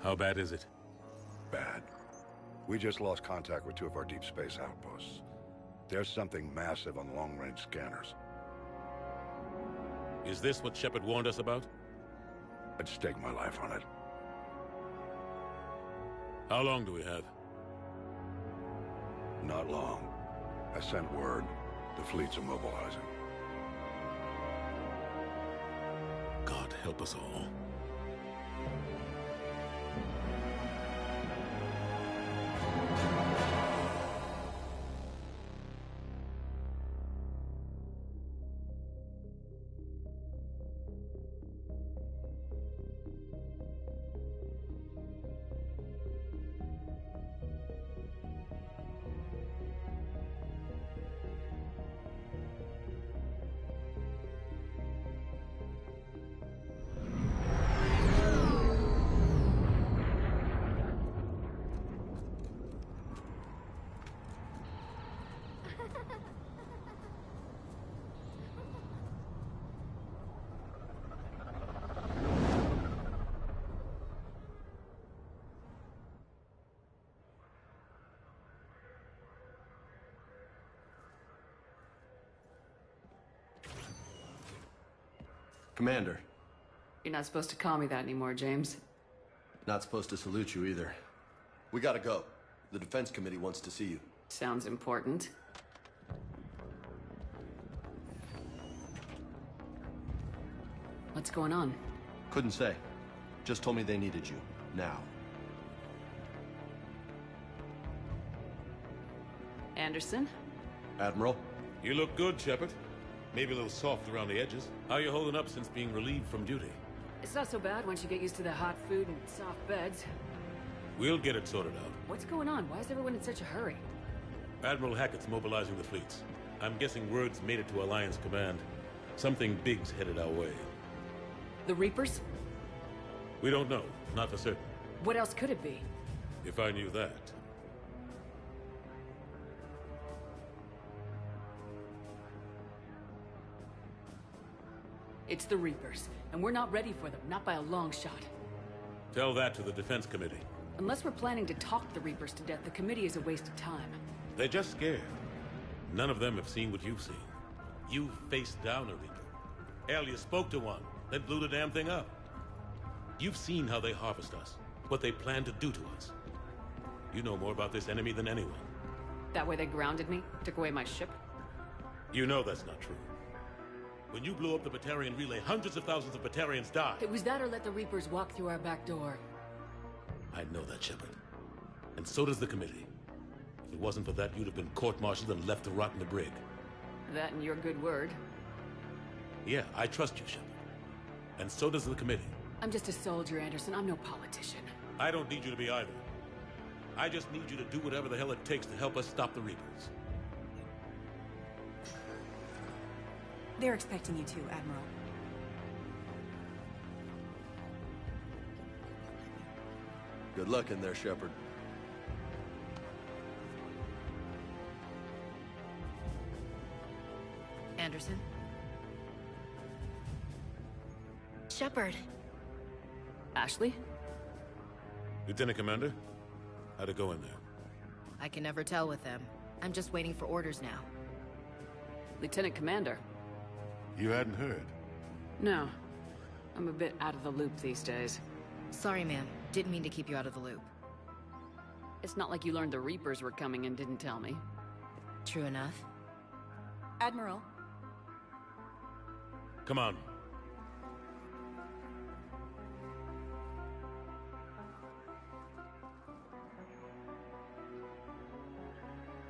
How bad is it? Bad. We just lost contact with two of our deep space outposts. There's something massive on long-range scanners. Is this what Shepard warned us about? I'd stake my life on it. How long do we have? Not long. I sent word. The fleet's immobilizing. God help us all. Commander. You're not supposed to call me that anymore, James. Not supposed to salute you either. We gotta go. The Defense Committee wants to see you. Sounds important. What's going on? Couldn't say. Just told me they needed you. Now. Anderson? Admiral? You look good, Shepard. Maybe a little soft around the edges. How you holding up since being relieved from duty? It's not so bad once you get used to the hot food and soft beds. We'll get it sorted out. What's going on? Why is everyone in such a hurry? Admiral Hackett's mobilizing the fleets. I'm guessing word's made it to Alliance Command. Something big's headed our way. The Reapers? We don't know. Not for certain. What else could it be? If I knew that. It's the Reapers, and we're not ready for them, not by a long shot. Tell that to the Defense Committee. Unless we're planning to talk the Reapers to death, the committee is a waste of time. They're just scared. None of them have seen what you've seen. You faced down a Reaper. Hell, you spoke to one, then blew the damn thing up. You've seen how they harvest us, what they plan to do to us. You know more about this enemy than anyone. That way they grounded me, took away my ship? You know that's not true. When you blew up the Batarian relay, hundreds of thousands of Batarians died. It was that or let the Reapers walk through our back door. I know that, Shepard. And so does the committee. If it wasn't for that, you'd have been court-martialed and left to rot in the brig. That and your good word. Yeah, I trust you, Shepard. And so does the committee. I'm just a soldier, Anderson. I'm no politician. I don't need you to be either. I just need you to do whatever the hell it takes to help us stop the Reapers. They're expecting you to, Admiral. Good luck in there, Shepard. Anderson? Shepard. Ashley? Lieutenant Commander, how'd it go in there? I can never tell with them. I'm just waiting for orders now. Lieutenant Commander? You hadn't heard? No. I'm a bit out of the loop these days. Sorry, ma'am. Didn't mean to keep you out of the loop. It's not like you learned the Reapers were coming and didn't tell me. True enough. Admiral. Come on.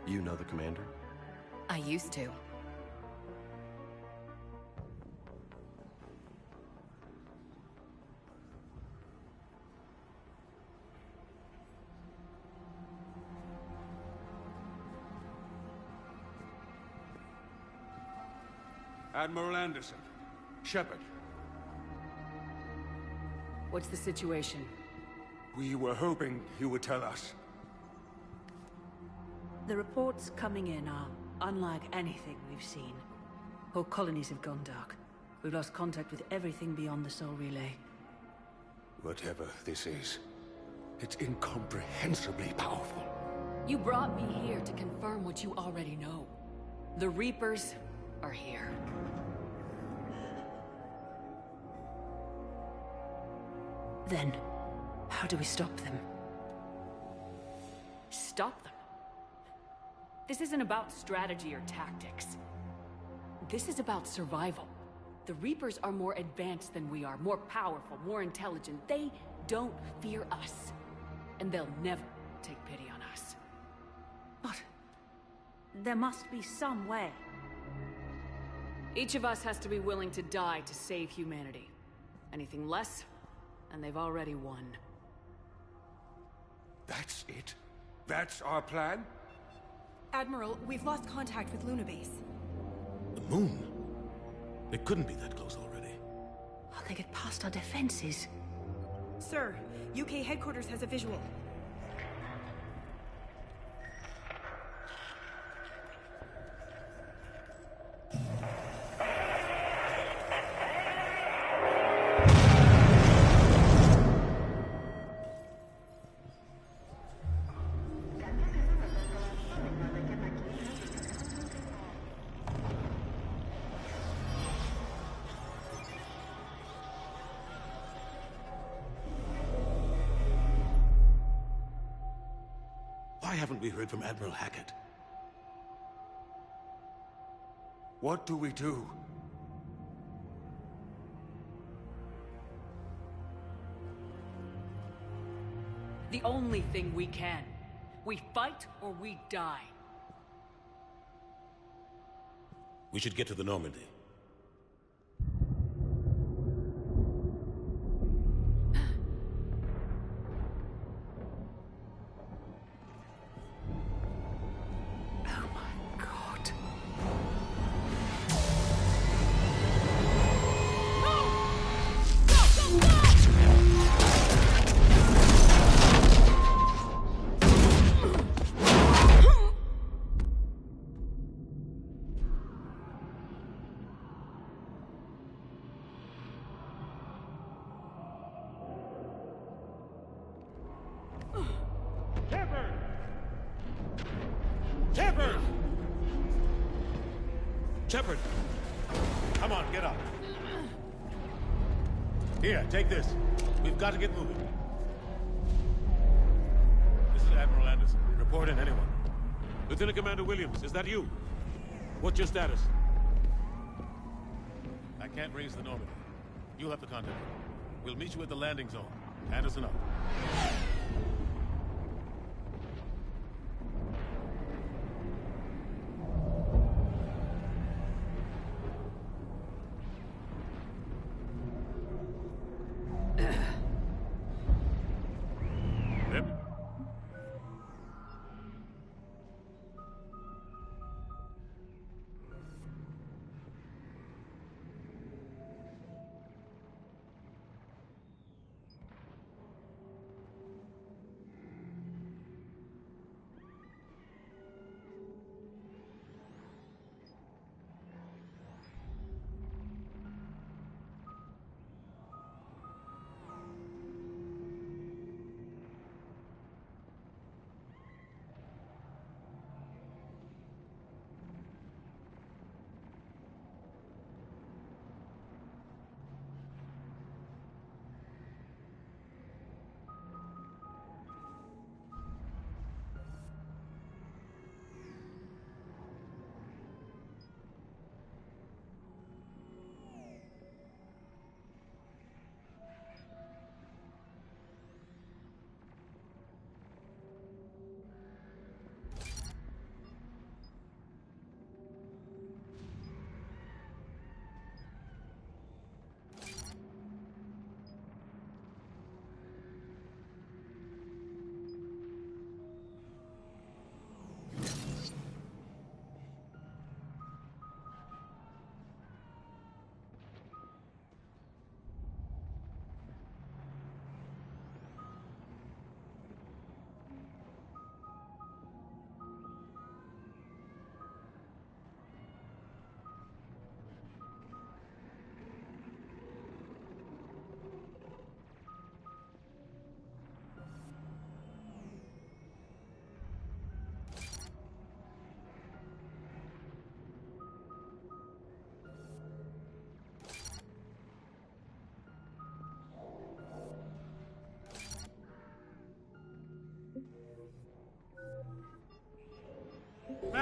You know the commander? I used to. Admiral Anderson. Shepard. What's the situation? We were hoping you would tell us. The reports coming in are unlike anything we've seen. Whole colonies have gone dark. We've lost contact with everything beyond the Soul Relay. Whatever this is, It's incomprehensibly powerful. You brought me here to confirm what you already know. The Reapers are here. Then, how do we stop them? Stop them? This isn't about strategy or tactics. This is about survival. The Reapers are more advanced than we are, more powerful, more intelligent. They don't fear us. And they'll never take pity on us. But there must be some way. Each of us has to be willing to die to save humanity. Anything less, and they've already won. That's it? That's our plan? Admiral, we've lost contact with Luna Base. The moon? They couldn't be that close already. How they get past our defenses? Sir, UK headquarters has a visual. Why haven't we heard from Admiral Hackett? What do we do? The only thing we can. We fight or we die. We should get to the Normandy. Oh my god. Shepard! Shepard! Come on, get up. Here, take this. We've got to get moving. This is Admiral Anderson. Report in, anyone. Lieutenant Commander Williams, is that you? What's your status? I can't raise the Normandy. You'll have to contact me. We'll meet you at the landing zone. Anderson up. Yep.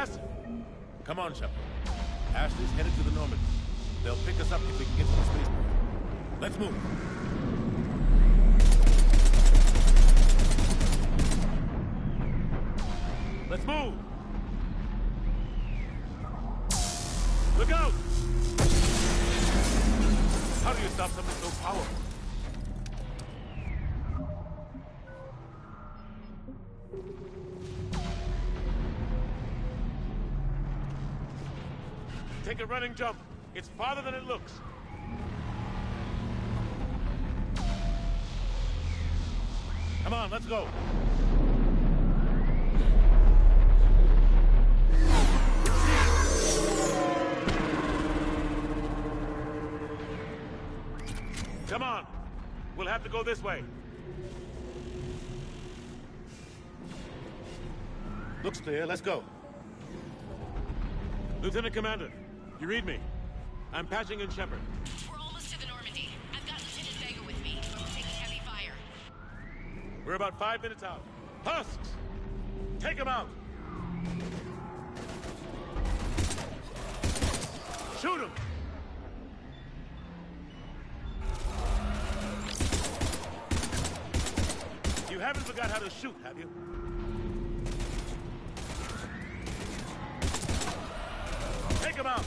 massive. Come on, Shepard. Ashley's headed to the Normandy. They'll pick us up if we can get to the spaceport. Let's move. Let's move! Look out! How do you stop something so powerful? Take a running jump. It's farther than it looks. Come on, let's go. Come on. We'll have to go this way. Looks clear. Let's go. Lieutenant Commander, you read me? I'm patching in Shepard. We're almost to the Normandy. I've got Lieutenant Vega with me. Taking heavy fire. We're about 5 minutes out. Husks! Take him out! Shoot him! You haven't forgot how to shoot, have you? Take him out!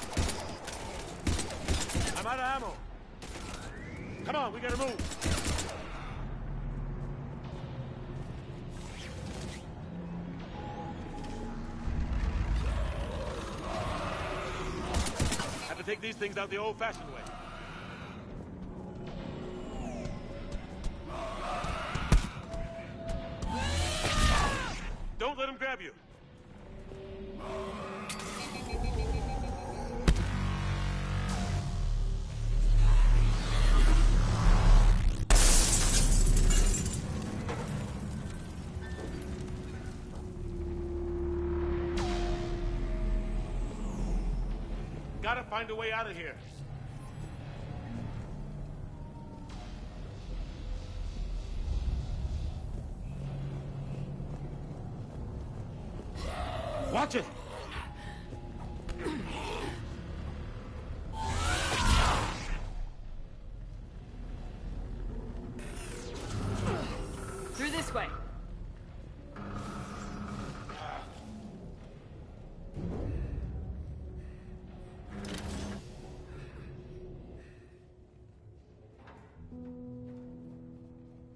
I'm out of ammo. Come on, we gotta move. Have to take these things out the old-fashioned way. Don't let him grab you. Gotta find a way out of here. Watch it! Through this way.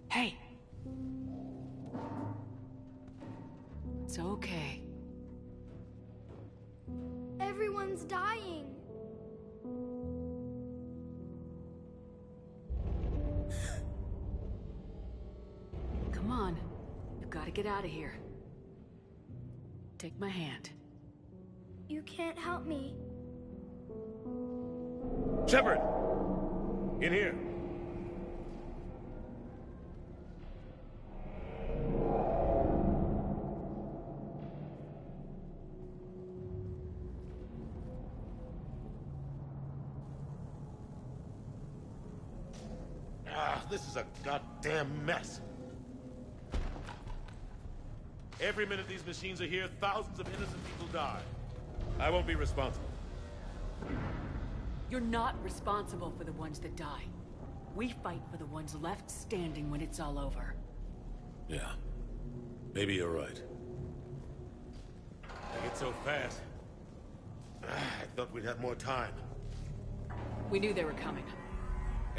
Hey. It's okay. Everyone's dying. Come on. You've got to get out of here. Take my hand. You can't help me. Shepard! In here. This is a goddamn mess. Every minute these machines are here, thousands of innocent people die. I won't be responsible. You're not responsible for the ones that die. We fight for the ones left standing when it's all over. Yeah. Maybe you're right. They get so fast. I thought we'd have more time. We knew they were coming.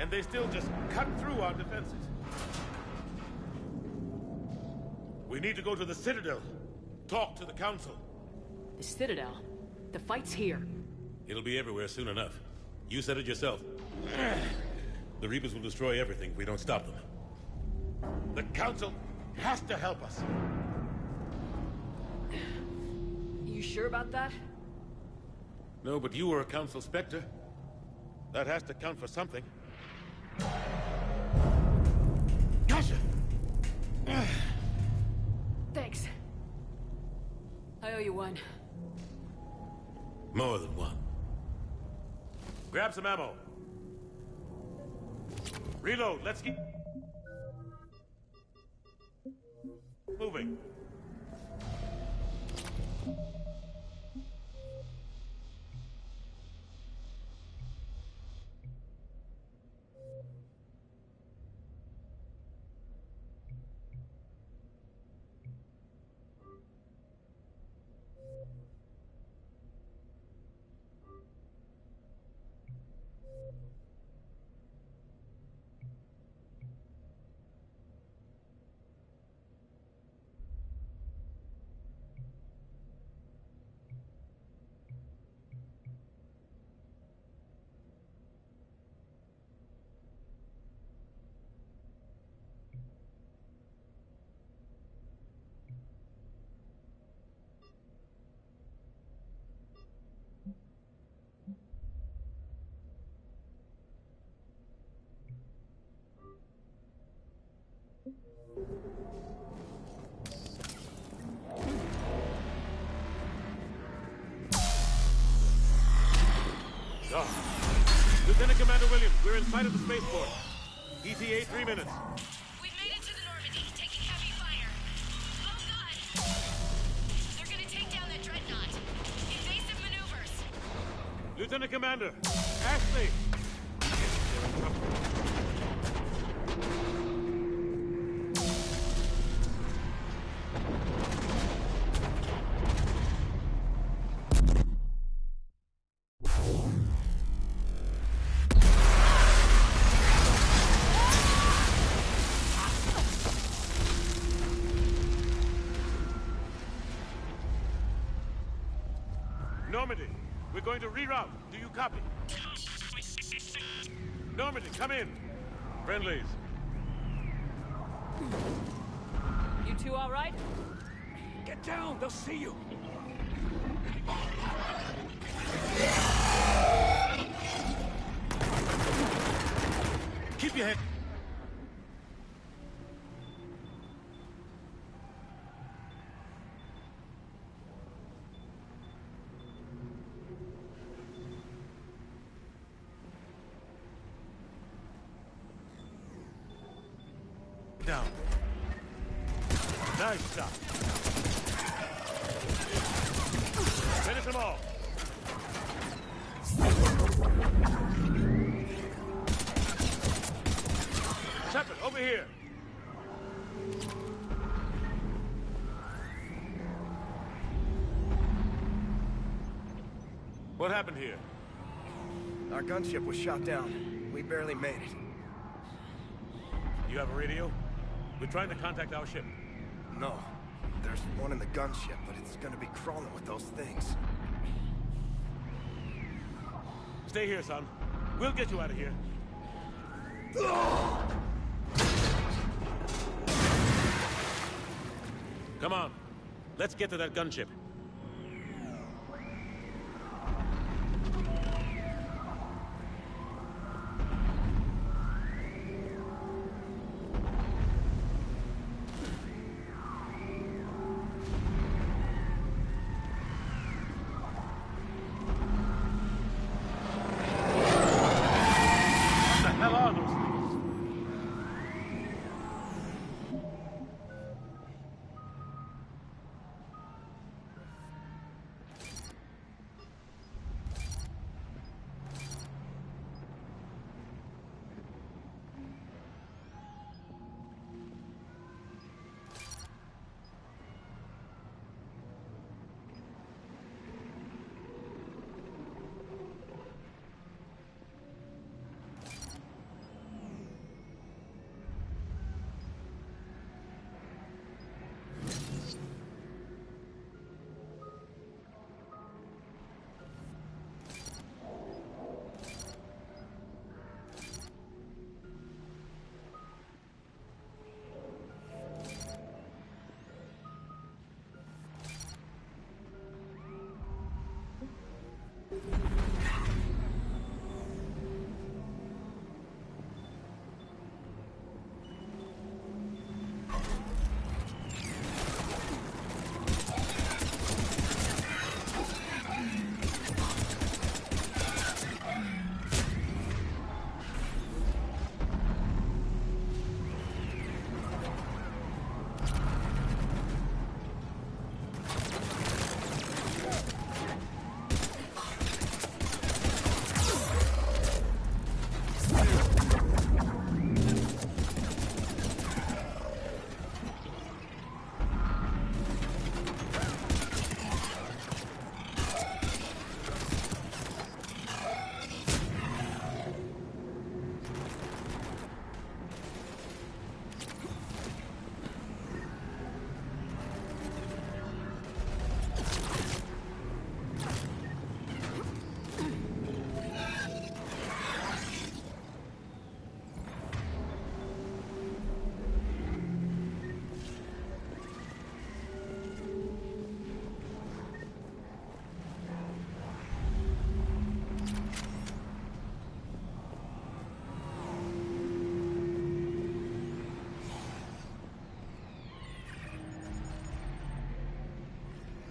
And they still just cut through our defenses. We need to go to the Citadel. Talk to the Council. The Citadel? The fight's here. It'll be everywhere soon enough. You said it yourself. The Reapers will destroy everything if we don't stop them. The Council has to help us. You sure about that? No, but you were a Council Spectre. That has to count for something. Gotcha! Thanks. I owe you one. More than one. Grab some ammo. Reload, let's keep moving. Lieutenant Commander Williams, we're in sight of the spaceport. ETA 3 minutes. We've made it to the Normandy, taking heavy fire. Oh god! They're gonna take down that dreadnought. Invasive maneuvers. Lieutenant Commander, Ashley! Normandy, we're going to reroute. Do you copy? Normandy, come in. Friendlies. You two all right? Get down! They'll see you! Keep your head. Down. Nice shot. Finish them all. Shepard, over here. What happened here? Our gunship was shot down. We barely made it. You have a radio? We're trying to contact our ship. No. There's one in the gunship, but it's gonna be crawling with those things. Stay here, son. We'll get you out of here. Come on. Let's get to that gunship.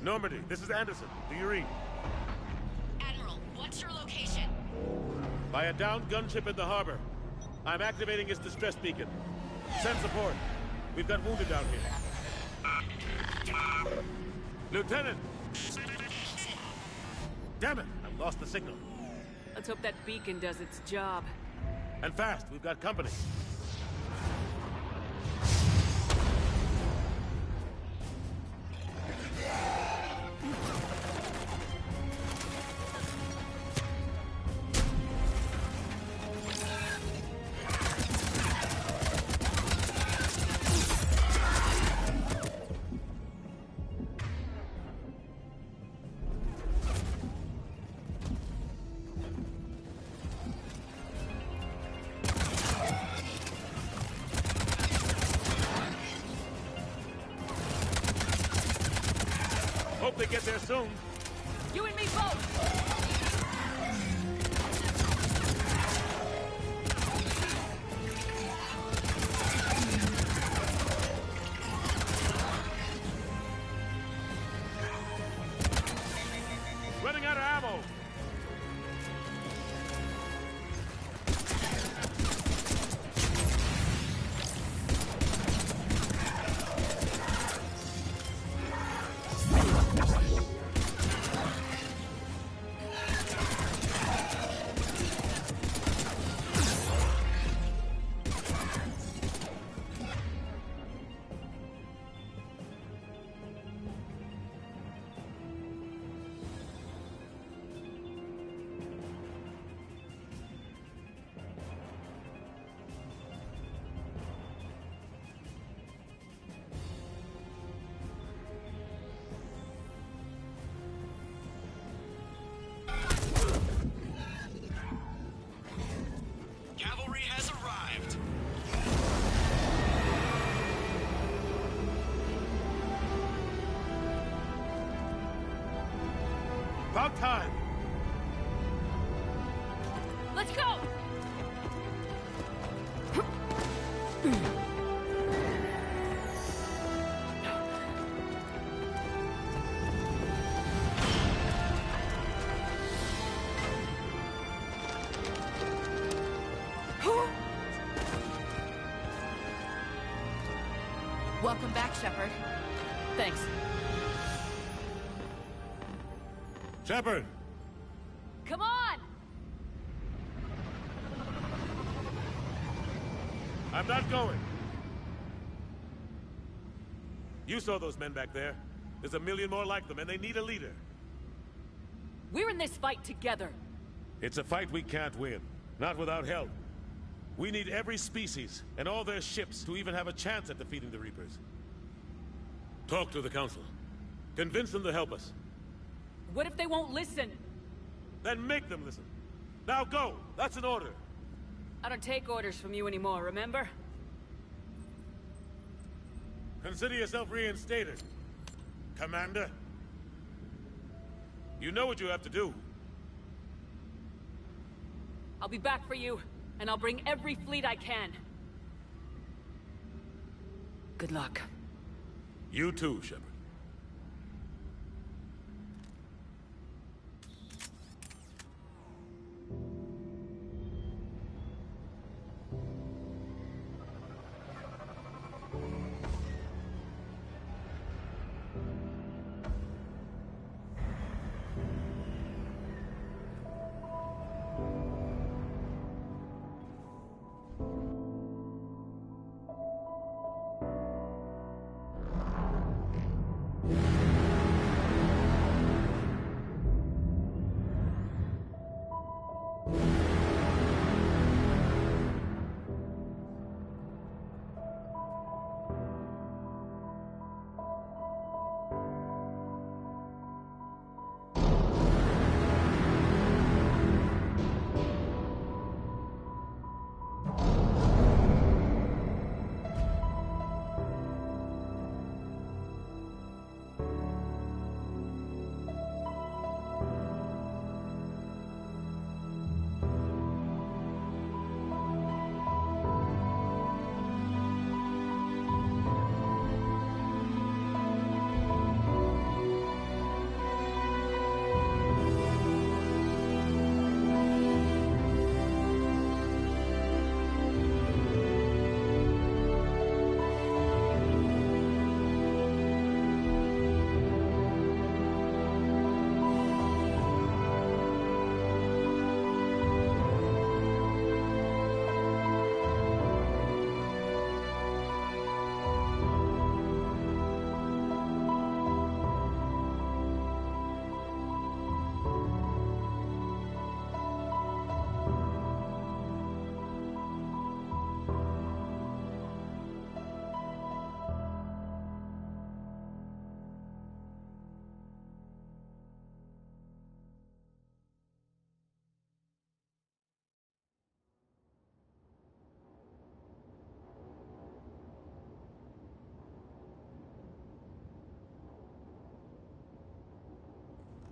Normandy, this is Anderson. Do you read? Admiral, what's your location? By a downed gunship in the harbor. I'm activating its distress beacon. Send support. We've got wounded down here. Lieutenant! Damn it! I've lost the signal. Let's hope that beacon does its job. And fast, we've got company. Hope they get there soon. You and me both! Running out of ammo! Cavalry has arrived. About time! Let's go! Welcome back, Shepard. Thanks. Shepard! Come on! I'm not going. You saw those men back there. There's a million more like them, and they need a leader. We're in this fight together. It's a fight we can't win. Not without help. We need every species, and all their ships, to even have a chance at defeating the Reapers. Talk to the Council. Convince them to help us. What if they won't listen? Then make them listen. Now go! That's an order! I don't take orders from you anymore, remember? Consider yourself reinstated, Commander. You know what you have to do. I'll be back for you, and I'll bring every fleet I can. Good luck. You too, Shepard.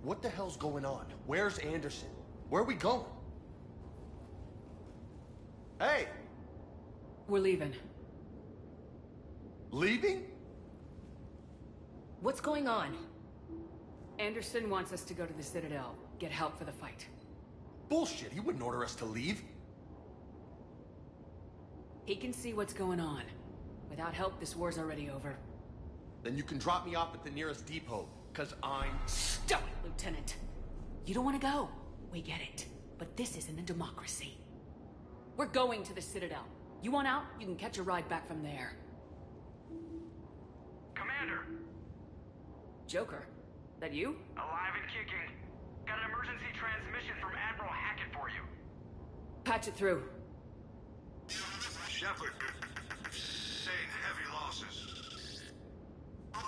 What the hell's going on? Where's Anderson? Where are we going? Hey! We're leaving. Leaving? What's going on? Anderson wants us to go to the Citadel, get help for the fight. Bullshit, he wouldn't order us to leave. He can see what's going on. Without help, this war's already over. Then you can drop me off at the nearest depot, cause I'm... Stop it, Lieutenant! You don't want to go. We get it. But this isn't a democracy. We're going to the Citadel. You want out? You can catch a ride back from there. Commander! Joker? That you? Alive and kicking. Got an emergency transmission from Admiral Hackett for you. Patch it through. Shepard, sustained heavy losses. The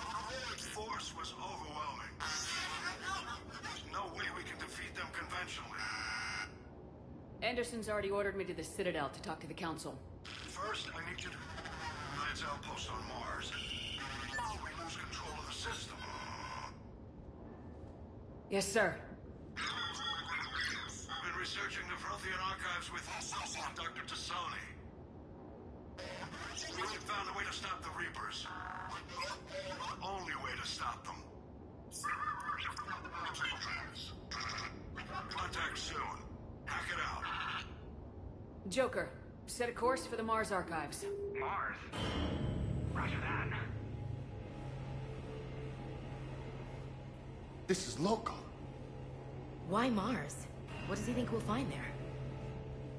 force was overwhelming. There's no way we can defeat them conventionally. Anderson's already ordered me to the Citadel to talk to the Council. First, I need you to... Alliance outpost on Mars. We lose control of the system. Yes, sir. I've been researching the Prothean archives with Dr. Tassoni. We found a way to stop the Reapers. The only way to stop them. Contact soon. Hack it out. Joker, set a course for the Mars archives. Mars? Roger that. This is local. Why Mars? What does he think we'll find there?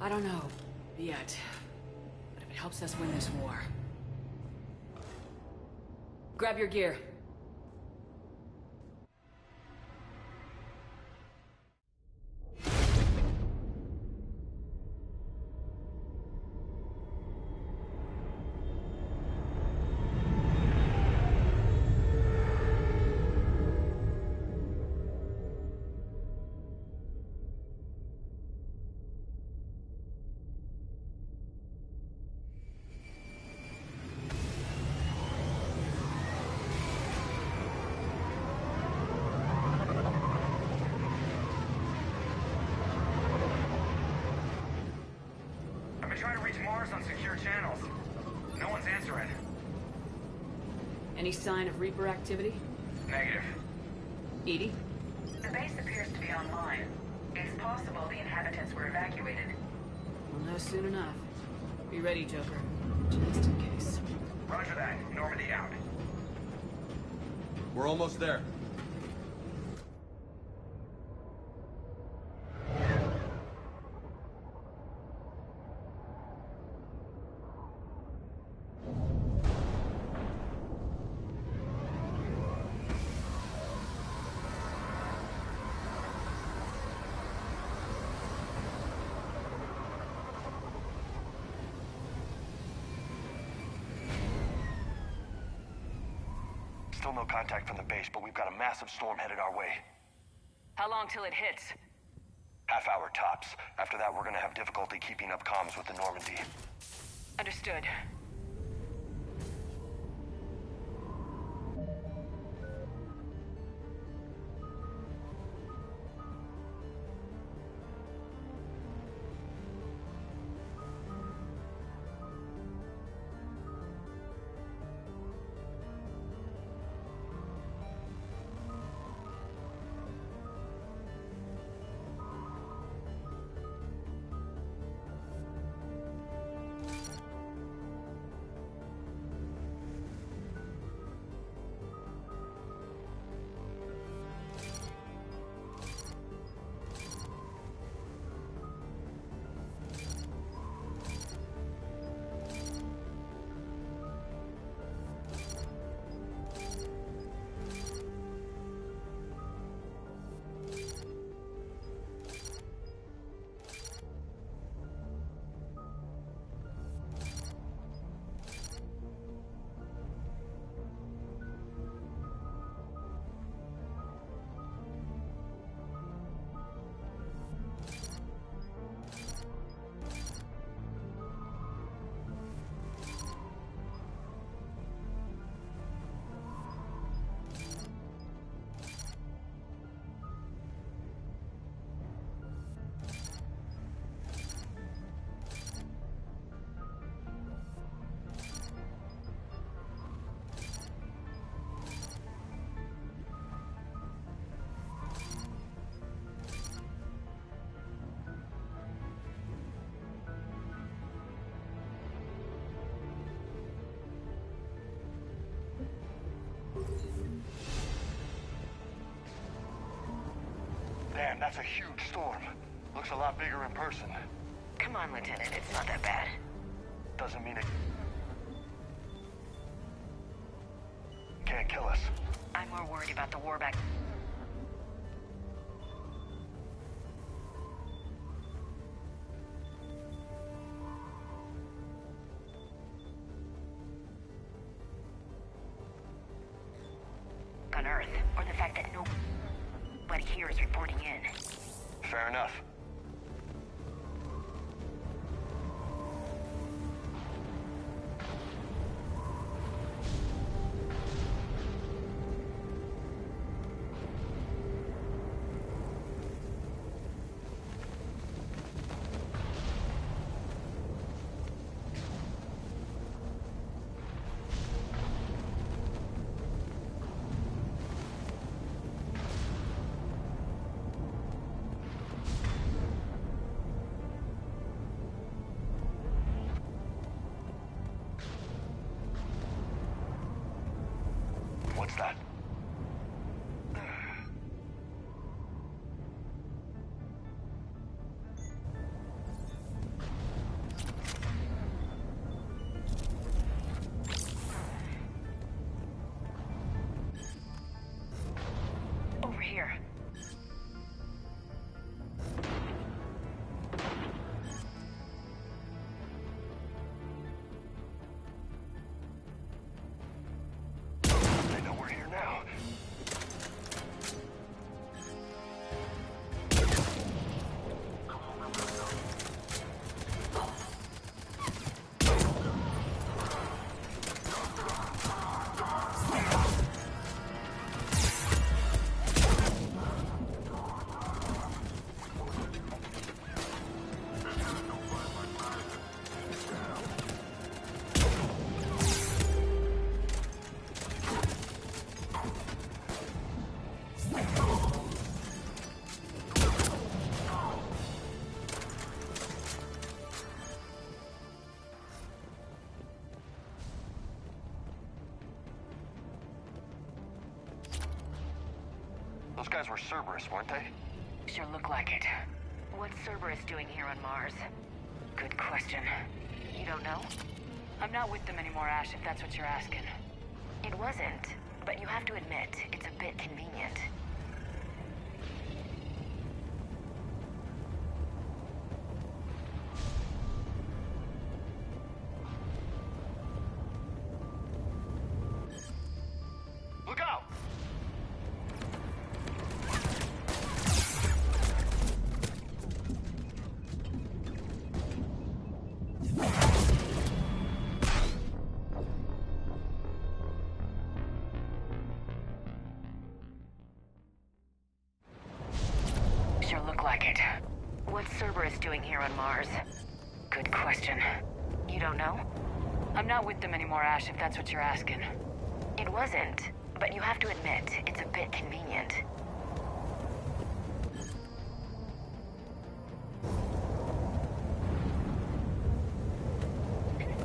I don't know. Yet. But if it helps us win this war... Grab your gear. Trying to reach Mars on secure channels. No one's answering. Any sign of Reaper activity? Negative. Edie? The base appears to be online. It's possible the inhabitants were evacuated. We'll know soon enough. Be ready, Joker. Just in case. Roger that. Normandy out. We're almost there. Still no contact from the base, but we've got a massive storm headed our way. How long till it hits? Half hour tops. After that, we're gonna have difficulty keeping up comms with the Normandy. Understood. Damn, that's a huge storm. Looks a lot bigger in person. Come on, Lieutenant. It's not that bad. Doesn't mean it can't kill us. I'm more worried about the war back. On Earth, or the fact that nobody here is reporting in. Fair enough. What's that? Over here. They know we're here now. Those guys were Cerberus, weren't they? Sure look like it. What's Cerberus doing here on Mars? Good question. You don't know? I'm not with them anymore, Ash, if that's what you're asking. It wasn't, but you have to admit, it's a bit convenient. Look out! Sure look like it. What's Cerberus doing here on Mars? Good question. You don't know? I'm not with them anymore, Ash, if that's what you're asking. It wasn't, but you have to admit, it's a bit convenient.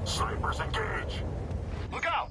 Snipers engage! Look out!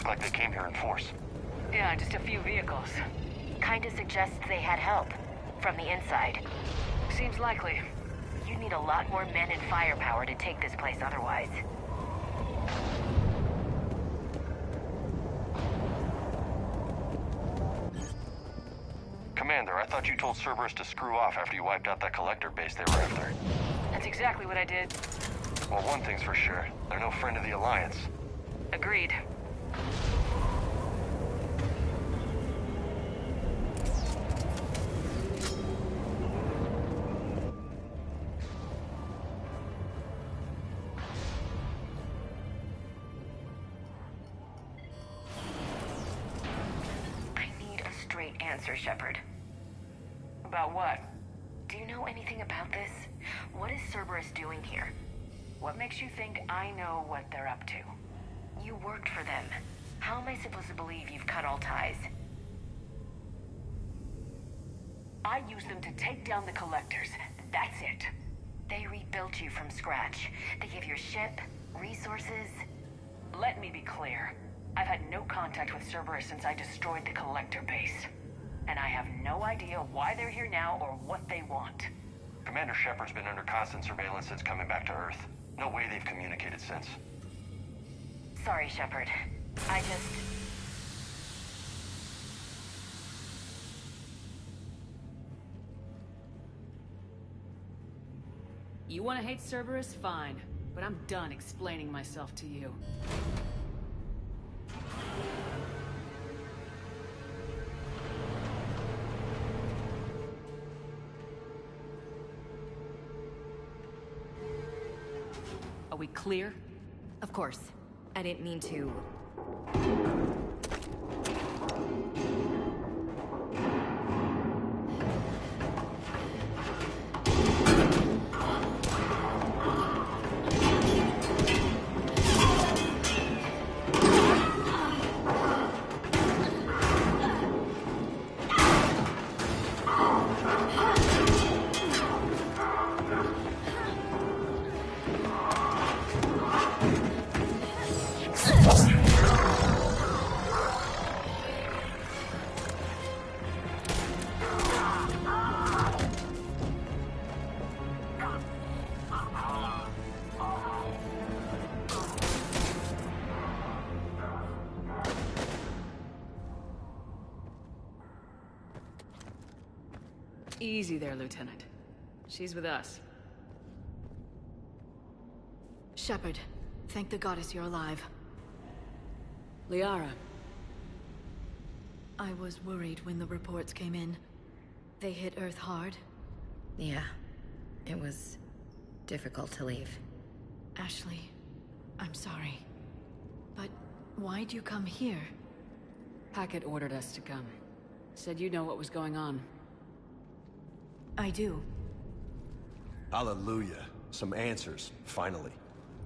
Like they came here in force. Yeah, just a few vehicles. Kinda suggests they had help. From the inside. Seems likely. You'd need a lot more men and firepower to take this place otherwise. Commander, I thought you told Cerberus to screw off after you wiped out that collector base they were after. That's exactly what I did. Well, one thing's for sure. They're no friend of the Alliance. Agreed. Answer, Shepard. About what? Do you know anything about this? What is Cerberus doing here? What makes you think I know what they're up to? You worked for them. How am I supposed to believe you've cut all ties? I used them to take down the collectors. That's it. They rebuilt you from scratch. They gave you a ship, resources. Let me be clear. I've had no contact with Cerberus since I destroyed the collector base. And I have no idea why they're here now or what they want. Commander Shepard's been under constant surveillance since coming back to Earth. No way they've communicated since. Sorry, Shepard. I just... You want to hate Cerberus? Fine. But I'm done explaining myself to you. Are we clear? Of course. I didn't mean to... Easy there, Lieutenant. She's with us. Shepard, thank the goddess you're alive. Liara. I was worried when the reports came in. They hit Earth hard. Yeah. It was difficult to leave. Ashley, I'm sorry. But why'd you come here? Hackett ordered us to come. Said you know what was going on. I do. Hallelujah. Some answers, finally.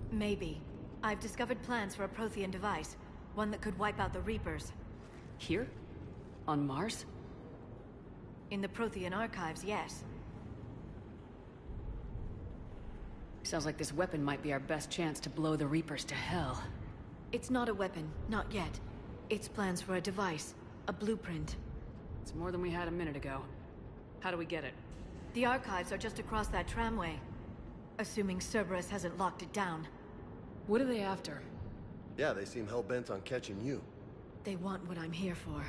Maybe. I've discovered plans for a Prothean device. One that could wipe out the Reapers. Here? On Mars? In the Prothean archives, yes. Sounds like this weapon might be our best chance to blow the Reapers to hell. It's not a weapon, not yet. It's plans for a device. A blueprint. It's more than we had a minute ago. How do we get it? The archives are just across that tramway. Assuming Cerberus hasn't locked it down. What are they after? Yeah, they seem hell-bent on catching you. They want what I'm here for.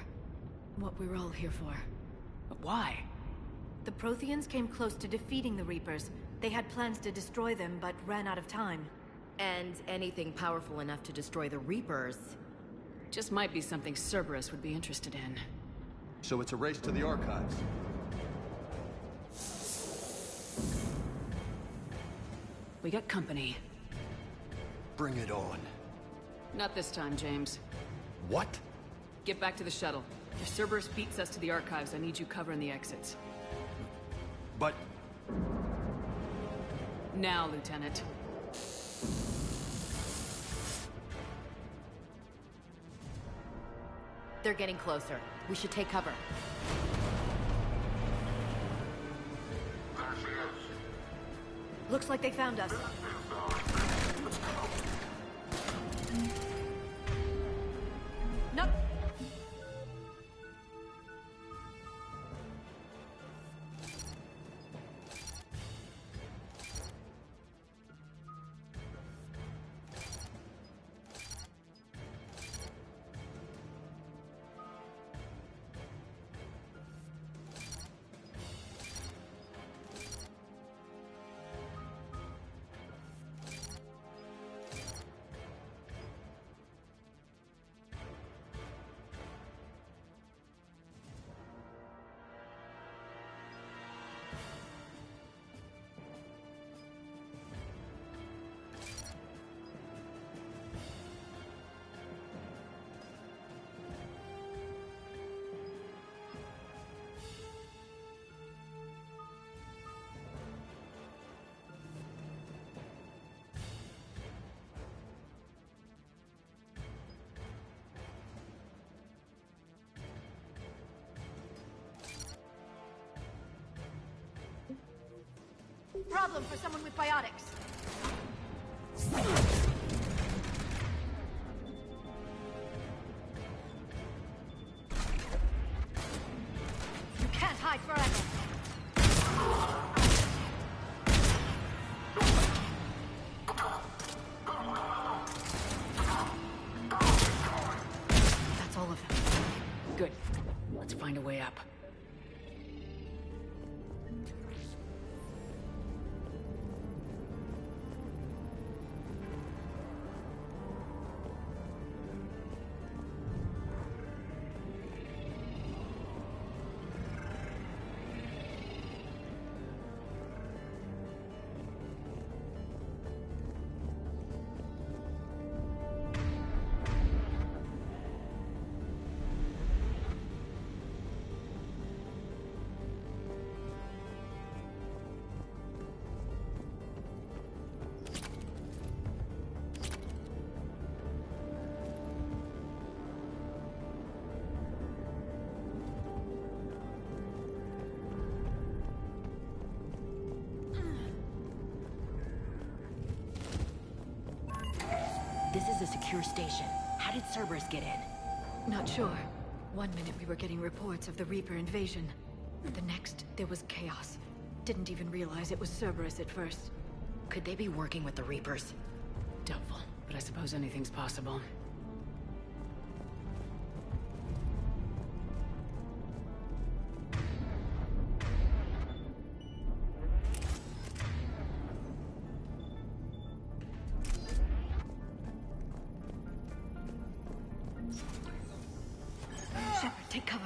What we're all here for. But why? The Protheans came close to defeating the Reapers. They had plans to destroy them, but ran out of time. And anything powerful enough to destroy the Reapers... Just might be something Cerberus would be interested in. So it's a race to the archives. We got company. Bring it on. Not this time, James. What? Get back to the shuttle. If Cerberus beats us to the archives, I need you covering the exits. But... Now, Lieutenant. They're getting closer. We should take cover. Looks like they found us. Nope. problem for someone with biotics. You can't hide forever. That's all of them. Good. Let's find a way up. This is a secure station. How did Cerberus get in? Not sure. One minute we were getting reports of the Reaper invasion. The next, there was chaos. Didn't even realize it was Cerberus at first. Could they be working with the Reapers? Doubtful, but I suppose anything's possible. Shepard, take cover.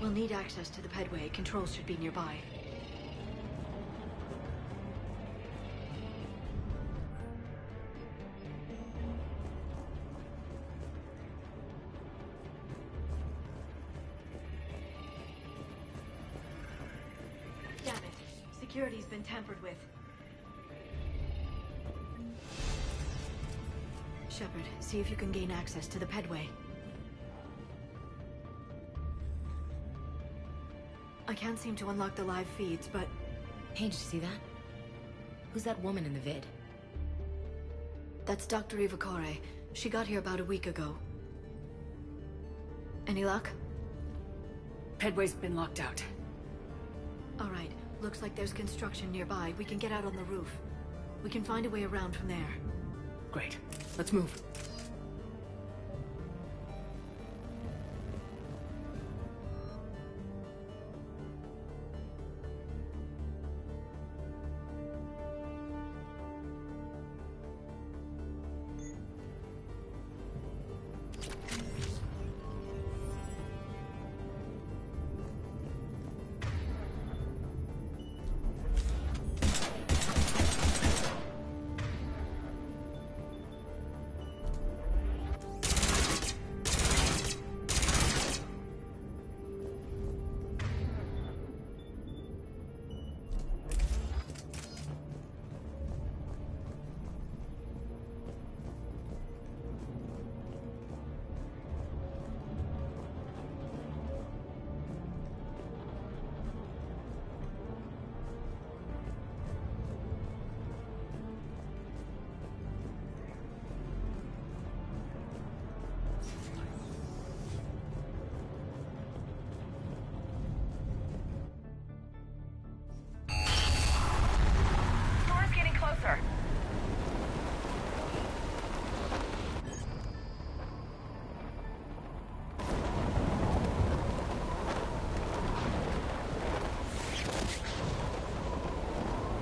We'll need access to the pedway. Controls should be nearby. Damn it. Security's been tampered with. Shepard, see if you can gain access to the pedway. I can't seem to unlock the live feeds, but... Hey, did you see that? Who's that woman in the vid? That's Dr. Ivakore. She got here about a week ago. Any luck? Pedway's been locked out. All right. Looks like there's construction nearby. We can get out on the roof. We can find a way around from there. Great. Let's move.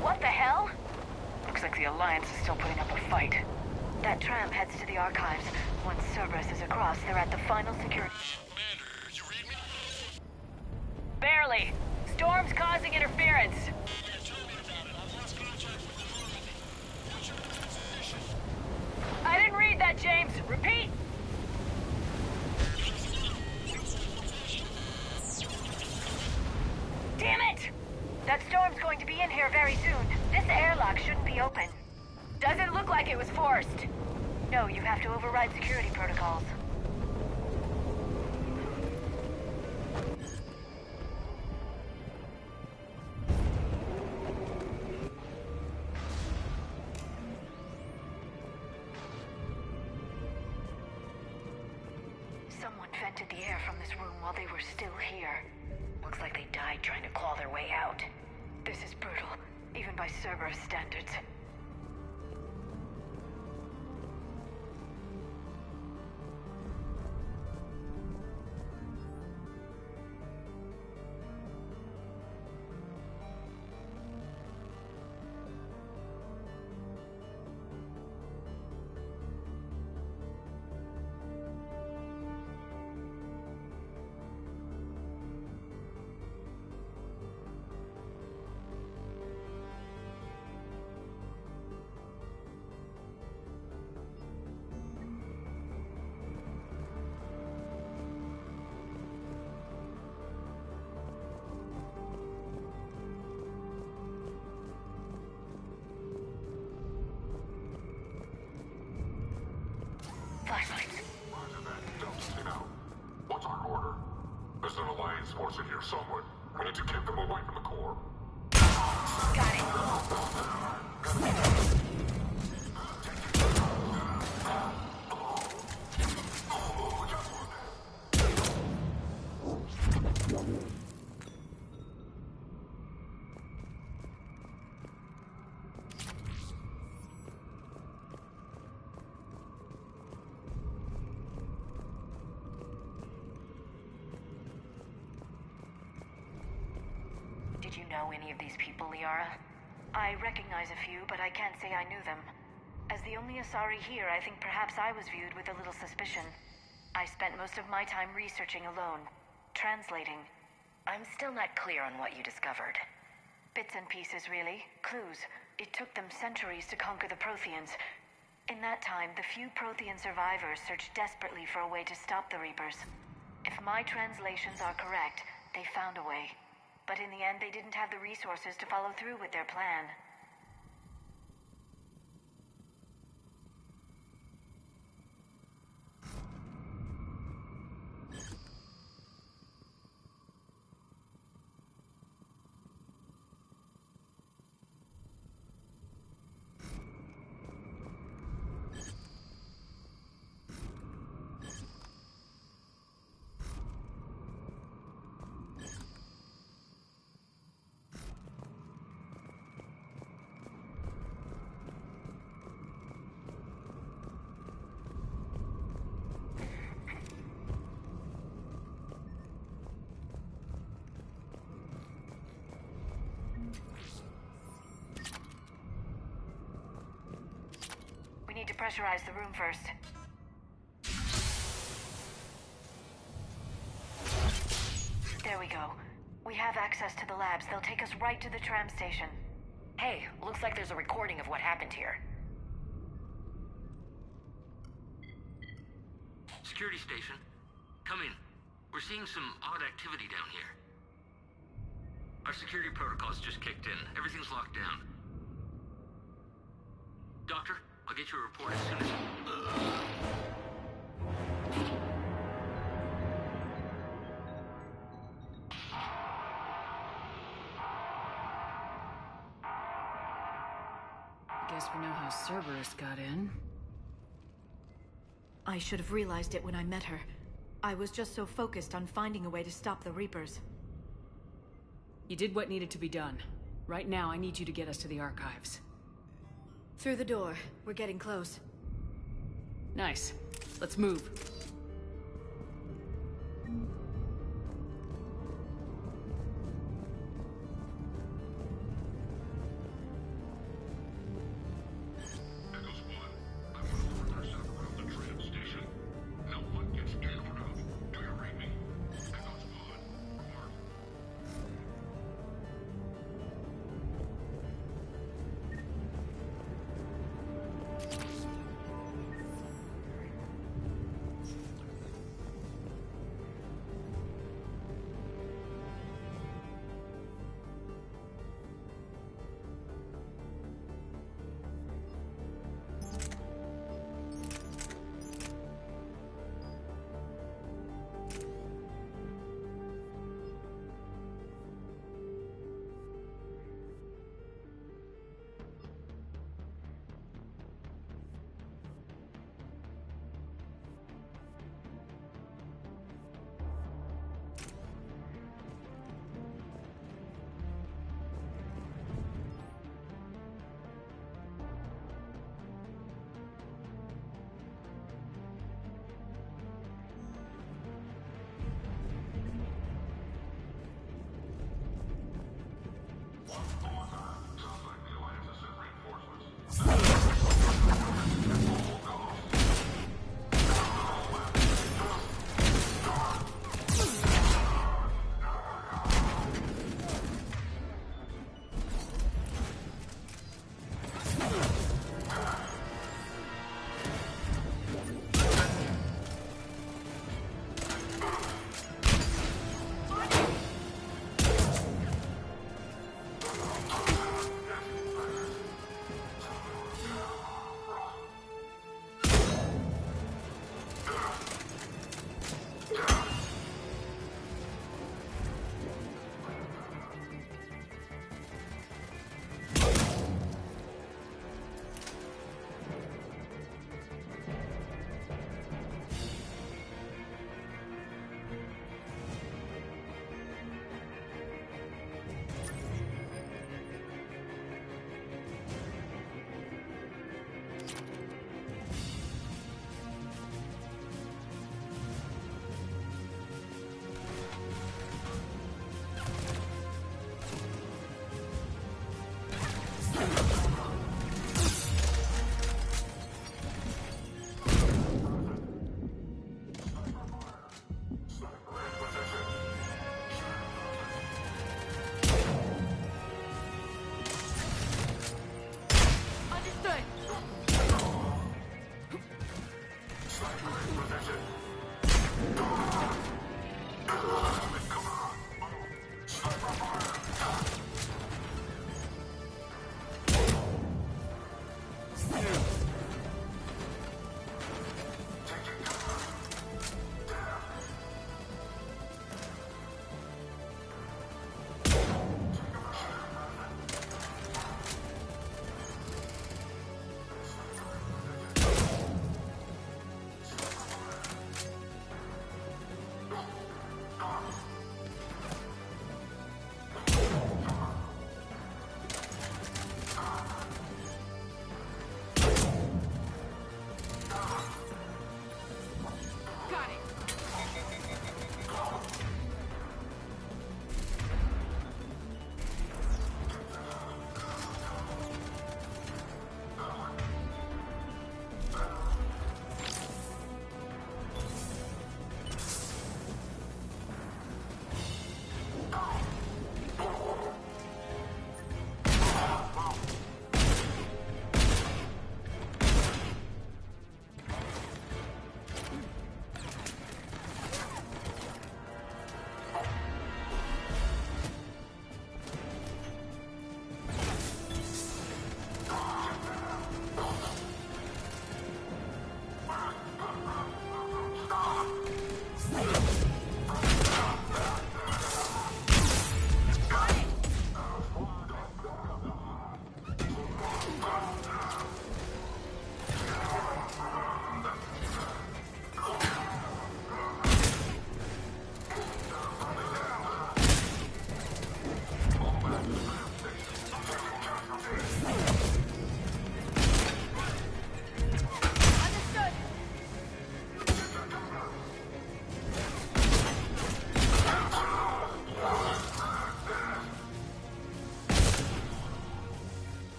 What the hell? Looks like the Alliance is still putting up a fight. That tram heads to the archives. Once Cerberus is across, they're at the final security. Commander, you read me? Barely. Storm's causing interference. Yeah, tell me about it. I've lost contact with the Normandy. What's your position? I didn't read that, James. Repeat. Damn it! That storm's going to be in here very soon. This airlock shouldn't be open. Doesn't look like it was forced. No, you have to override security protocols. Someone vented the air from this room while they were still here. Looks like they died trying to claw their way out. This is brutal, even by Cerberus standards. Flashlights. Roger that. Don't stay out. What's our order? There's an Alliance force in here somewhere. We need to keep them away from the core. Got it. Did you know any of these people, Liara? I recognize a few, but I can't say I knew them. As the only Asari here, I think perhaps I was viewed with a little suspicion. I spent most of my time researching alone, translating. I'm still not clear on what you discovered. Bits and pieces, really. Clues. It took them centuries to conquer the Protheans. In that time, the few Prothean survivors searched desperately for a way to stop the Reapers. If my translations are correct, they found a way. But in the end, they didn't have the resources to follow through with their plan. We need to pressurize the room first. There we go. We have access to the labs. They'll take us right to the tram station. Hey, looks like there's a recording of what happened here. Security station. Come in. We're seeing some odd activity down here. Our security protocols just kicked in. Everything's locked down. Doctor, I'll get you a report as soon as... Guess we know how Cerberus got in. I should have realized it when I met her. I was just so focused on finding a way to stop the Reapers. You did what needed to be done. Right now, I need you to get us to the archives. Through the door. We're getting close. Nice. Let's move.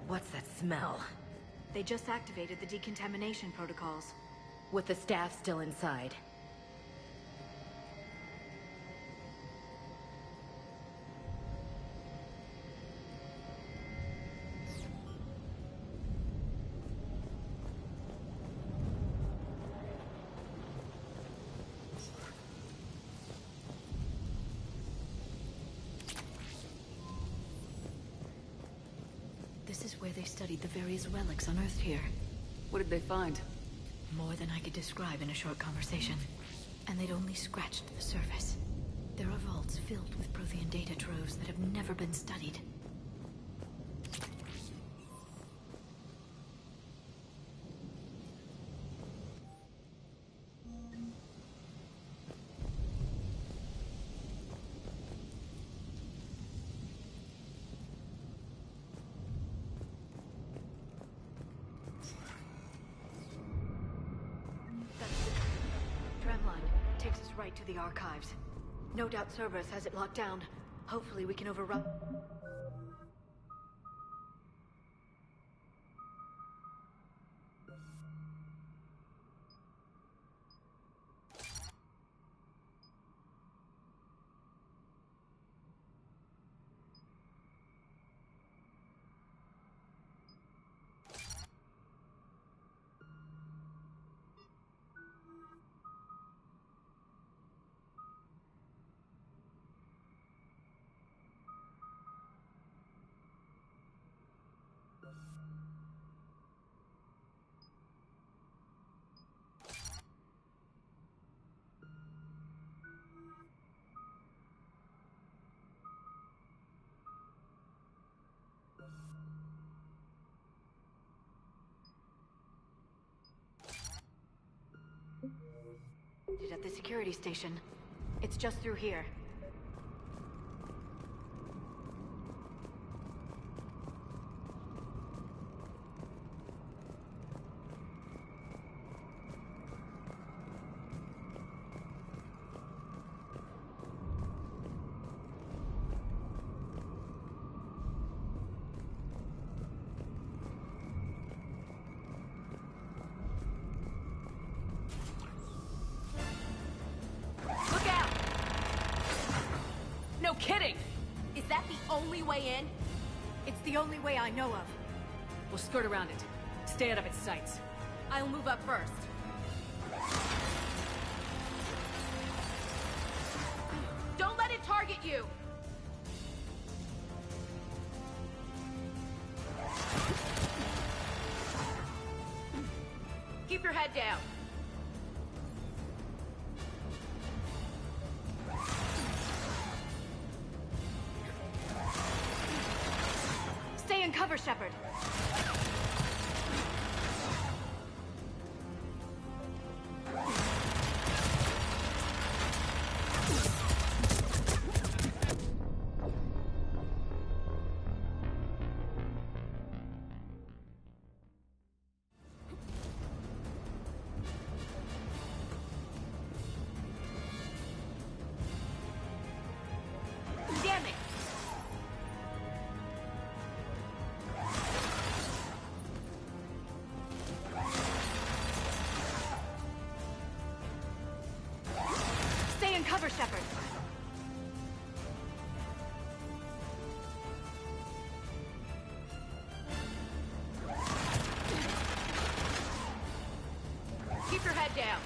What's that smell? They just activated the decontamination protocols. With the staff still inside. This is where they studied the various relics unearthed here. What did they find? More than I could describe in a short conversation. And they'd only scratched the surface. There are vaults filled with Prothean data troves that have never been studied. Takes us right to the archives. No doubt Cerberus has it locked down. Hopefully we can overrun... At the security station. It's just through here. Is that the only way in? It's the only way I know of. We'll skirt around it. Stay out of its sights. I'll move up first. Don't let it target you! Keep your head down. Stay in cover, Shepard. Damn it! Stay in cover, Shepard. Keep your head down.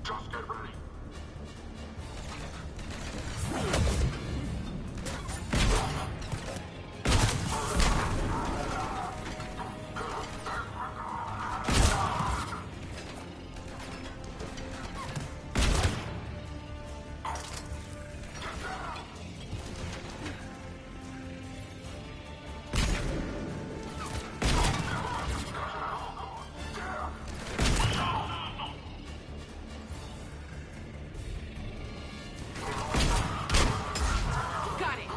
Just get ready. Got it!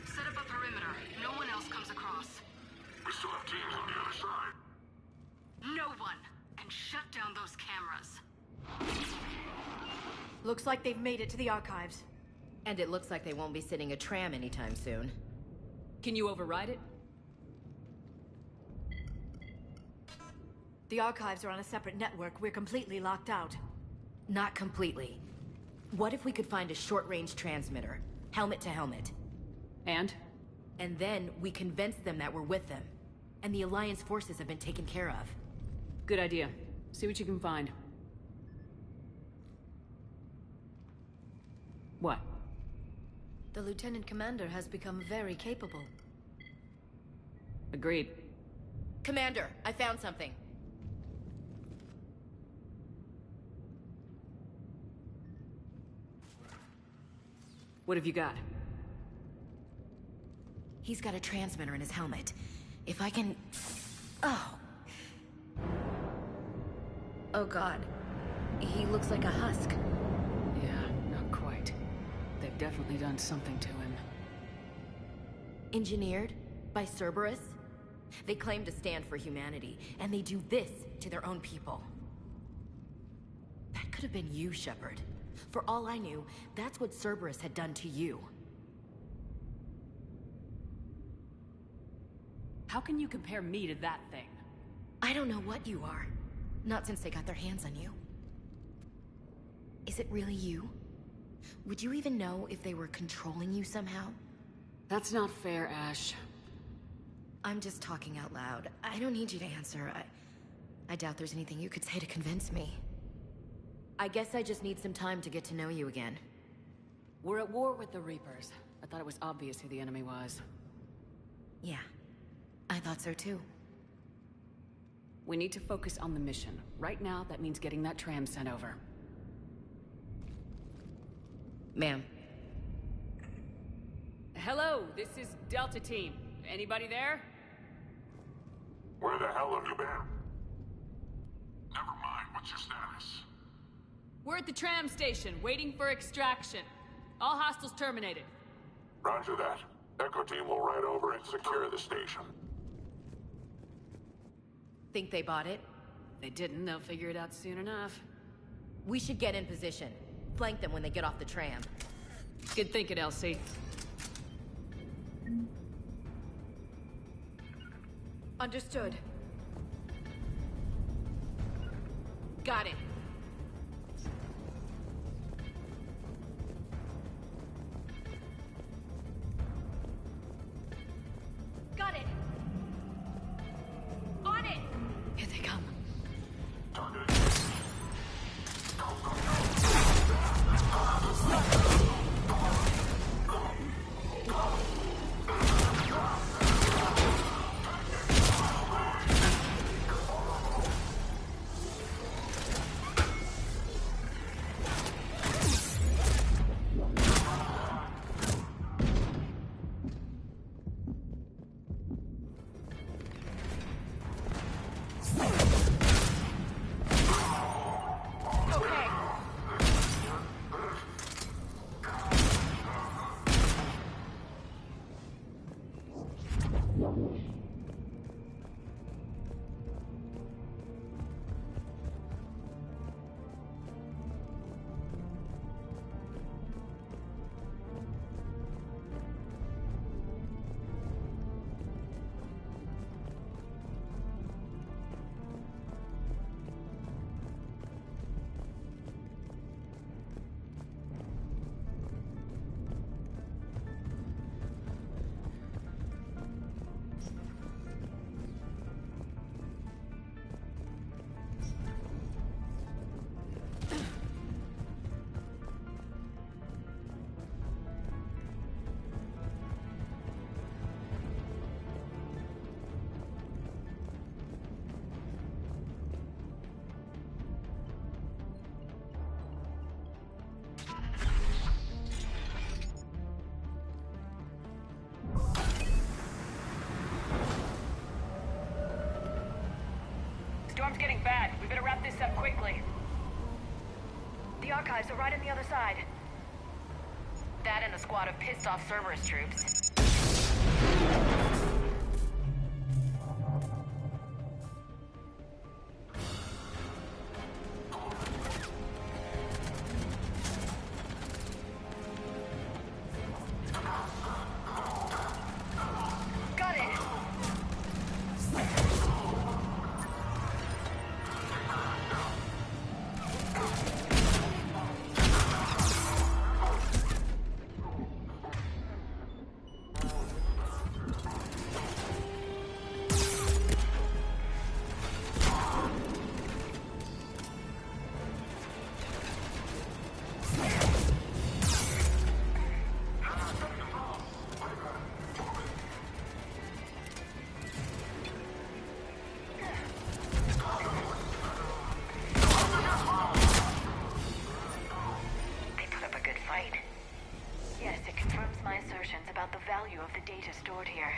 Set up a perimeter. No one else comes across. We still have teams on the other side. No one! And shut down those cameras. Looks like they've made it to the archives. And it looks like they won't be sitting a tram anytime soon. Can you override it? The archives are on a separate network. We're completely locked out. Not completely. What if we could find a short-range transmitter? Helmet to helmet. And? And then we convince them that we're with them. And the Alliance forces have been taken care of. Good idea. See what you can find. What? The Lieutenant Commander has become very capable. Agreed. Commander, I found something. What have you got? He's got a transmitter in his helmet. If I can... Oh. Oh God. He looks like a husk. Yeah, not quite. They've definitely done something to him. Engineered by Cerberus? They claim to stand for humanity, and they do this to their own people. That could have been you, Shepard. For all I knew, that's what Cerberus had done to you. How can you compare me to that thing? I don't know what you are. Not since they got their hands on you. Is it really you? Would you even know if they were controlling you somehow? That's not fair, Ash. I'm just talking out loud. I don't need you to answer. I doubt there's anything you could say to convince me. I guess I just need some time to get to know you again. We're at war with the Reapers. I thought it was obvious who the enemy was. Yeah, I thought so too. We need to focus on the mission. Right now, that means getting that tram sent over. Ma'am. Hello, this is Delta Team. Anybody there? Where the hell have you been? Never mind, what's your status? We're at the tram station, waiting for extraction. All hostiles terminated. Roger that. Echo Team will ride over and secure the station. Think they bought it? They didn't, they'll figure it out soon enough. We should get in position. Flank them when they get off the tram. Good thinking, Elsie. Understood. Got it. Got it. On it! Here they come. Storm's getting bad. We better wrap this up quickly. The archives are right on the other side. That and a squad of pissed-off Cerberus troops. About the value of the data stored here.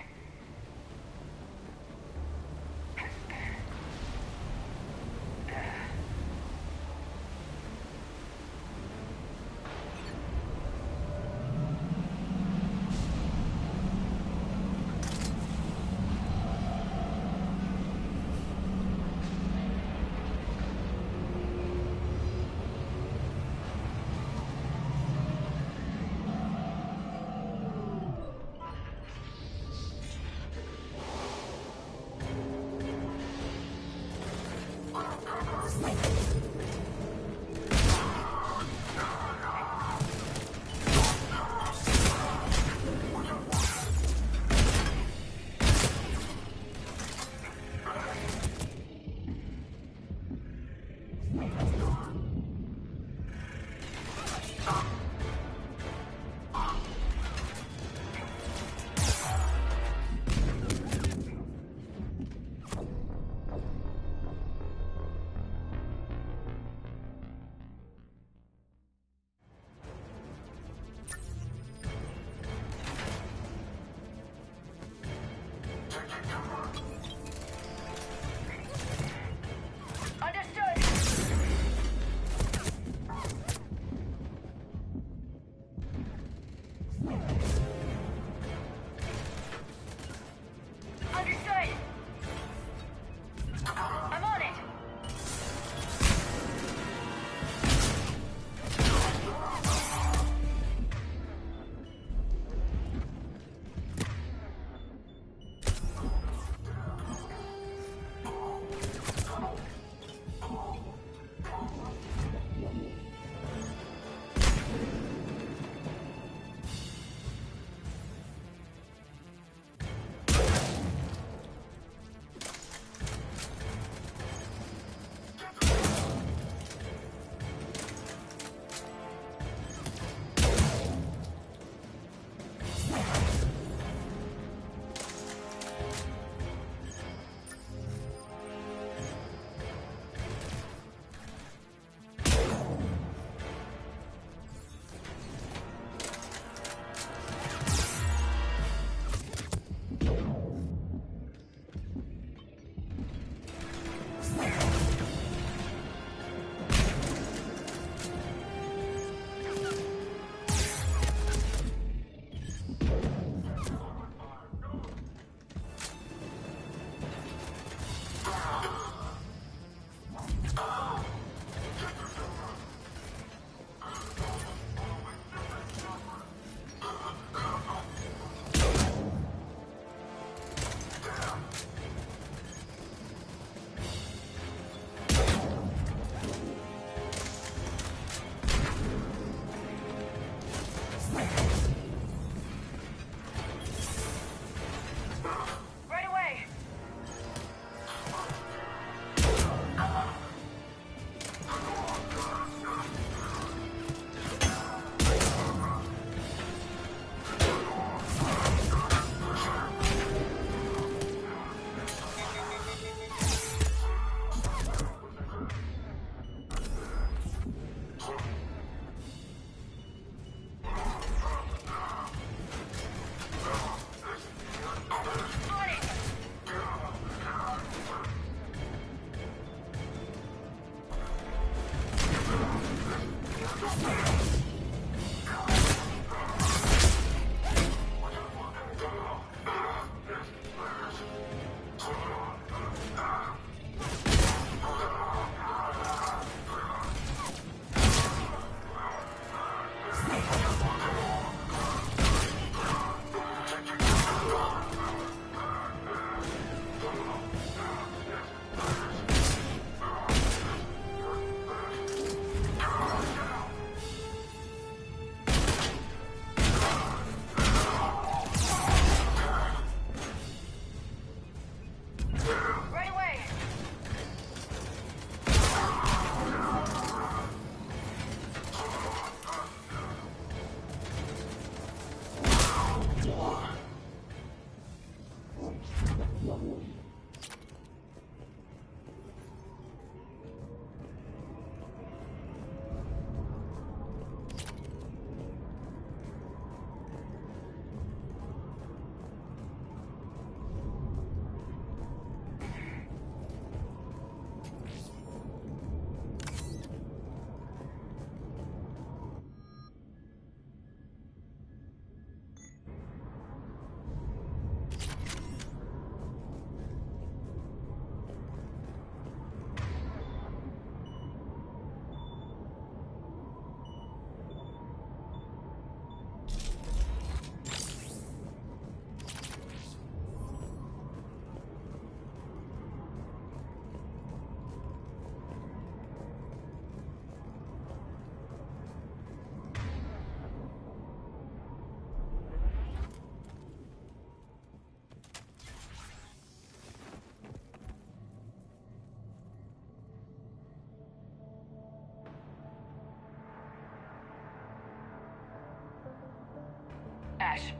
cache.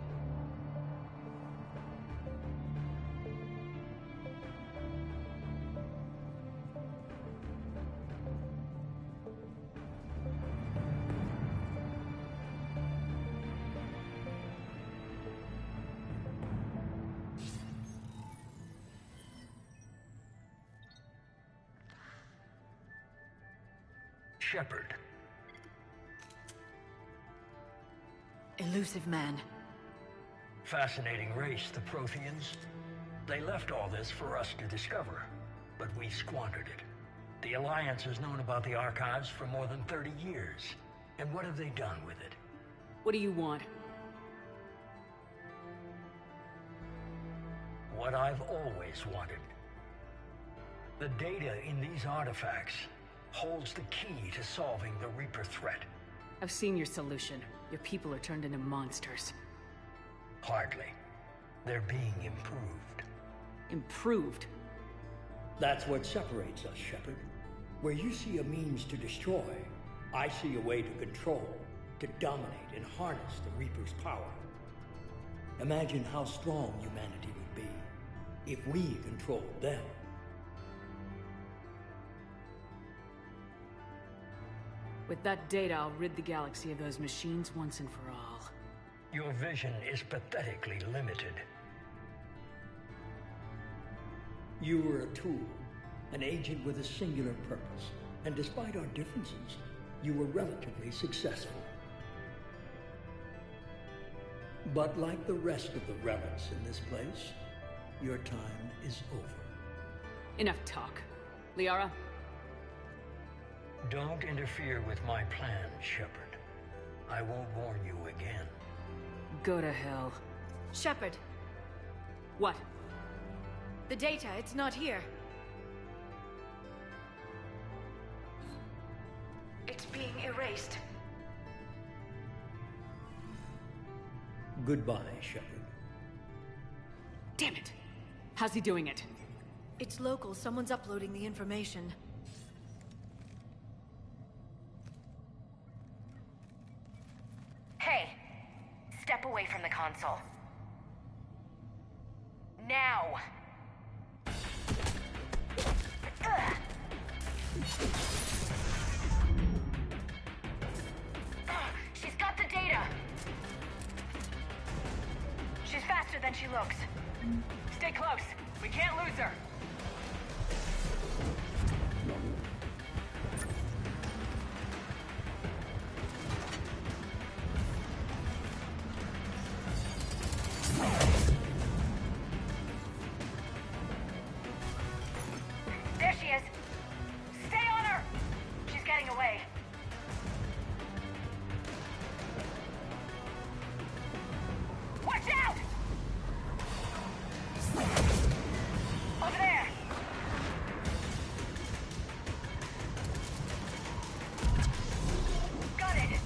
Shepard. Elusive man. Fascinating race, the Protheans. They left all this for us to discover, but we squandered it. The Alliance has known about the archives for more than 30 years. And what have they done with it? What do you want? What I've always wanted. The data in these artifacts holds the key to solving the Reaper threat. I've seen your solution. Your people are turned into monsters. Hardly. They're being improved. Improved? That's what separates us, Shepard. Where you see a means to destroy, I see a way to control, to dominate and harness the Reaper's power. Imagine how strong humanity would be if we controlled them. With that data, I'll rid the galaxy of those machines once and for all. Your vision is pathetically limited. You were a tool, an agent with a singular purpose, and despite our differences, you were relatively successful. But like the rest of the relics in this place, your time is over. Enough talk. Liara? Don't interfere with my plan, Shepard. I won't warn you again. Go to hell. Shepard. What? The data, it's not here. It's being erased. Goodbye, Shepard. Damn it! How's he doing it? It's local. Someone's uploading the information. Hey, step away from the console. Now! Ugh. She's got the data! She's faster than she looks. Stay close. We can't lose her. There she is. Stay on her! She's getting away. Watch out! Over there! Got it!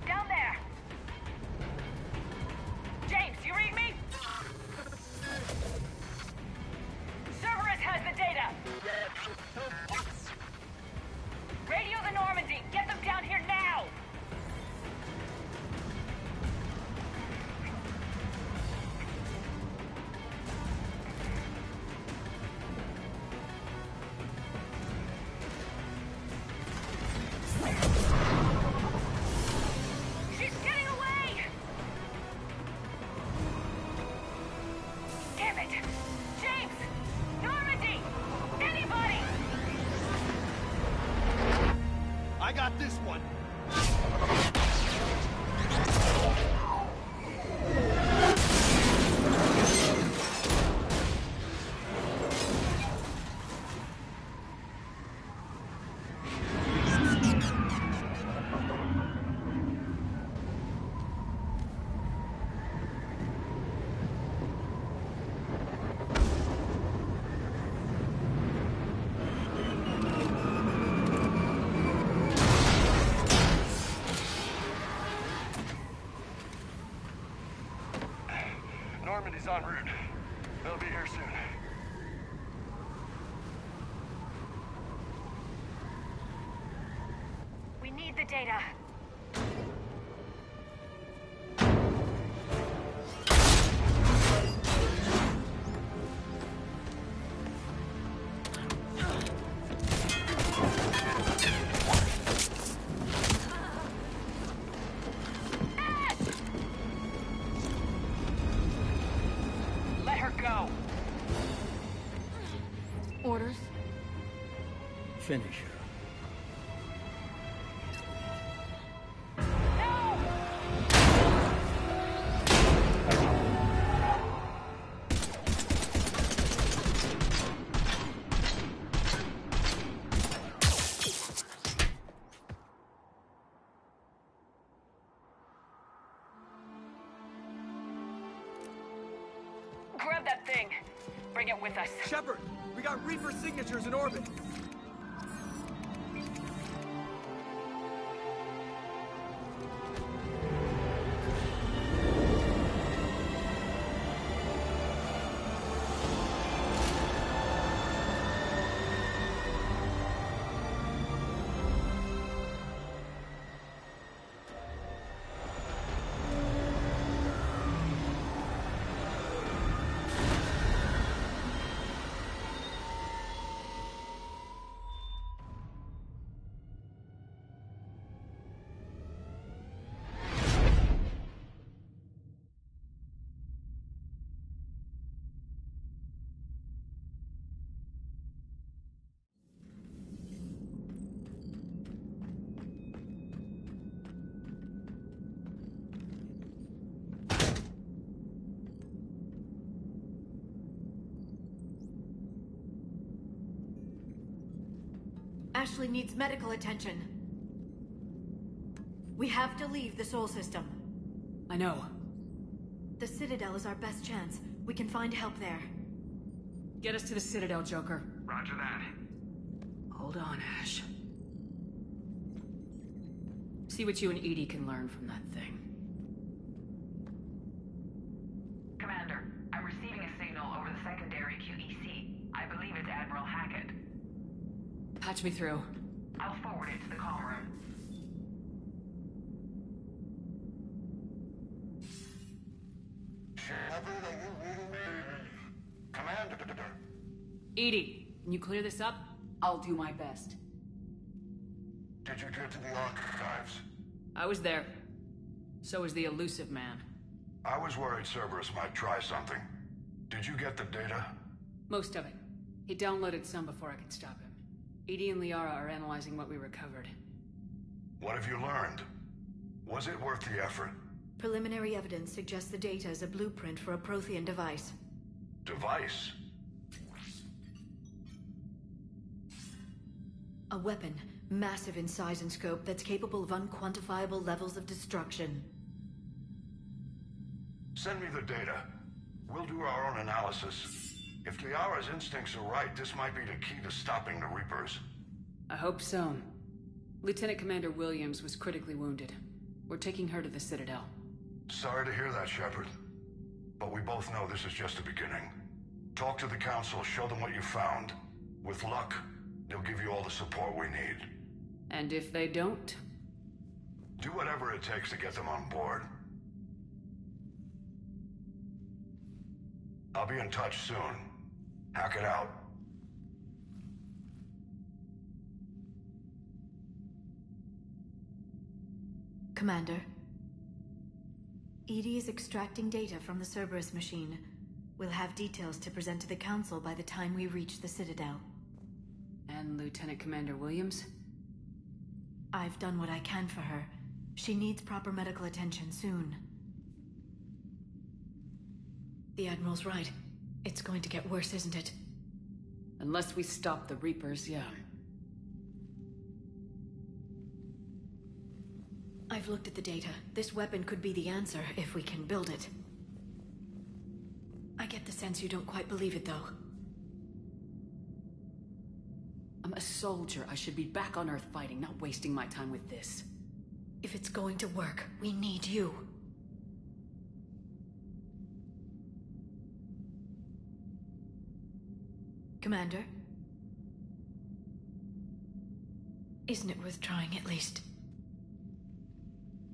Down there! James, you read me? Cerberus has the data! Radio the Normandy! Get them down here now! She's getting away! Damn it! James! Normandy! Anybody! I got this one. Normandy's en route. They'll be here soon. the data. Let her go. Orders? Finish her. Grab that thing. Bring it with us. Shepard, we got Reaper signatures in orbit. Ashley needs medical attention. We have to leave the Sol system. I know. The Citadel is our best chance. We can find help there. Get us to the Citadel, Joker. Roger that. Hold on, Ash. See what you and Edie can learn from that thing. Commander, I'm receiving a signal over the secondary QEC. I believe it's Admiral Hackett. Patch me through. I'll forward it to the comm room. Shepard, are you reading me? Commander. Edie, can you clear this up? I'll do my best. Did you get to the archives? I was there. So was the elusive man. I was worried Cerberus might try something. Did you get the data? Most of it. He downloaded some before I could stop him. Edie and Liara are analyzing what we recovered. What have you learned? Was it worth the effort? Preliminary evidence suggests the data is a blueprint for a Prothean device. Device? A weapon, massive in size and scope, that's capable of unquantifiable levels of destruction. Send me the data. We'll do our own analysis. If Liara's instincts are right, this might be the key to stopping the Reapers. I hope so. Lieutenant Commander Williams was critically wounded. We're taking her to the Citadel. Sorry to hear that, Shepard. But we both know this is just the beginning. Talk to the Council, show them what you found. With luck, they'll give you all the support we need. And if they don't? Do whatever it takes to get them on board. I'll be in touch soon. Hack it out. Commander. Edie is extracting data from the Cerberus machine. We'll have details to present to the Council by the time we reach the Citadel. And Lieutenant Commander Williams? I've done what I can for her. She needs proper medical attention soon. The Admiral's right. It's going to get worse, isn't it? Unless we stop the Reapers, yeah. I've looked at the data. This weapon could be the answer if we can build it. I get the sense you don't quite believe it, though. I'm a soldier. I should be back on Earth fighting, not wasting my time with this. If it's going to work, we need you. Commander? Isn't it worth trying at least?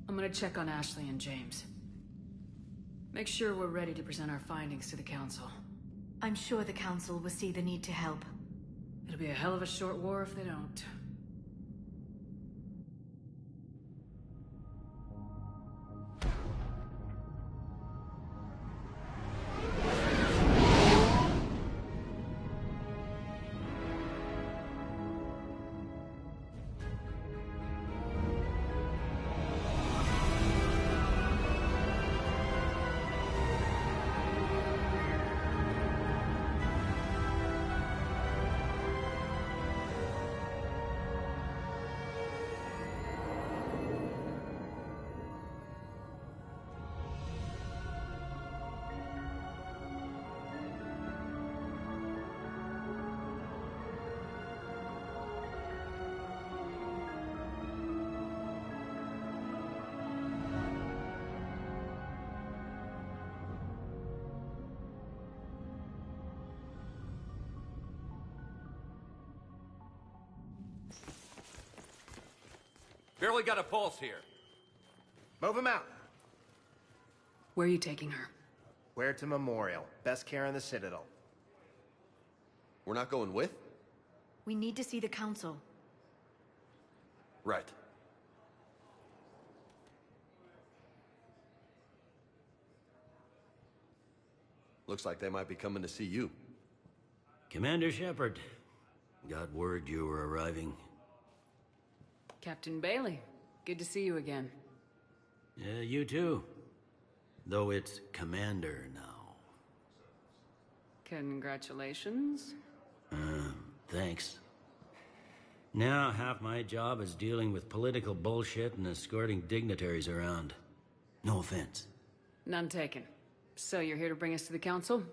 I'm gonna check on Ashley and James. Make sure we're ready to present our findings to the Council. I'm sure the Council will see the need to help. It'll be a hell of a short war if they don't. Barely got a pulse here. Move him out. Where are you taking her? Where to Memorial. Best care in the Citadel. We're not going with? We need to see the Council. Right. Looks like they might be coming to see you. Commander Shepard. Got word you were arriving. Captain Bailey, good to see you again. Yeah, you too. Though it's Commander now. Congratulations. Thanks. Now half my job is dealing with political bullshit and escorting dignitaries around. No offense. None taken. So you're here to bring us to the Council?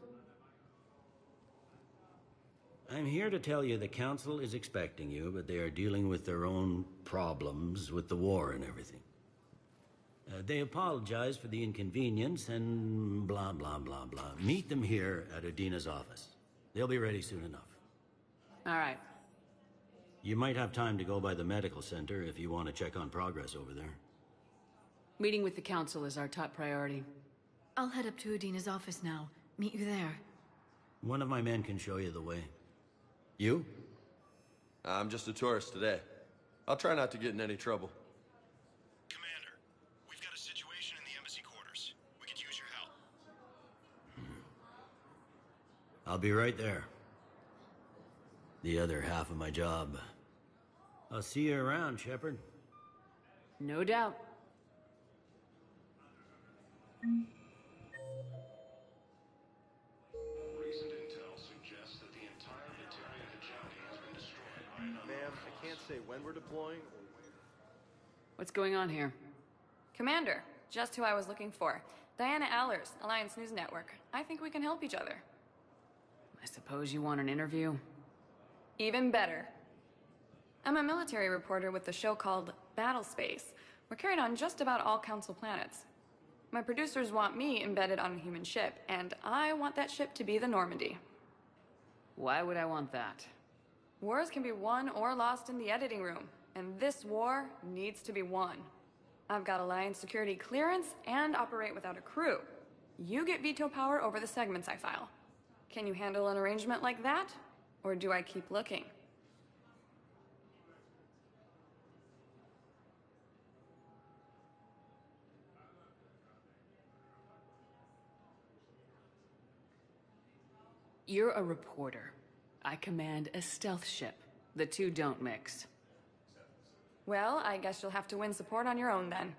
I'm here to tell you the Council is expecting you, but they are dealing with their own problems with the war and everything. They apologize for the inconvenience and blah, blah, blah, blah. Meet them here at Adina's office. They'll be ready soon enough. All right. You might have time to go by the medical center if you want to check on progress over there. Meeting with the Council is our top priority. I'll head up to Adina's office now. Meet you there. One of my men can show you the way. You? I'm just a tourist today. I'll try not to get in any trouble. Commander, we've got a situation in the embassy quarters. We could use your help. I'll be right there. The other half of my job. I'll see you around, Shepard. No doubt. Recent intel suggests that the entire Batarian hegemony has been destroyed by an Ma'am, I can't say when we're deploying or where. What's going on here? Commander, just who I was looking for. Diana Allers, Alliance News Network. I think we can help each other. I suppose you want an interview? Even better. I'm a military reporter with the show called Battle Space. We're carried on just about all Council planets. My producers want me embedded on a human ship, and I want that ship to be the Normandy. Why would I want that? Wars can be won or lost in the editing room, and this war needs to be won. I've got Alliance security clearance and operate without a crew. You get veto power over the segments I file. Can you handle an arrangement like that? Or do I keep looking? You're a reporter. I command a stealth ship. The two don't mix. Well, I guess you'll have to win support on your own then.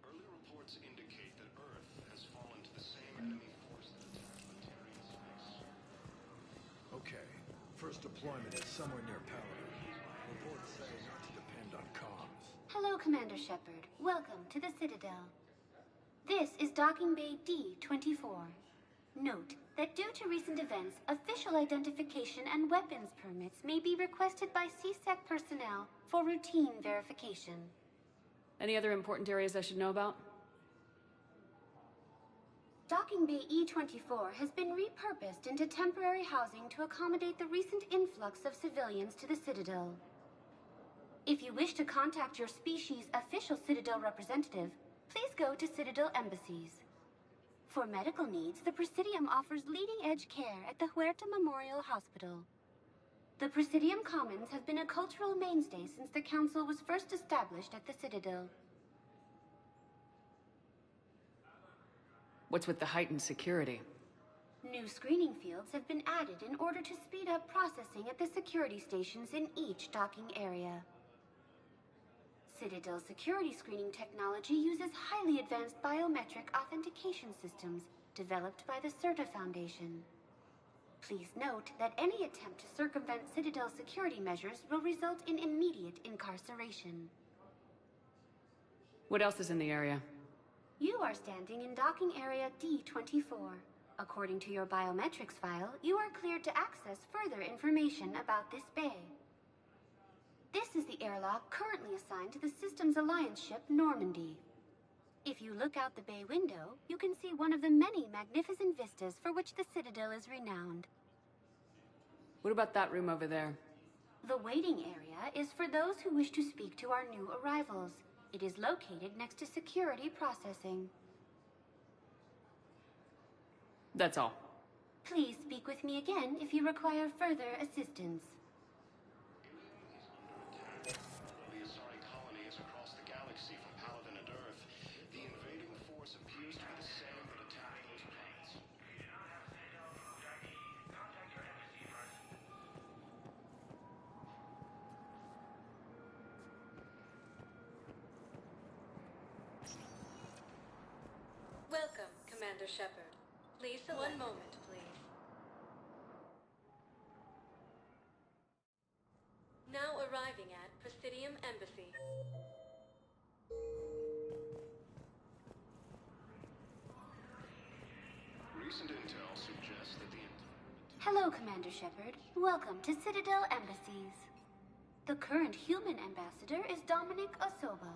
Early reports indicate that Earth has fallen to the same enemy force that attacked Batarian space. Okay. First deployment is somewhere near Paladin. Reports say not to depend on comms. Hello, Commander Shepard. Welcome to the Citadel. This is Docking Bay D-24. Note that due to recent events, official identification and weapons permits may be requested by CSEC personnel for routine verification. Any other important areas I should know about? Docking Bay E-24 has been repurposed into temporary housing to accommodate the recent influx of civilians to the Citadel. If you wish to contact your species' official Citadel representative, please go to Citadel embassies. For medical needs, the Presidium offers leading-edge care at the Huerta Memorial Hospital. The Presidium Commons have been a cultural mainstay since the Council was first established at the Citadel. What's with the heightened security? New screening fields have been added in order to speed up processing at the security stations in each docking area. Citadel security screening technology uses highly advanced biometric authentication systems developed by the CERTA Foundation. Please note that any attempt to circumvent Citadel security measures will result in immediate incarceration. What else is in the area? You are standing in docking area D24. According to your biometrics file, you are cleared to access further information about this bay. This is the airlock currently assigned to the Systems Alliance ship Normandy. If you look out the bay window, you can see one of the many magnificent vistas for which the Citadel is renowned. What about that room over there? The waiting area is for those who wish to speak to our new arrivals. It is located next to security processing. That's all. Please speak with me again if you require further assistance. The Asari colonies across the galaxy from Paladin and Earth. The invading force appears to be the same that attacked those planets. Welcome, Commander Shepard. Please select. One moment, please. Now arriving at Presidium Embassy. Recent intel suggests that the... Hello, Commander Shepard. Welcome to Citadel Embassies. The current human ambassador is Dominic Osoba.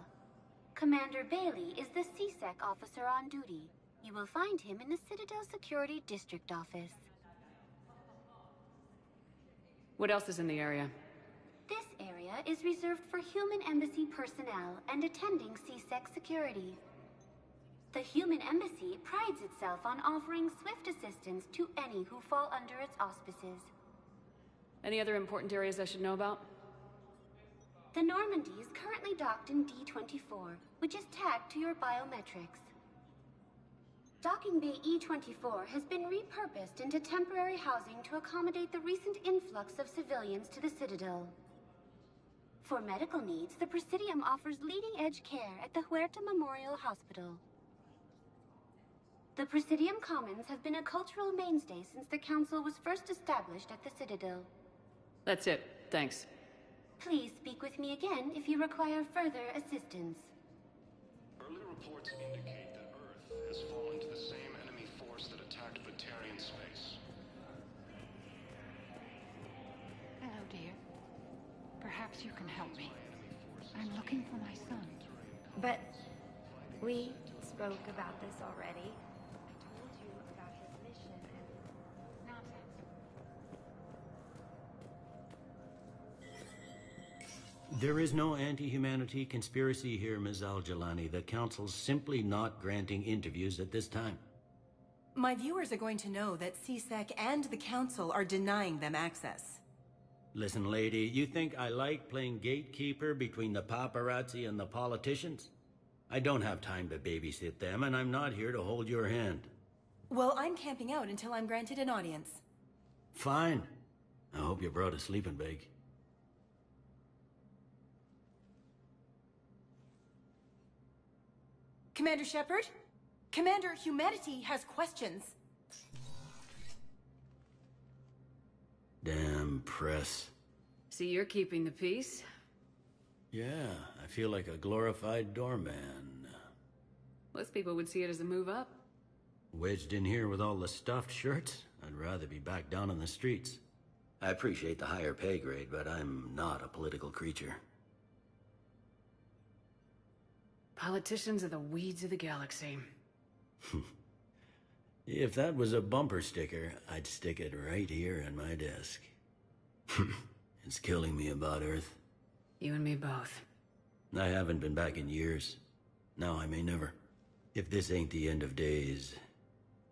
Commander Bailey is the CSEC officer on duty. You will find him in the Citadel Security District Office. What else is in the area? This area is reserved for human embassy personnel and attending CSEC security. The human embassy prides itself on offering swift assistance to any who fall under its auspices. Any other important areas I should know about? The Normandy is currently docked in D24, which is tagged to your biometrics. Docking Bay E24 has been repurposed into temporary housing to accommodate the recent influx of civilians to the Citadel. For medical needs, the Presidium offers leading-edge care at the Huerta Memorial Hospital. The Presidium Commons have been a cultural mainstay since the Council was first established at the Citadel. That's it. Thanks. Please speak with me again if you require further assistance. Early reports indicate that Earth has fallen to the same enemy force that attacked Batarian space. Hello, dear. Perhaps you can help me. I'm looking for my son. But we spoke about this already. I told you about his mission and... Nonsense. There is no anti-humanity conspiracy here, Ms. Al-Jalani. The Council's simply not granting interviews at this time. My viewers are going to know that CSEC and the Council are denying them access. Listen, lady, you think I like playing gatekeeper between the paparazzi and the politicians? I don't have time to babysit them, and I'm not here to hold your hand. Well, I'm camping out until I'm granted an audience. Fine. I hope you brought a sleeping bag. Commander Shepard? Commander, humanity has questions. Damn press. See, you're keeping the peace. Yeah, I feel like a glorified doorman. Most people would see it as a move up. Wedged in here with all the stuffed shirts, I'd rather be back down on the streets. I appreciate the higher pay grade, but I'm not a political creature. Politicians are the weeds of the galaxy. If that was a bumper sticker, I'd stick it right here on my desk. It's killing me about Earth. You and me both. I haven't been back in years. Now I may never. If this ain't the end of days,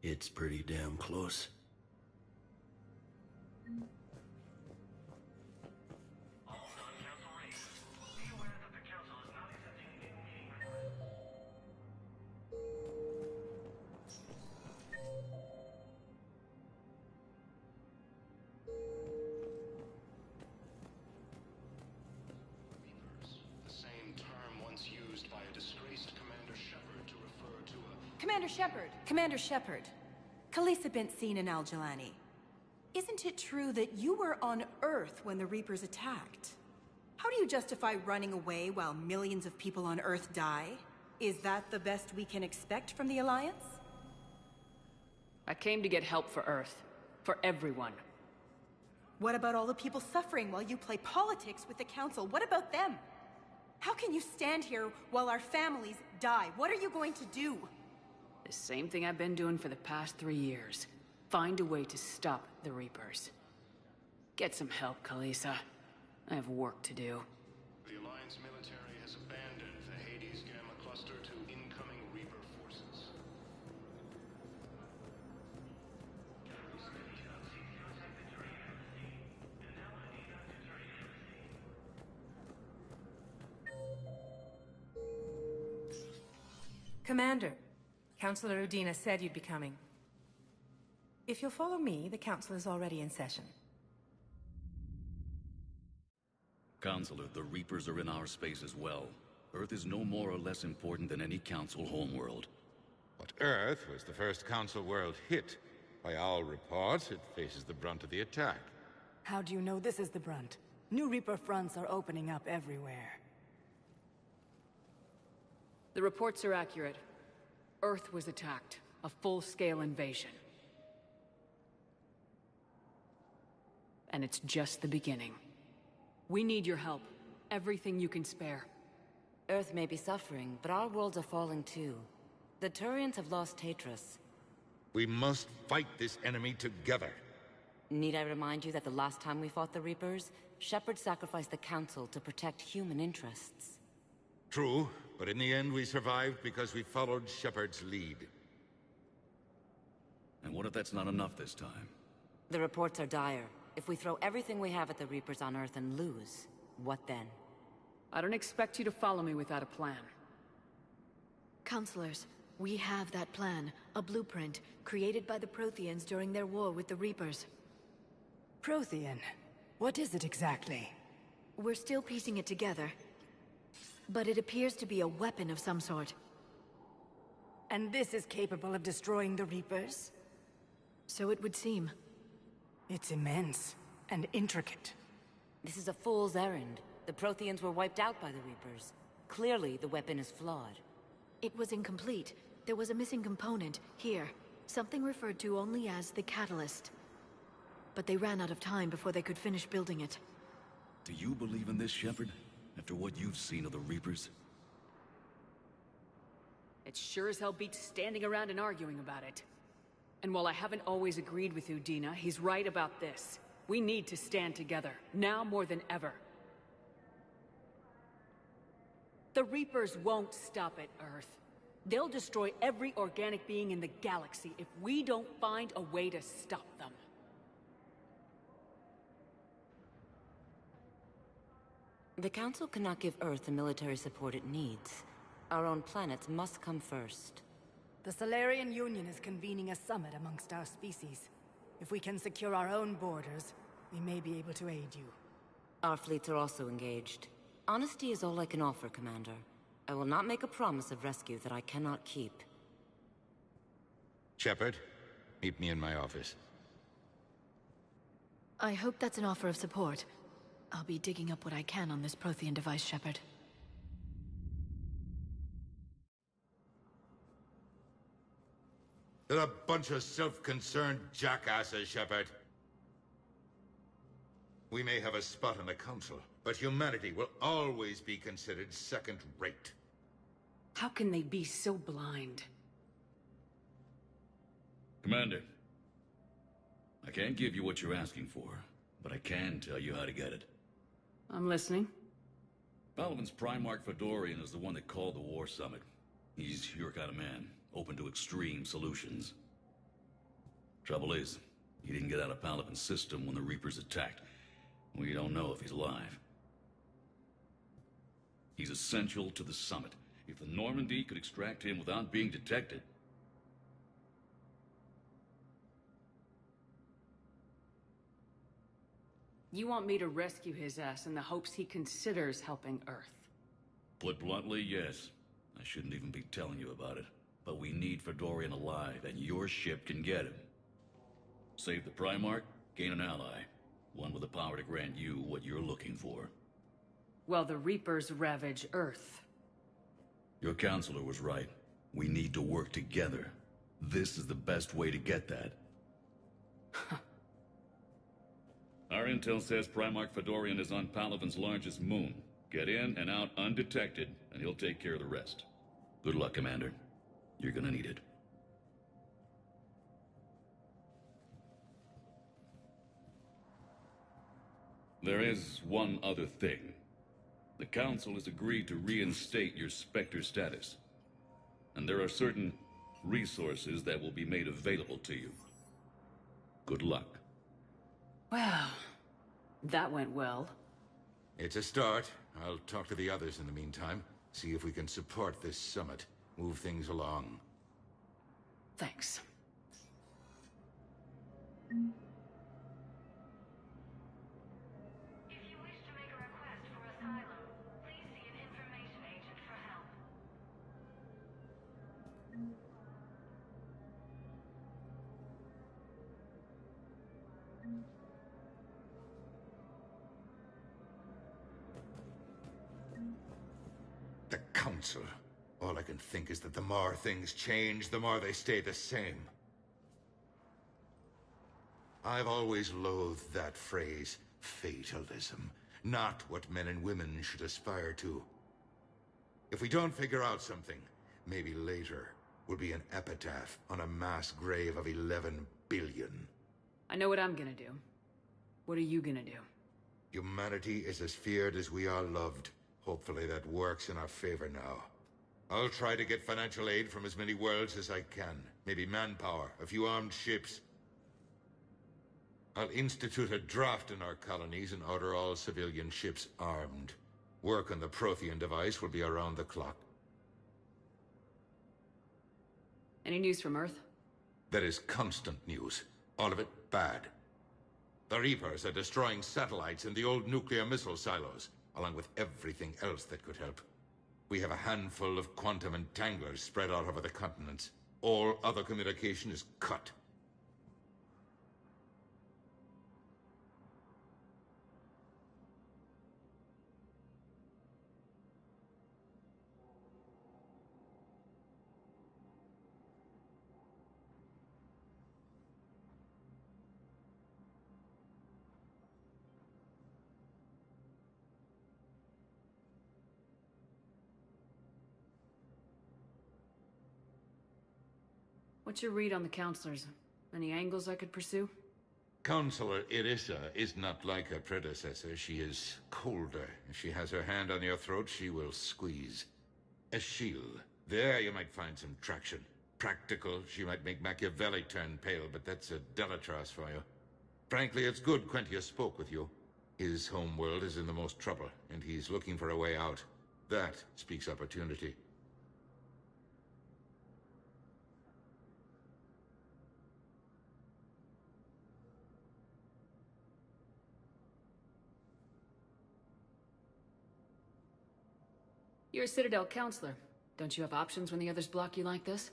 it's pretty damn close. Commander Shepard, Khaleesa bint seen in Al-Jalani. Isn't it true that you were on Earth when the Reapers attacked? How do you justify running away while millions of people on Earth die? Is that the best we can expect from the Alliance? I came to get help for Earth. For everyone. What about all the people suffering while you play politics with the Council? What about them? How can you stand here while our families die? What are you going to do? The same thing I've been doing for the past 3 years. Find a way to stop the Reapers. Get some help, Khaleesa. I have work to do. The Alliance military has abandoned the Hades Gamma cluster to incoming Reaper forces. Commander, Councilor Udina said you'd be coming. If you'll follow me, the Council is already in session. Counselor, the Reapers are in our space as well. Earth is no more or less important than any Council homeworld. But Earth was the first Council world hit. By all reports, it faces the brunt of the attack. How do you know this is the brunt? New Reaper fronts are opening up everywhere. The reports are accurate. Earth was attacked. A full-scale invasion. And it's just the beginning. We need your help. Everything you can spare. Earth may be suffering, but our worlds are falling too. The Turians have lost Tatris. We must fight this enemy together. Need I remind you that the last time we fought the Reapers, Shepard sacrificed the Council to protect human interests? True, but in the end we survived because we followed Shepard's lead. And what if that's not enough this time? The reports are dire. If we throw everything we have at the Reapers on Earth and lose, what then? I don't expect you to follow me without a plan. Counselors, we have that plan. A blueprint, created by the Protheans during their war with the Reapers. Prothean? What is it exactly? We're still piecing it together. But it appears to be a weapon of some sort. And this is capable of destroying the Reapers? So it would seem. It's immense and intricate. This is a fool's errand. The Protheans were wiped out by the Reapers. Clearly, the weapon is flawed. It was incomplete. There was a missing component, here. Something referred to only as the catalyst. But they ran out of time before they could finish building it. Do you believe in this, Shepard? After what you've seen of the Reapers? It sure as hell beats standing around and arguing about it. And while I haven't always agreed with Udina, he's right about this. We need to stand together, now more than ever. The Reapers won't stop at Earth. They'll destroy every organic being in the galaxy if we don't find a way to stop them. The Council cannot give Earth the military support it needs. Our own planets must come first. The Solarian Union is convening a summit amongst our species. If we can secure our own borders, we may be able to aid you. Our fleets are also engaged. Honesty is all I can offer, Commander. I will not make a promise of rescue that I cannot keep. Shepard, meet me in my office. I hope that's an offer of support. I'll be digging up what I can on this Prothean device, Shepard. They're a bunch of self-concerned jackasses, Shepard. We may have a spot in the Council, but humanity will always be considered second-rate. How can they be so blind? Commander, I can't give you what you're asking for, but I can tell you how to get it. I'm listening. Palaven's Primarch Fedorian is the one that called the War Summit. He's your kind of man, open to extreme solutions. Trouble is, he didn't get out of Palaven's system when the Reapers attacked. We don't know if he's alive. He's essential to the summit. If the Normandy could extract him without being detected... You want me to rescue his ass in the hopes he considers helping Earth? Put bluntly, yes. I shouldn't even be telling you about it. But we need Fedorian alive, and your ship can get him. Save the Primarch, gain an ally. One with the power to grant you what you're looking for. Well, the Reapers ravage Earth. Your counselor was right. We need to work together. This is the best way to get that. Our intel says Primarch Fedorian is on Palaven's largest moon. Get in and out undetected, and he'll take care of the rest. Good luck, Commander. You're gonna need it. There is one other thing. The Council has agreed to reinstate your Spectre status. And there are certain resources that will be made available to you. Good luck. Well, that went well. It's a start. I'll talk to the others in the meantime. See if we can support this summit. Move things along. Thanks. The Council. All I can think is that the more things change, the more they stay the same. I've always loathed that phrase, fatalism. Not what men and women should aspire to. If we don't figure out something, maybe later will be an epitaph on a mass grave of 11 billion. I know what I'm gonna do. What are you gonna do? Humanity is as feared as we are loved. Hopefully that works in our favor now. I'll try to get financial aid from as many worlds as I can. Maybe manpower, a few armed ships. I'll institute a draft in our colonies and order all civilian ships armed. Work on the Prothean device will be around the clock. Any news from Earth? There is constant news. All of it bad. The Reapers are destroying satellites in the old nuclear missile silos, along with everything else that could help. We have a handful of quantum entanglers spread out over the continents. All other communication is cut. What's your read on the counselors? Any angles I could pursue? Counselor Irissa is not like her predecessor. She is colder. If she has her hand on your throat, she will squeeze. Eschil. There you might find some traction. Practical, she might make Machiavelli turn pale, but that's a Delatras for you. Frankly, it's good Quentius spoke with you. His home world is in the most trouble, and he's looking for a way out. That speaks opportunity. You're a Citadel counselor. Don't you have options when the others block you like this?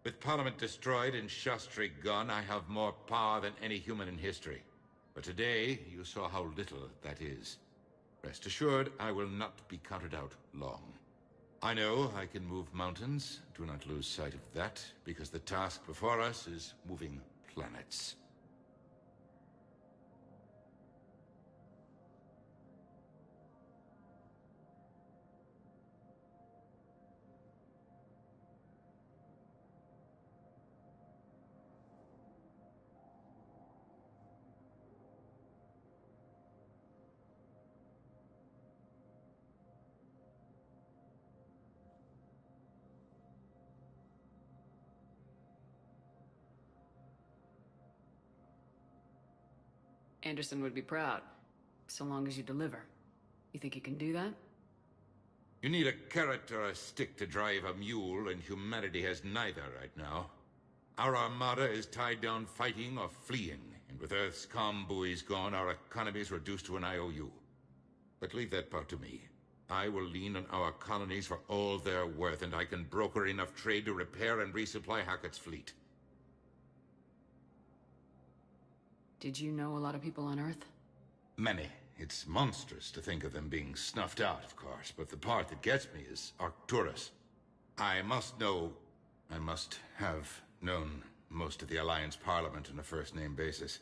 With Parliament destroyed and Shastri gone, I have more power than any human in history. But today, you saw how little that is. Rest assured, I will not be counted out long. I know I can move mountains. Do not lose sight of that, because the task before us is moving planets. Anderson would be proud, so long as you deliver. You think you can do that? You need a carrot or a stick to drive a mule, and humanity has neither right now. Our armada is tied down fighting or fleeing, and with Earth's comm buoys gone, our economy is reduced to an IOU. But leave that part to me. I will lean on our colonies for all they're worth, and I can broker enough trade to repair and resupply Hackett's fleet. Did you know a lot of people on Earth? Many. It's monstrous to think of them being snuffed out, of course, but the part that gets me is Arcturus. I must have known most of the Alliance Parliament on a first-name basis.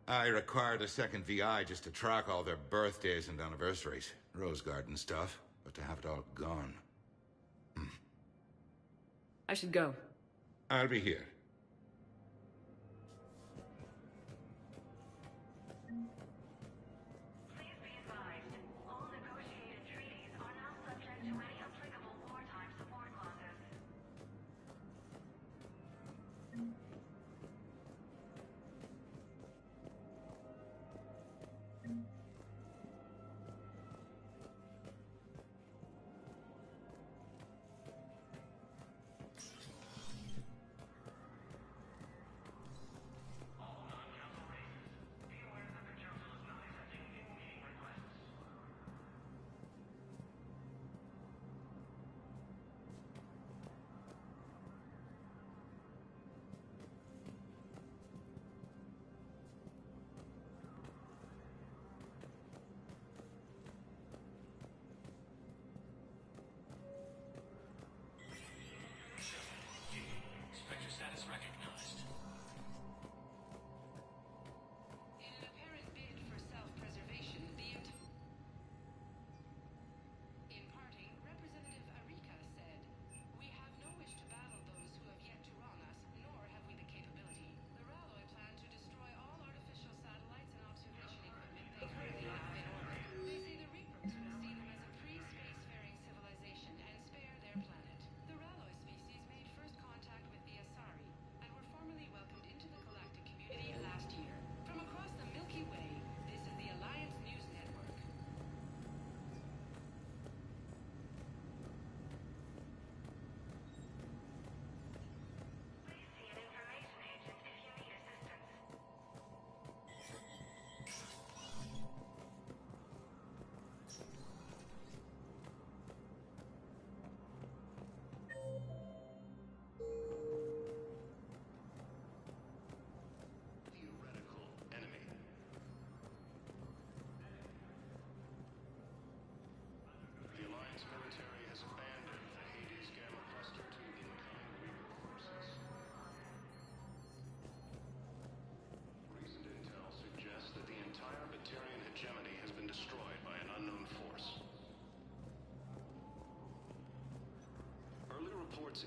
I required a second VI just to track all their birthdays and anniversaries. Rose Garden stuff, but to have it all gone. I should go. I'll be here.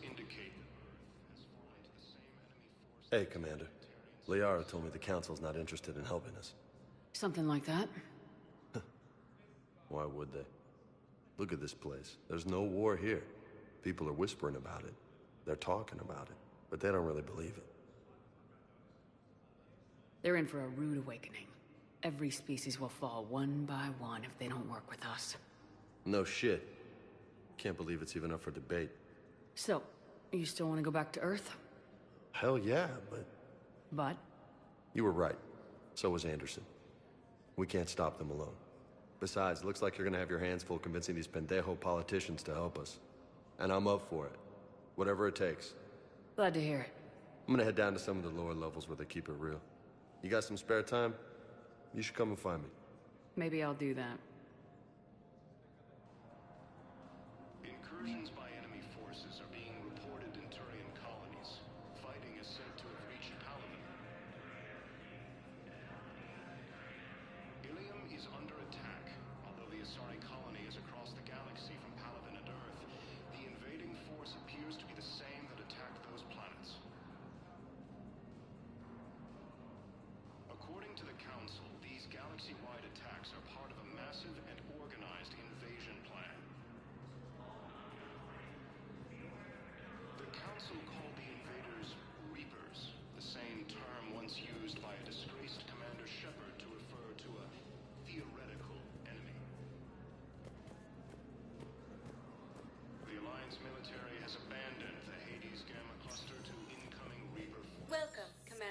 Indicate Hey, Commander. Liara told me the Council's not interested in helping us. Something like that. Why would they? Look at this place. There's no war here. People are whispering about it. They're talking about it, but they don't really believe it. They're in for a rude awakening. Every species will fall one by one if they don't work with us. No shit. Can't believe it's even up for debate. So, you still want to go back to Earth? Hell yeah, but... But? You were right. So was Anderson. We can't stop them alone. Besides, looks like you're gonna have your hands full convincing these pendejo politicians to help us. And I'm up for it. Whatever it takes. Glad to hear it. I'm gonna head down to some of the lower levels where they keep it real. You got some spare time? You should come and find me. Maybe I'll do that. incursions by enemy forces are being reported in Turian colonies. Fighting is said to have reached Paladin. Ilium is under attack. Although the Asari colony is across the galaxy from Paladin and Earth, the invading force appears to be the same that attacked those planets. According to the Council, these galaxy-wide attacks are part of a massive and organized invasion plan. The Council called the invaders Reapers, the same term once used by a disgraced Commander Shepard to refer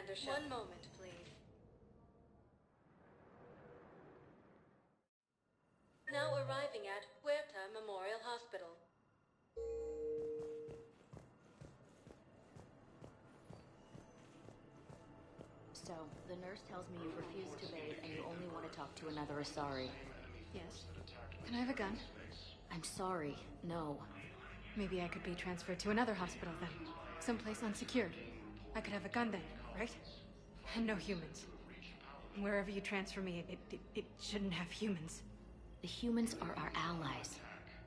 Commander Shepard. One moment, please. Now arriving at Huerta Memorial Hospital. So, the nurse tells me you've refused to bathe and you only want to talk to another Asari. Yes. Can I have a gun? I'm sorry, no. Maybe I could be transferred to another hospital then. Someplace unsecured. I could have a gun then, right? And no humans. Wherever you transfer me, it shouldn't have humans. The humans are our allies.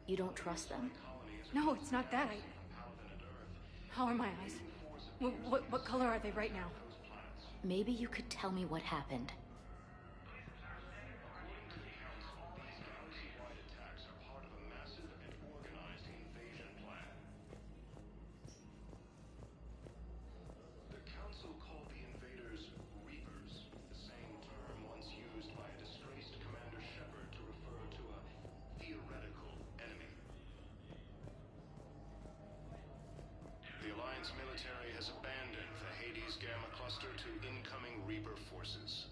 You don't trust them? No, it's not that. How are my eyes? What color are they right now? Maybe you could tell me what happened. Military has abandoned the Hades Gamma Cluster to incoming Reaper forces.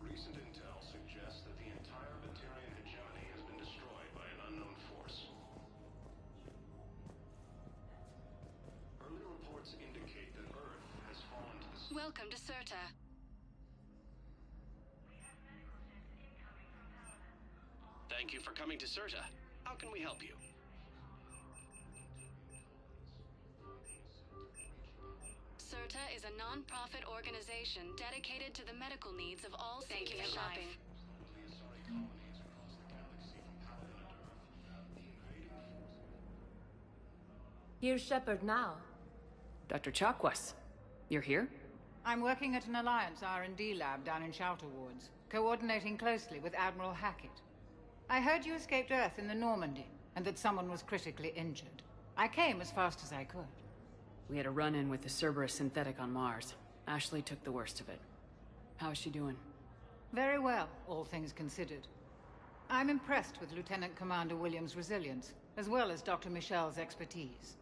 Recent intel suggests that the entire Batarian hegemony has been destroyed by an unknown force. Early reports indicate that Earth has fallen to the... Welcome to Serta. Thank you for coming to Serta. How can we help you? Serta is a non-profit organization dedicated to the medical needs of all sentient life. Here's Shepard now. Dr. Chakwas, you're here? I'm working at an Alliance R&D lab down in Shelter Wards, coordinating closely with Admiral Hackett. I heard you escaped Earth in the Normandy, and that someone was critically injured. I came as fast as I could. We had a run-in with the Cerberus synthetic on Mars. Ashley took the worst of it. How's she doing? Very well, all things considered. I'm impressed with Lieutenant Commander Williams' resilience, as well as Dr. Michel's expertise.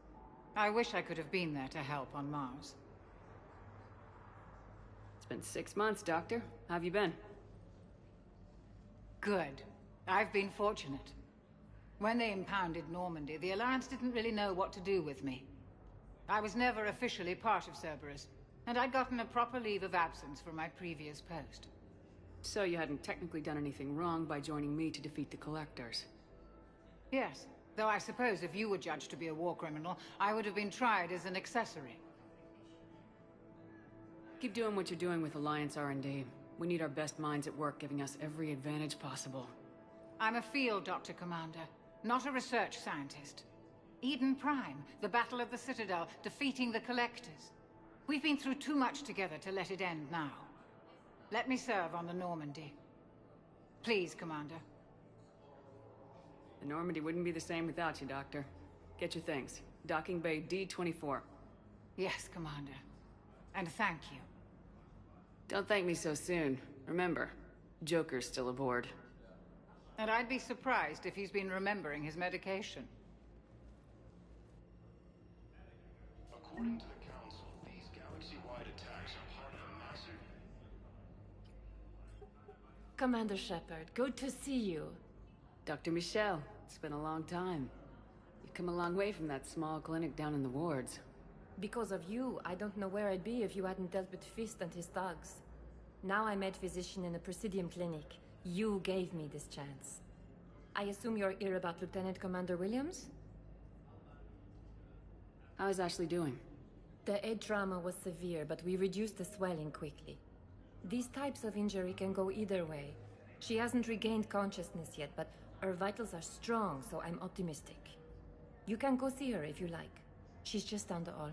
I wish I could have been there to help on Mars. It's been 6 months, Doctor. How have you been? Good. I've been fortunate. When they impounded Normandy, the Alliance didn't really know what to do with me. I was never officially part of Cerberus, and I'd gotten a proper leave of absence from my previous post. So you hadn't technically done anything wrong by joining me to defeat the Collectors? Yes, though I suppose if you were judged to be a war criminal, I would have been tried as an accessory. Keep doing what you're doing with Alliance R&D. We need our best minds at work giving us every advantage possible. I'm a field doctor, Commander, not a research scientist. Eden Prime, the Battle of the Citadel, defeating the Collectors. We've been through too much together to let it end now. Let me serve on the Normandy. Please, Commander. The Normandy wouldn't be the same without you, Doctor. Get your things. Docking Bay D-24. Yes, Commander. And thank you. Don't thank me so soon. Remember, Joker's still aboard. And I'd be surprised if he's been remembering his medication. According to the Council, these galaxy-wide attacks are part of a massive... Commander Shepard, good to see you. Dr. Michel, it's been a long time. You've come a long way from that small clinic down in the wards. Because of you, I don't know where I'd be if you hadn't dealt with Fist and his thugs. Now I'm head physician in a Presidium clinic. You gave me this chance. I assume you're here about Lieutenant Commander Williams? How is Ashley doing? The head trauma was severe, but we reduced the swelling quickly. These types of injury can go either way. She hasn't regained consciousness yet, but her vitals are strong, so I'm optimistic. You can go see her if you like. She's just down the hall.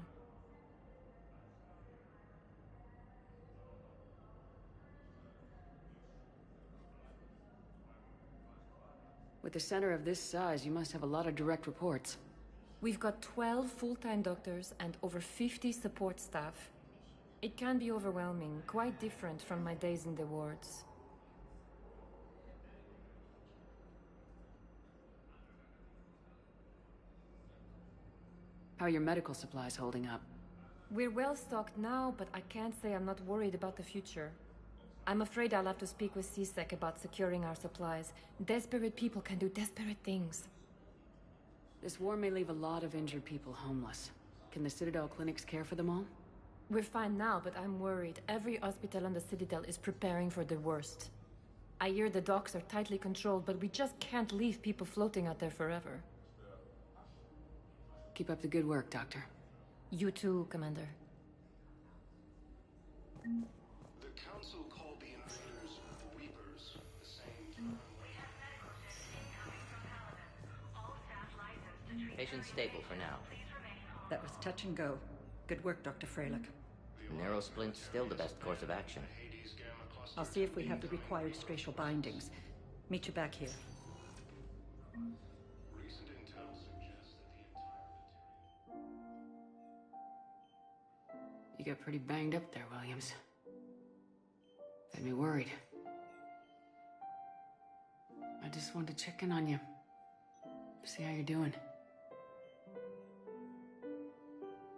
With a center of this size, you must have a lot of direct reports. We've got 12 full-time doctors and over 50 support staff. It can be overwhelming, quite different from my days in the wards. How are your medical supplies holding up? We're well stocked now, but I can't say I'm not worried about the future. I'm afraid I'll have to speak with CSEC about securing our supplies. Desperate people can do desperate things. This war may leave a lot of injured people homeless. Can the Citadel clinics care for them all? We're fine now, but I'm worried. Every hospital on the Citadel is preparing for the worst. I hear the docks are tightly controlled, but we just can't leave people floating out there forever. Keep up the good work, Doctor. You too, Commander. The Council called the invaders Reapers, the same term. Patient stable for now. That was touch and go. Good work, Dr. Freilich. Narrow splint's still the best course of action. I'll see if we have the required spatial bindings. Meet you back here. Recent intel suggests that the entire You got pretty banged up there, Williams. Had me worried. I just wanted to check in on you. See how you're doing.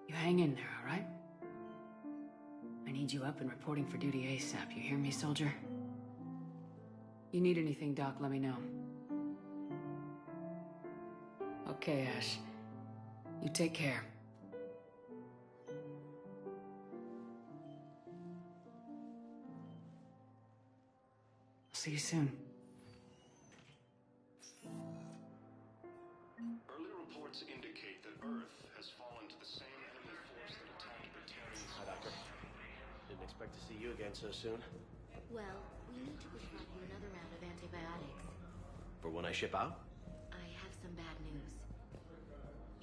You hang in there, all right? I need you up and reporting for duty ASAP. You hear me, soldier? You need anything, Doc, let me know. Okay, Ash. You take care. I'll see you soon. Early reports indicate that Earth has fallen to the same enemy force that attacked Batarian. Hi, Doctor. Didn't expect to see you again so soon. Well, we need to prescribe you another round of antibiotics. For when I ship out? I have some bad news.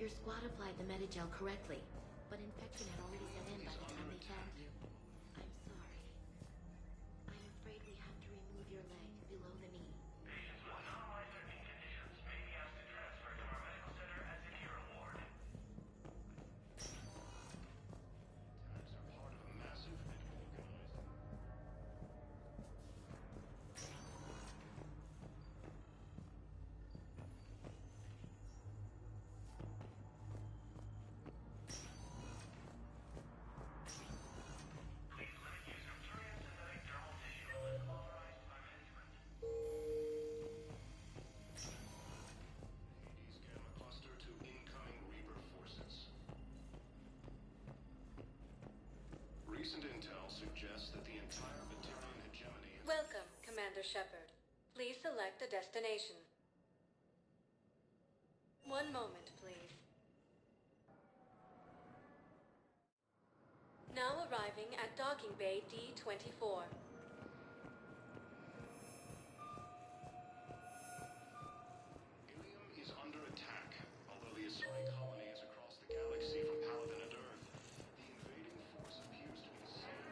Your squad applied the Medigel correctly, but infection had already set in by the time they found you. I'm sorry. I'm afraid we have to remove your leg below the knee. Recent intel suggests that the entire Batarian hegemony is... Welcome, Commander Shepard. Please select a destination. One moment, please. Now arriving at Docking Bay D-24. Ilium is under attack. Although the Asari colony is across the galaxy from Paladin and Earth, the invading force appears to be the same.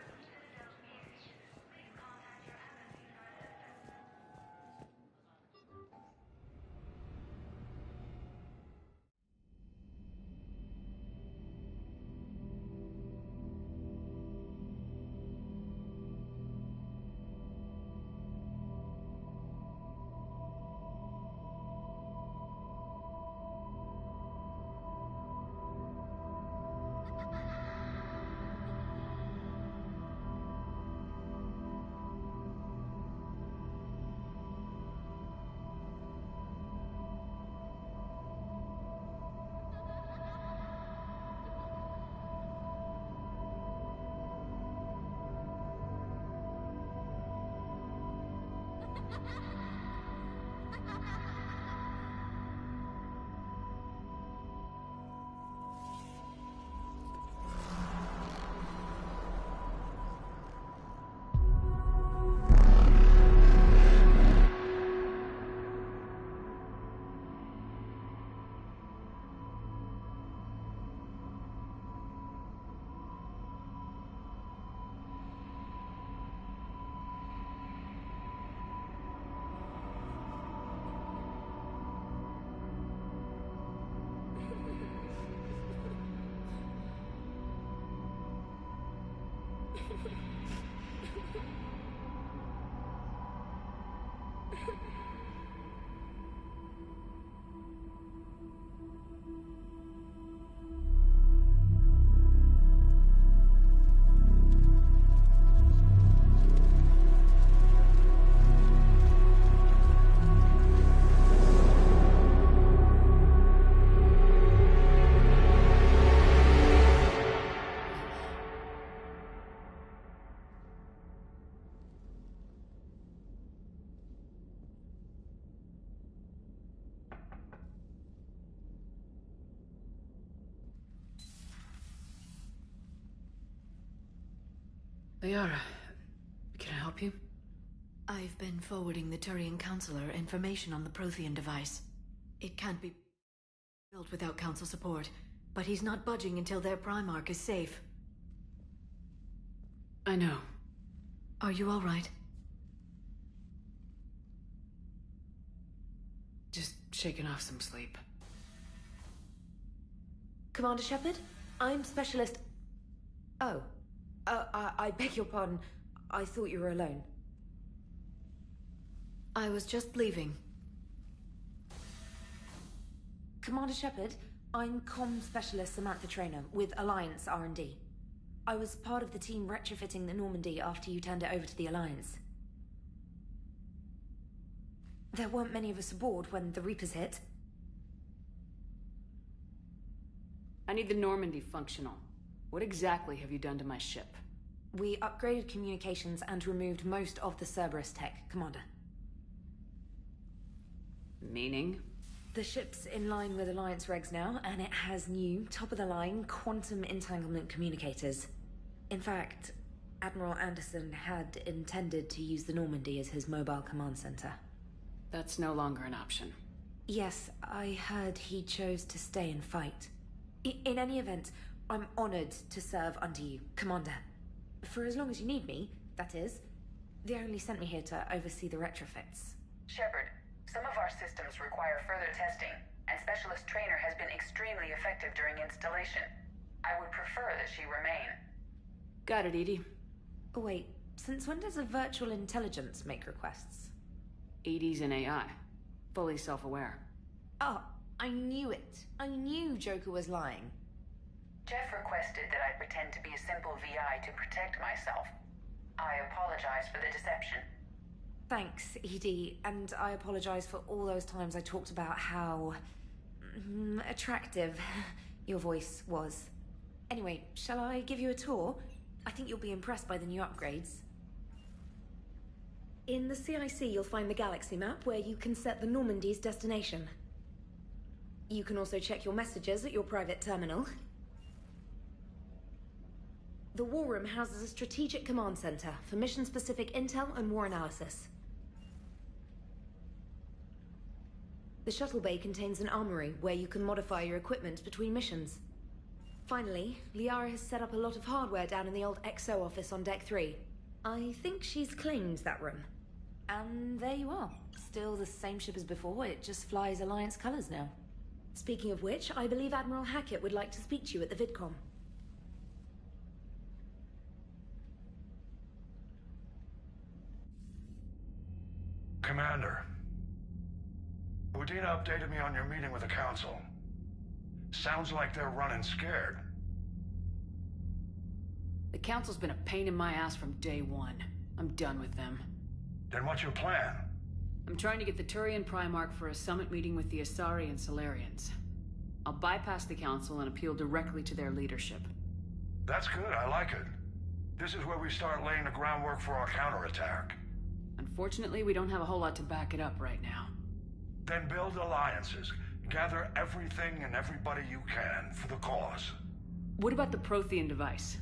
Liara, can I help you? I've been forwarding the Turian Counselor information on the Prothean device. It can't be built without Council support, but he's not budging until their Primarch is safe. I know. Are you all right? Just shaking off some sleep. Commander Shepard, I'm Specialist... Oh. I beg your pardon. I thought you were alone. I was just leaving. Commander Shepard, I'm Comm Specialist Samantha Traynor with Alliance R&D. I was part of the team retrofitting the Normandy after you turned it over to the Alliance. There weren't many of us aboard when the Reapers hit. I need the Normandy functional. What exactly have you done to my ship? We upgraded communications and removed most of the Cerberus tech, Commander. Meaning? The ship's in line with Alliance regs now, and it has new, top-of-the-line, quantum entanglement communicators. In fact, Admiral Anderson had intended to use the Normandy as his mobile command center. That's no longer an option. Yes, I heard he chose to stay and fight. In any event, I'm honored to serve under you, Commander. For as long as you need me, that is. They only sent me here to oversee the retrofits. Shepard, some of our systems require further testing, and Specialist Traynor has been extremely effective during installation. I would prefer that she remain. Got it, Edie. Oh, wait, since when does a virtual intelligence make requests? Edie's an AI. Fully self-aware. Oh, I knew it. I knew Joker was lying. Jeff requested that I pretend to be a simple VI to protect myself. I apologize for the deception. Thanks, Edie, and I apologize for all those times I talked about how... attractive your voice was. Anyway, shall I give you a tour? I think you'll be impressed by the new upgrades. In the CIC, you'll find the galaxy map where you can set the Normandy's destination. You can also check your messages at your private terminal. The War Room houses a strategic command center for mission-specific intel and war analysis. The shuttle bay contains an armory where you can modify your equipment between missions. Finally, Liara has set up a lot of hardware down in the old XO office on Deck 3. I think she's claimed that room. And there you are. Still the same ship as before, it just flies Alliance colors now. Speaking of which, I believe Admiral Hackett would like to speak to you at the VidCom. Commander, Udina updated me on your meeting with the Council. Sounds like they're running scared. The Council's been a pain in my ass from day one. I'm done with them. Then what's your plan? I'm trying to get the Turian Primarch for a summit meeting with the Asari and Solarians. I'll bypass the Council and appeal directly to their leadership. That's good, I like it. This is where we start laying the groundwork for our counterattack. Unfortunately, we don't have a whole lot to back it up right now. Then build alliances. Gather everything and everybody you can for the cause. What about the Prothean device?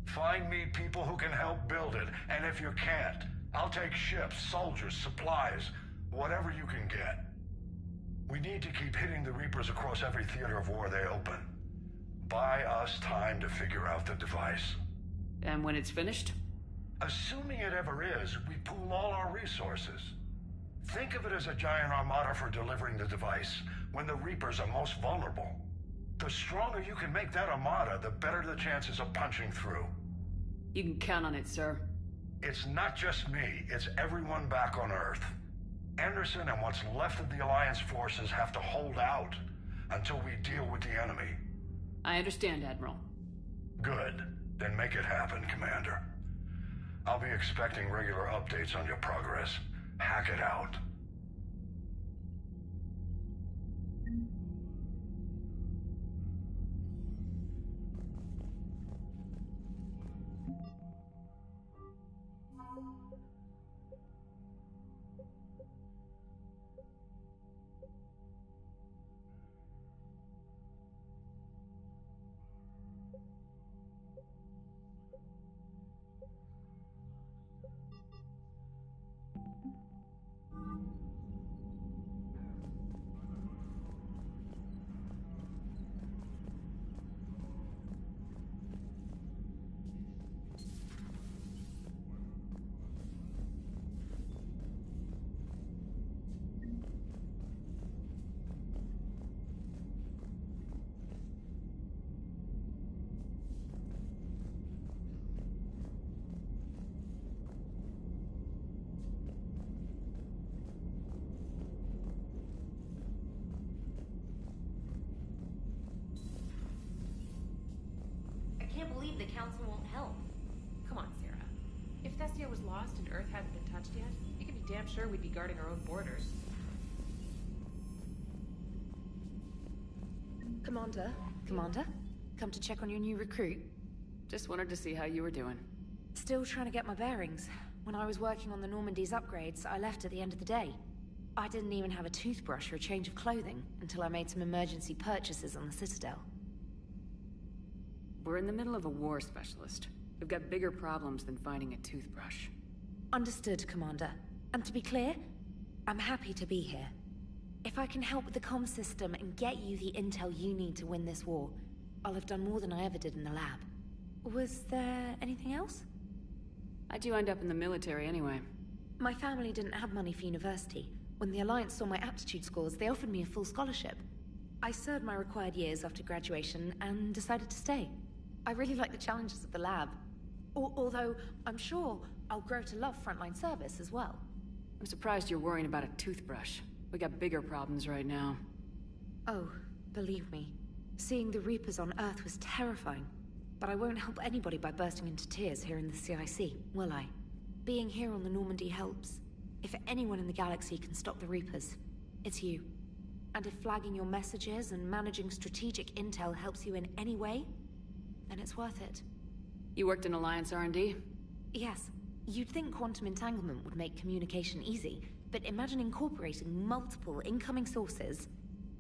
Find me people who can help build it, and if you can't, I'll take ships, soldiers, supplies, whatever you can get. We need to keep hitting the Reapers across every theater of war they open. Buy us time to figure out the device. And when it's finished? Assuming it ever is, we pool all our resources. Think of it as a giant armada for delivering the device when the Reapers are most vulnerable. The stronger you can make that armada, the better the chances of punching through. You can count on it, sir. It's not just me, it's everyone back on Earth. Anderson and what's left of the Alliance forces have to hold out until we deal with the enemy. I understand, Admiral. Good. Then make it happen, Commander. I'll be expecting regular updates on your progress. Hack it out. believe the Council won't help. Come on, Sarah. If Thessia was lost and Earth hadn't been touched yet, you can be damn sure we'd be guarding our own borders. Commander? Commander? Come to check on your new recruit? Just wanted to see how you were doing. Still trying to get my bearings. When I was working on the Normandy's upgrades, I left at the end of the day. I didn't even have a toothbrush or a change of clothing until I made some emergency purchases on the Citadel. We're in the middle of a war, Specialist. We've got bigger problems than finding a toothbrush. Understood, Commander. And to be clear, I'm happy to be here. If I can help with the comm system and get you the intel you need to win this war, I'll have done more than I ever did in the lab. Was there anything else? How'd you end up in the military anyway? My family didn't have money for university. When the Alliance saw my aptitude scores, they offered me a full scholarship. I served my required years after graduation and decided to stay. I really like the challenges of the lab. Although, I'm sure I'll grow to love frontline service as well. I'm surprised you're worrying about a toothbrush. We got bigger problems right now. Oh, believe me. Seeing the Reapers on Earth was terrifying. But I won't help anybody by bursting into tears here in the CIC, will I? Being here on the Normandy helps. If anyone in the galaxy can stop the Reapers, it's you. And if flagging your messages and managing strategic intel helps you in any way, then it's worth it. You worked in Alliance R&D? Yes. You'd think quantum entanglement would make communication easy, but imagine incorporating multiple incoming sources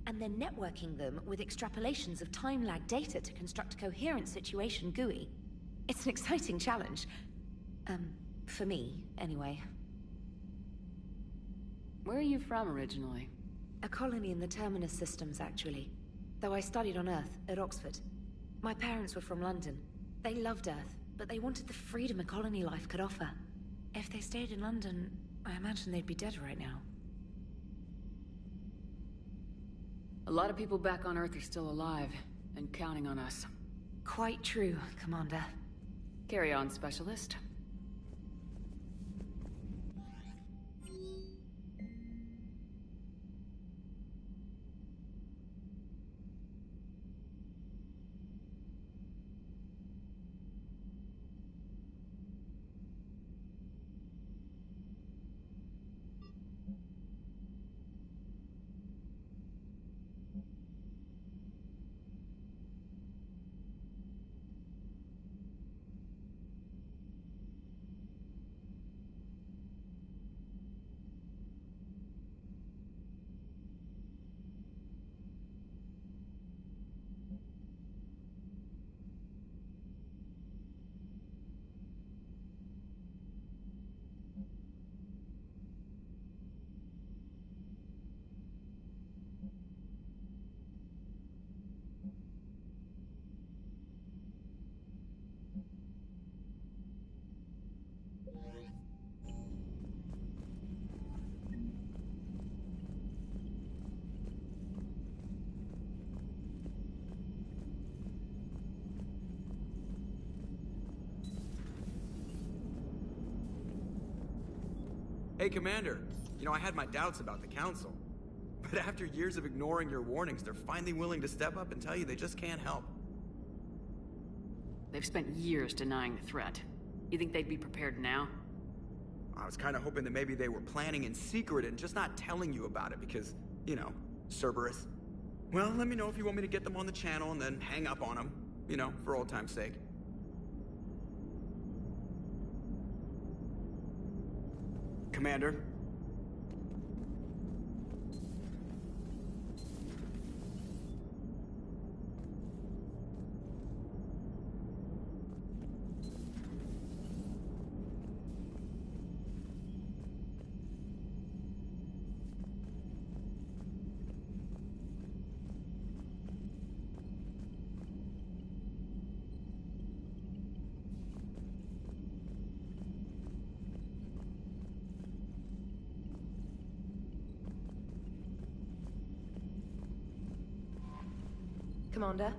and then networking them with extrapolations of time-lag data to construct a coherent situation GUI. It's an exciting challenge. For me, anyway. Where are you from originally? A colony in the Terminus systems, actually. Though I studied on Earth, at Oxford. My parents were from London. They loved Earth, but they wanted the freedom a colony life could offer. If they stayed in London, I imagine they'd be dead right now. A lot of people back on Earth are still alive, and counting on us. Quite true, Commander. Carry on, Specialist. Hey, Commander. You know, I had my doubts about the Council. But after years of ignoring your warnings, they're finally willing to step up and tell you they just can't help. They've spent years denying the threat. You think they'd be prepared now? I was kind of hoping that maybe they were planning in secret and just not telling you about it because, you know, Cerberus. Well, let me know if you want me to get them on the channel and then hang up on them. You know, for old time's sake. Commander? Commander?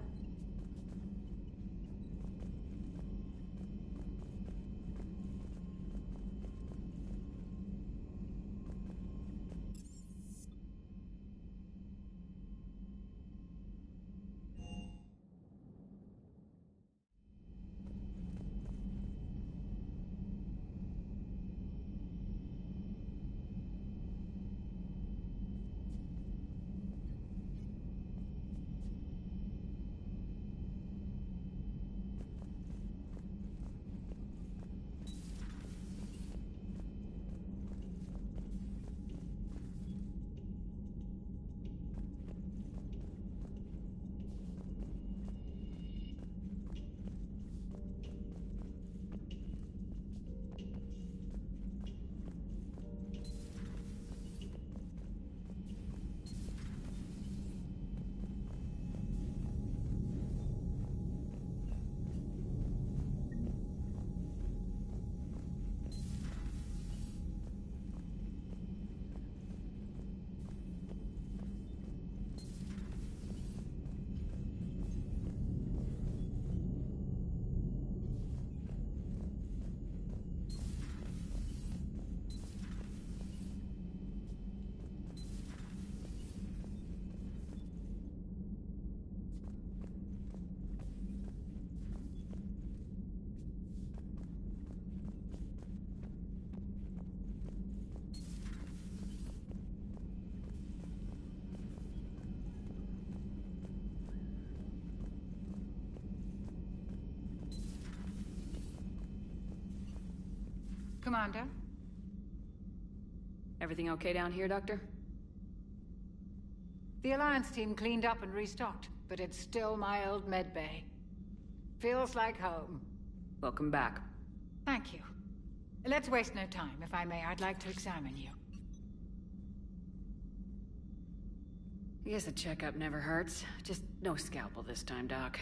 Commander? Everything okay down here, Doctor? The Alliance team cleaned up and restocked, but it's still my old medbay. Feels like home. Welcome back. Thank you. Let's waste no time. If I may, I'd like to examine you. I guess a checkup never hurts. Just no scalpel this time, Doc.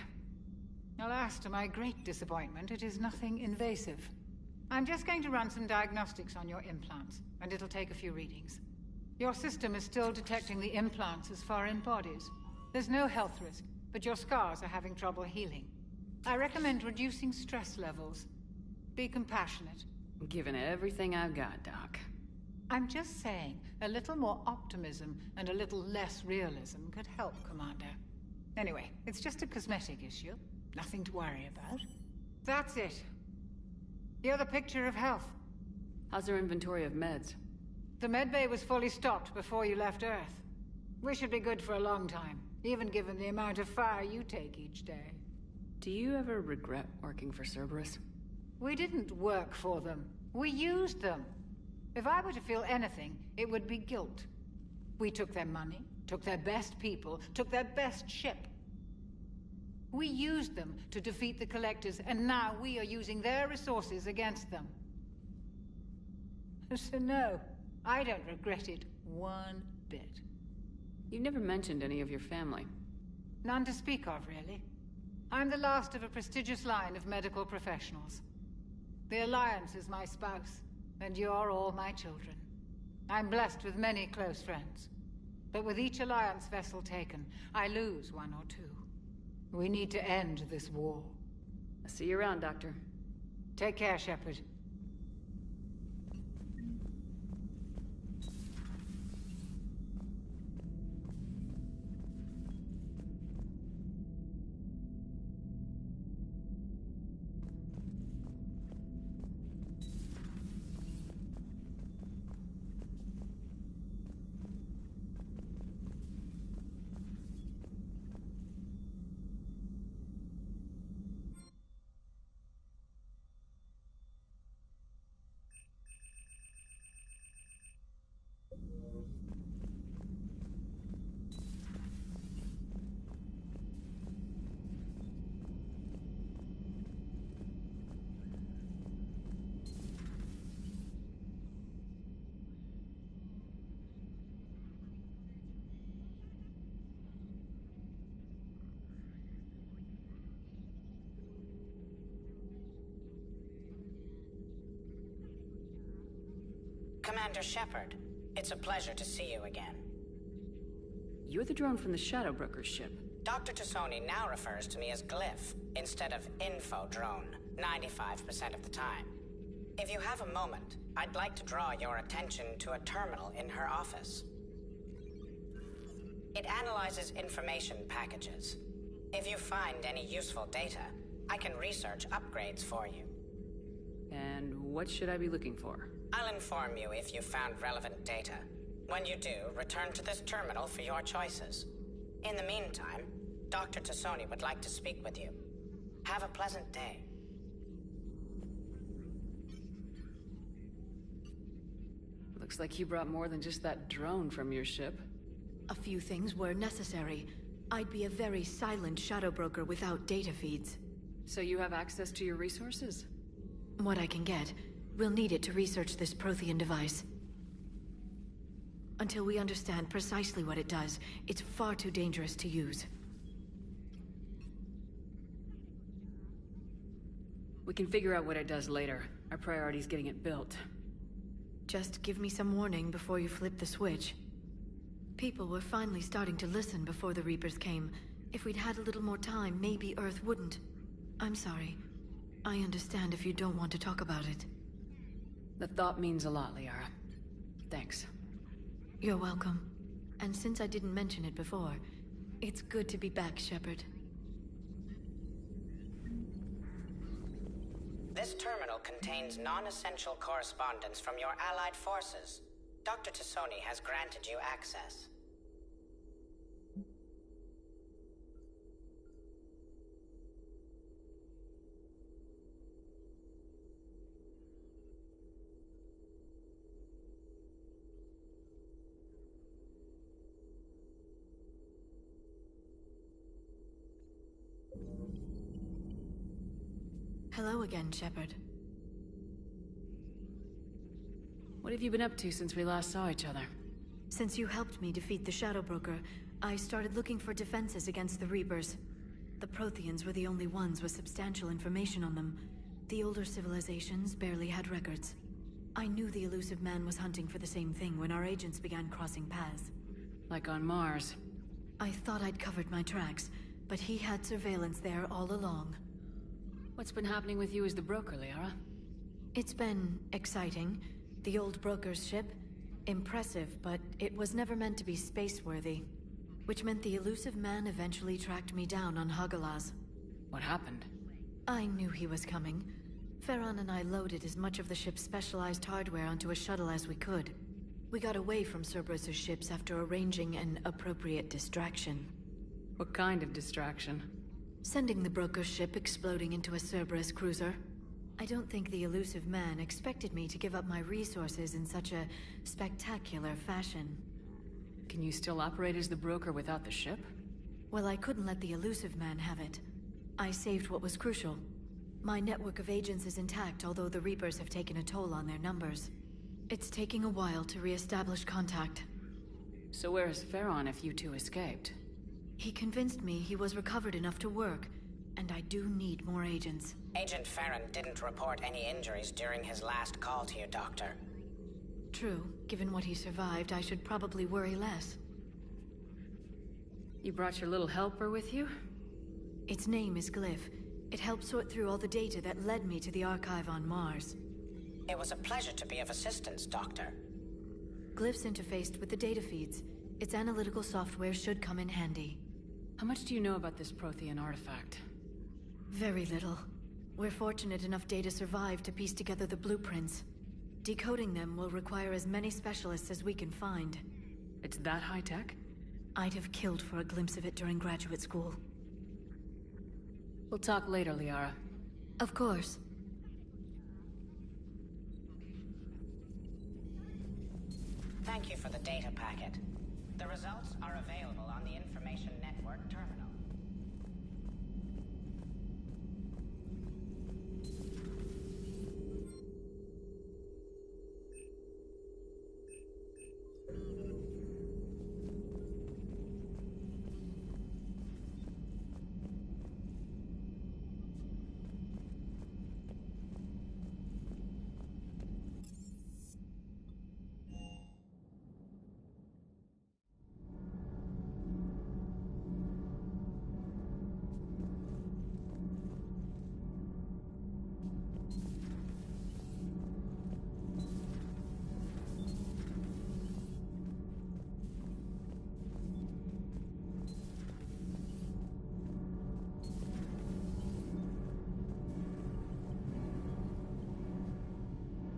Alas, to my great disappointment, it is nothing invasive. I'm just going to run some diagnostics on your implants, and it'll take a few readings. Your system is still detecting the implants as foreign bodies. There's no health risk, but your scars are having trouble healing. I recommend reducing stress levels. Be compassionate. I'm giving it everything I've got, Doc. I'm just saying, a little more optimism and a little less realism could help, Commander. Anyway, it's just a cosmetic issue. Nothing to worry about. That's it. You're the picture of health. How's our inventory of meds? The medbay was fully stocked before you left Earth. We should be good for a long time, even given the amount of fire you take each day. Do you ever regret working for Cerberus? We didn't work for them. We used them. If I were to feel anything, it would be guilt. We took their money, took their best people, took their best ship. We used them to defeat the Collectors, and now we are using their resources against them. So no, I don't regret it one bit. You never mentioned any of your family. None to speak of, really. I'm the last of a prestigious line of medical professionals. The Alliance is my spouse, and you're all my children. I'm blessed with many close friends. But with each Alliance vessel taken, I lose one or two. We need to end this war. I'll see you around, Doctor. Take care, Shepard. Commander Shepard, it's a pleasure to see you again. You're the drone from the Shadow Broker's ship. Dr. Tassoni now refers to me as Glyph, instead of Info Drone, 95% of the time. If you have a moment, I'd like to draw your attention to a terminal in her office. It analyzes information packages. If you find any useful data, I can research upgrades for you. And what should I be looking for? I'll inform you if you found relevant data. When you do, return to this terminal for your choices. In the meantime, Dr. Tassoni would like to speak with you. Have a pleasant day. Looks like you brought more than just that drone from your ship. A few things were necessary. I'd be a very silent Shadow Broker without data feeds. So you have access to your resources? What I can get. We'll need it to research this Prothean device. Until we understand precisely what it does, it's far too dangerous to use. We can figure out what it does later. Our priority is getting it built. Just give me some warning before you flip the switch. People were finally starting to listen before the Reapers came. If we'd had a little more time, maybe Earth wouldn't. I'm sorry. I understand if you don't want to talk about it. The thought means a lot, Liara. Thanks. You're welcome. And since I didn't mention it before, it's good to be back, Shepard. This terminal contains non-essential correspondence from your allied forces. Dr. Tassoni has granted you access. Hello again, Shepard. What have you been up to since we last saw each other? Since you helped me defeat the Shadow Broker, I started looking for defenses against the Reapers. The Protheans were the only ones with substantial information on them. The older civilizations barely had records. I knew the elusive man was hunting for the same thing when our agents began crossing paths. Like on Mars. I thought I'd covered my tracks, but he had surveillance there all along. What's been happening with you as the broker, Liara? It's been exciting. The old broker's ship? Impressive, but it was never meant to be space-worthy. Which meant the elusive man eventually tracked me down on Hagalaz. What happened? I knew he was coming. Farron and I loaded as much of the ship's specialized hardware onto a shuttle as we could. We got away from Cerberus's ships after arranging an appropriate distraction. What kind of distraction? Sending the broker's ship exploding into a Cerberus cruiser. I don't think the elusive man expected me to give up my resources in such a spectacular fashion. Can you still operate as the broker without the ship? Well, I couldn't let the elusive man have it. I saved what was crucial. My network of agents is intact, although the Reapers have taken a toll on their numbers. It's taking a while to re-establish contact. So where is Farron if you two escaped? He convinced me he was recovered enough to work, and I do need more agents. Agent Farron didn't report any injuries during his last call to you, Doctor. True. Given what he survived, I should probably worry less. You brought your little helper with you? Its name is Glyph. It helped sort through all the data that led me to the archive on Mars. It was a pleasure to be of assistance, Doctor. Glyph's interfaced with the data feeds. Its analytical software should come in handy. How much do you know about this Prothean artifact? Very little. We're fortunate enough data survived to piece together the blueprints. Decoding them will require as many specialists as we can find. It's that high-tech? I'd have killed for a glimpse of it during graduate school. We'll talk later, Liara. Of course. Thank you for the data packet. The results are available on the Information Network terminal.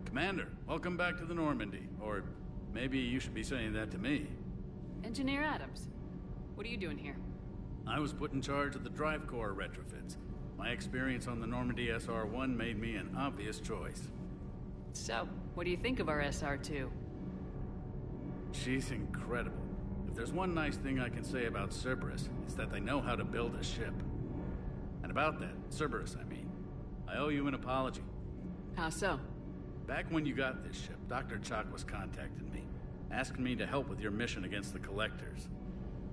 Commander, welcome back to the Normandy. Or maybe you should be saying that to me. Engineer Adams, what are you doing here? I was put in charge of the drive core retrofits. My experience on the Normandy SR-1 made me an obvious choice. So, what do you think of our SR-2? She's incredible. If there's one nice thing I can say about Cerberus, it's that they know how to build a ship. And about that, Cerberus, I mean, I owe you an apology. How so? Back when you got this ship, Dr. Chakwas contacted me, asking me to help with your mission against the Collectors.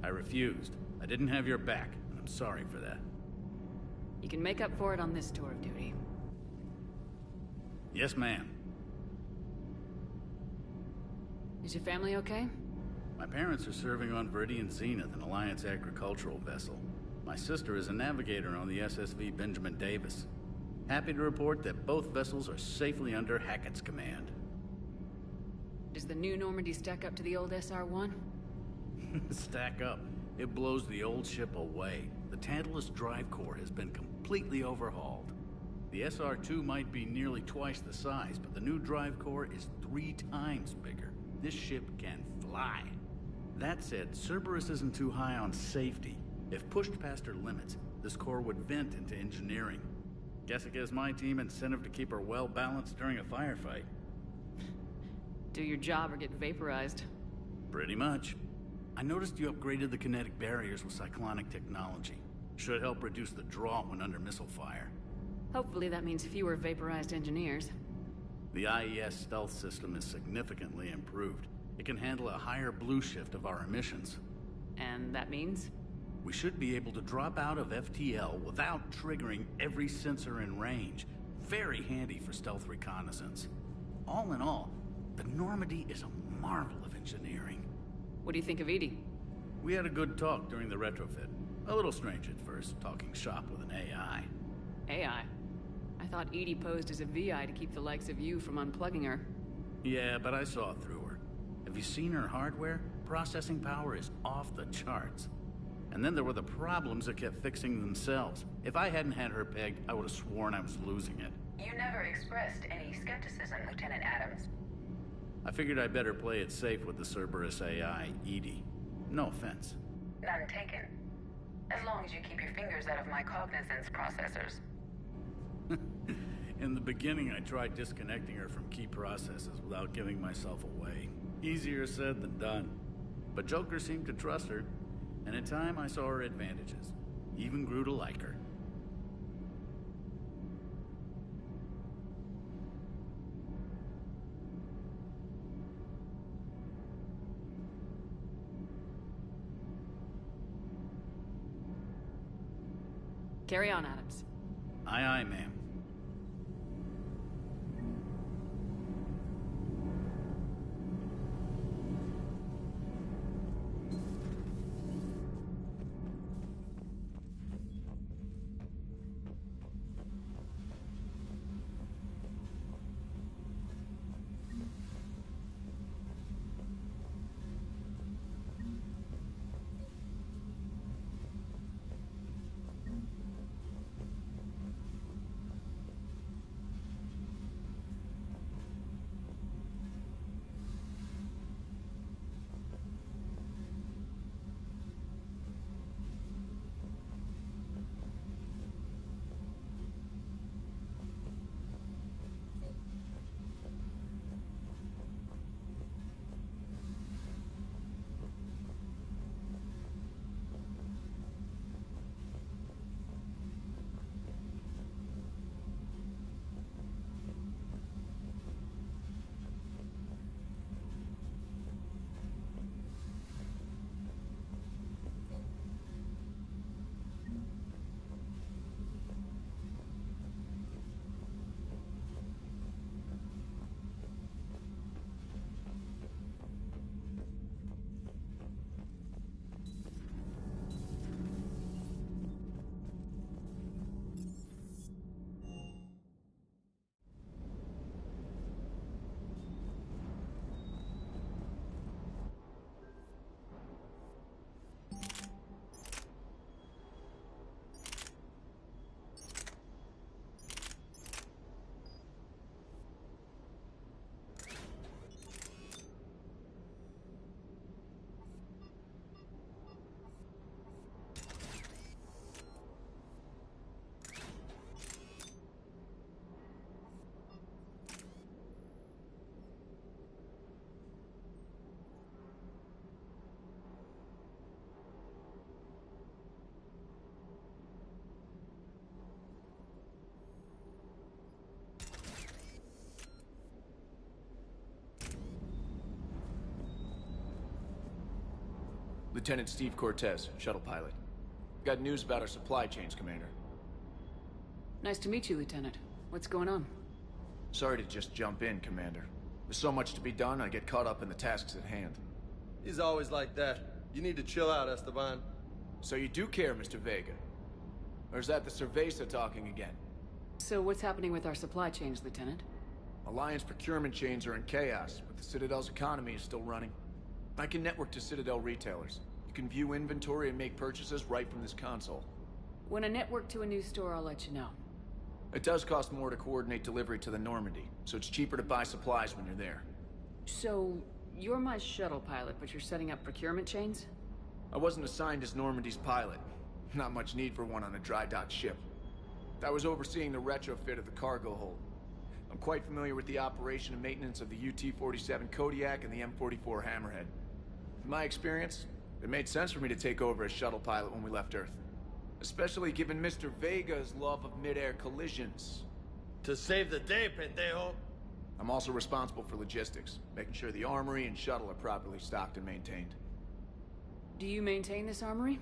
I refused. I didn't have your back, and I'm sorry for that. You can make up for it on this tour of duty. Yes, ma'am. Is your family okay? My parents are serving on Viridian Zenith, an Alliance agricultural vessel. My sister is a navigator on the SSV Benjamin Davis. Happy to report that both vessels are safely under Hackett's command. Does the new Normandy stack up to the old SR-1? Stack up. It blows the old ship away. The Tantalus drive core has been completely overhauled. The SR-2 might be nearly twice the size, but the new drive core is 3 times bigger. This ship can fly. That said, Cerberus isn't too high on safety. If pushed past her limits, this core would vent into engineering. Guess it gives my team incentive to keep her well balanced during a firefight. Do your job or get vaporized. Pretty much. I noticed you upgraded the kinetic barriers with cyclonic technology. Should help reduce the draw when under missile fire. Hopefully that means fewer vaporized engineers. The IES stealth system is significantly improved. It can handle a higher blue shift of our emissions. And that means? We should be able to drop out of FTL without triggering every sensor in range. Very handy for stealth reconnaissance. All in all, the Normandy is a marvel of engineering. What do you think of Edie? We had a good talk during the retrofit. A little strange at first, talking shop with an AI. AI? I thought Edie posed as a VI to keep the likes of you from unplugging her. Yeah, but I saw through her. Have you seen her hardware? Processing power is off the charts. And then there were the problems that kept fixing themselves. If I hadn't had her pegged, I would have sworn I was losing it. You never expressed any skepticism, Lieutenant Adams. I figured I'd better play it safe with the Cerberus AI, Edie. No offense. None taken. As long as you keep your fingers out of my cognizance processors. In the beginning, I tried disconnecting her from key processes without giving myself away. Easier said than done. But Joker seemed to trust her, and in time I saw her advantages. Even grew to like her. Carry on, Adams. Aye, aye, ma'am. Lieutenant Steve Cortez, shuttle pilot. Got news about our supply chains, Commander. Nice to meet you, Lieutenant. What's going on? Sorry to just jump in, Commander. There's so much to be done, I get caught up in the tasks at hand. He's always like that. You need to chill out, Esteban. So you do care, Mr. Vega? Or is that the Cerveza talking again? So what's happening with our supply chains, Lieutenant? Alliance procurement chains are in chaos, but the Citadel's economy is still running. I can network to Citadel retailers. You can view inventory and make purchases right from this console. When I network to a new store, I'll let you know. It does cost more to coordinate delivery to the Normandy, so it's cheaper to buy supplies when you're there. So, you're my shuttle pilot, but you're setting up procurement chains? I wasn't assigned as Normandy's pilot. Not much need for one on a dry dock ship. I was overseeing the retrofit of the cargo hold. I'm quite familiar with the operation and maintenance of the UT-47 Kodiak and the M44 Hammerhead. In my experience, it made sense for me to take over as shuttle pilot when we left Earth. Especially given Mr. Vega's love of mid-air collisions. To save the day, pendejo. I'm also responsible for logistics, making sure the armory and shuttle are properly stocked and maintained. Do you maintain this armory?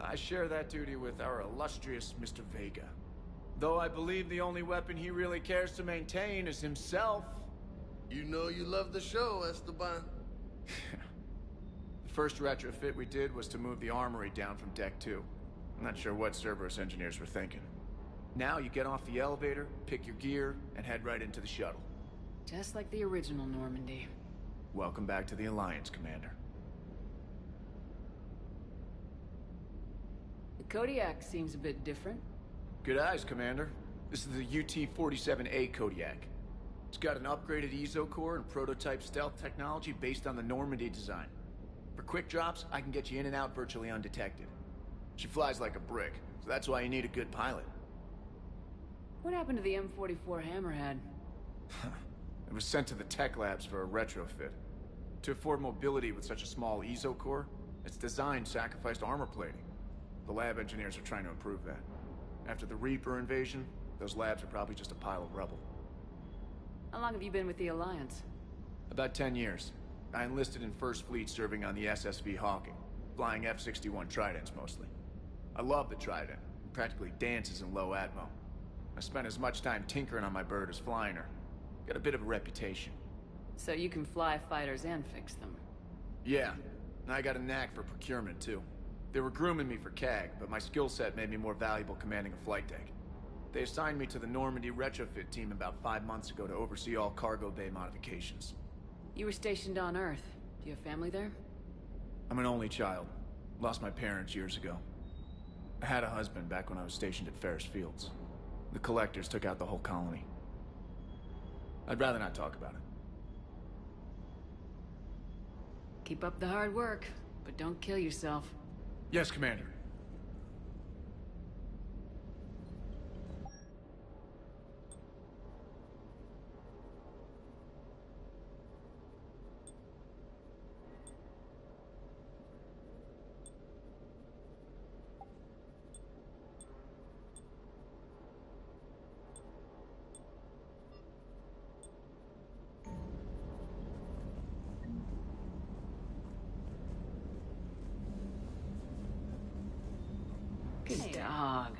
I share that duty with our illustrious Mr. Vega. Though I believe the only weapon he really cares to maintain is himself. You know you love the show, Esteban. The first retrofit we did was to move the armory down from Deck 2. I'm not sure what Cerberus engineers were thinking. Now you get off the elevator, pick your gear, and head right into the shuttle. Just like the original Normandy. Welcome back to the Alliance, Commander. The Kodiak seems a bit different. Good eyes, Commander. This is the UT-47A Kodiak. It's got an upgraded EZO core and prototype stealth technology based on the Normandy design. For quick drops, I can get you in and out virtually undetected. She flies like a brick, so that's why you need a good pilot. What happened to the M44 Hammerhead? It was sent to the tech labs for a retrofit. To afford mobility with such a small EZO core, its design sacrificed armor plating. The lab engineers are trying to improve that. After the Reaper invasion, those labs are probably just a pile of rubble. How long have you been with the Alliance? About 10 years. I enlisted in First Fleet serving on the SSV Hawking, flying F-61 Tridents mostly. I love the Trident. It practically dances in low atmo. I spent as much time tinkering on my bird as flying her. Got a bit of a reputation. So you can fly fighters and fix them? Yeah, and I got a knack for procurement too. They were grooming me for CAG, but my skill set made me more valuable commanding a flight deck. They assigned me to the Normandy retrofit team about 5 months ago to oversee all cargo bay modifications. You were stationed on Earth. Do you have family there? I'm an only child. Lost my parents years ago. I had a husband back when I was stationed at Ferris Fields. The Collectors took out the whole colony. I'd rather not talk about it. Keep up the hard work, but don't kill yourself. Yes, Commander. Good dog.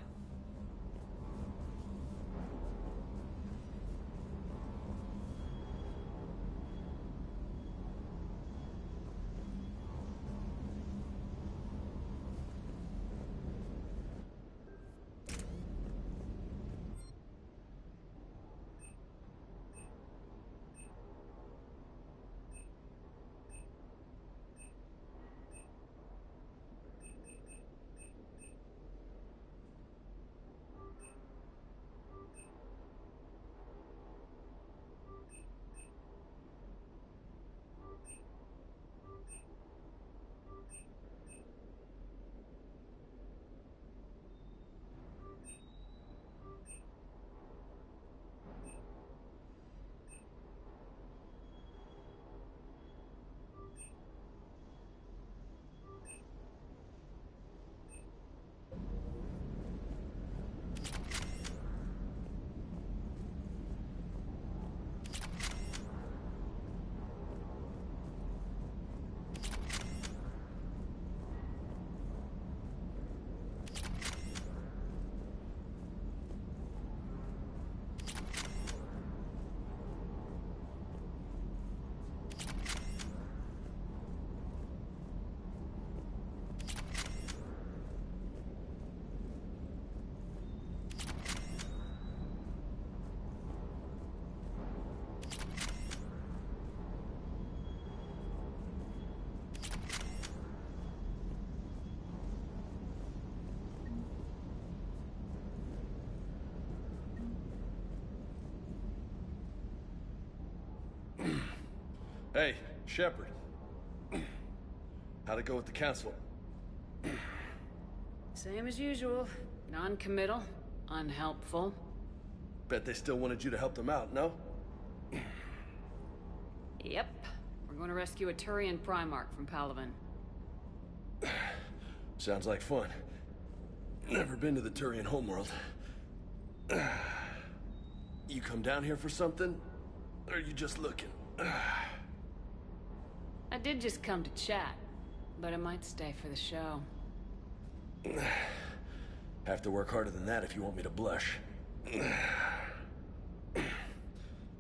Hey, Shepard. How'd it go with the council? Same as usual. Non-committal, unhelpful. Bet they still wanted you to help them out, no? Yep. We're going to rescue a Turian Primarch from Palaven. Sounds like fun. Never been to the Turian homeworld. You come down here for something? Or are you just looking? I did just come to chat, but I might stay for the show. Have to work harder than that if you want me to blush.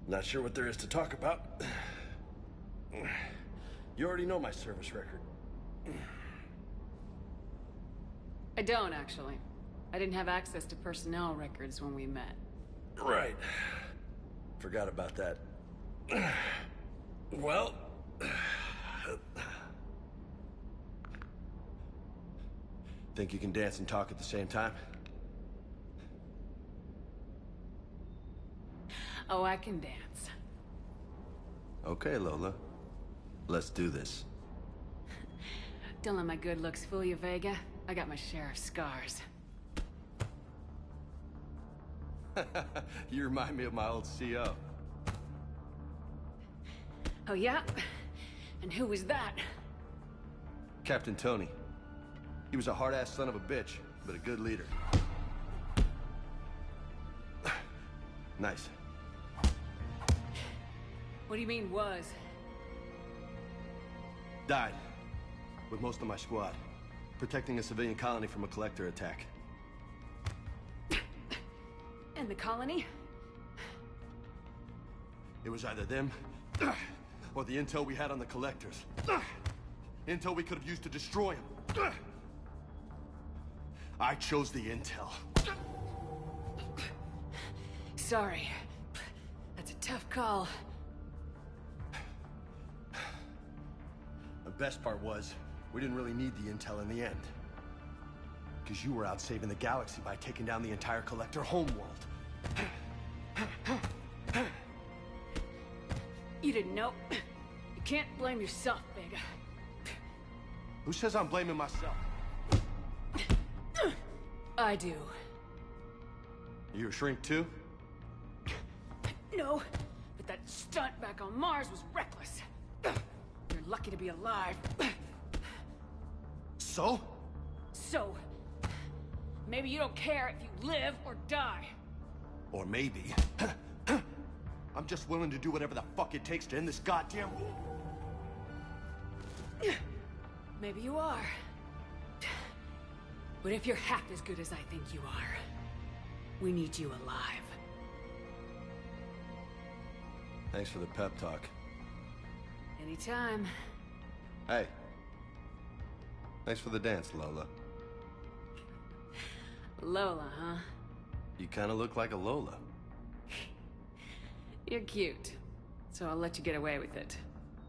Not sure what there is to talk about. You already know my service record. I don't, actually. I didn't have access to personnel records when we met. Right. Forgot about that. Well... Think you can dance and talk at the same time? Oh, I can dance. Okay, Lola. Let's do this. Don't let my good looks fool you, Vega. I got my share of scars. You remind me of my old CO. Oh, yeah? And who was that? Captain Tony. He was a hard-ass son of a bitch, but a good leader. Nice. What do you mean, was? Died. With most of my squad. Protecting a civilian colony from a collector attack. And the colony? It was either them, or the intel we had on the collectors. Intel we could have used to destroy them. I chose the intel. Sorry. That's a tough call. The best part was, we didn't really need the intel in the end. Because you were out saving the galaxy by taking down the entire collector homeworld. You didn't know. You can't blame yourself, Vega. Who says I'm blaming myself? I do. You a shrink too? No, but that stunt back on Mars was reckless. You're lucky to be alive. So? So, maybe you don't care if you live or die. Or maybe... I'm just willing to do whatever the fuck it takes to end this goddamn war. Maybe you are. But if you're half as good as I think you are, we need you alive. Thanks for the pep talk. Anytime. Hey. Thanks for the dance, Lola. Lola, huh? You kinda look like a Lola. You're cute. So I'll let you get away with it.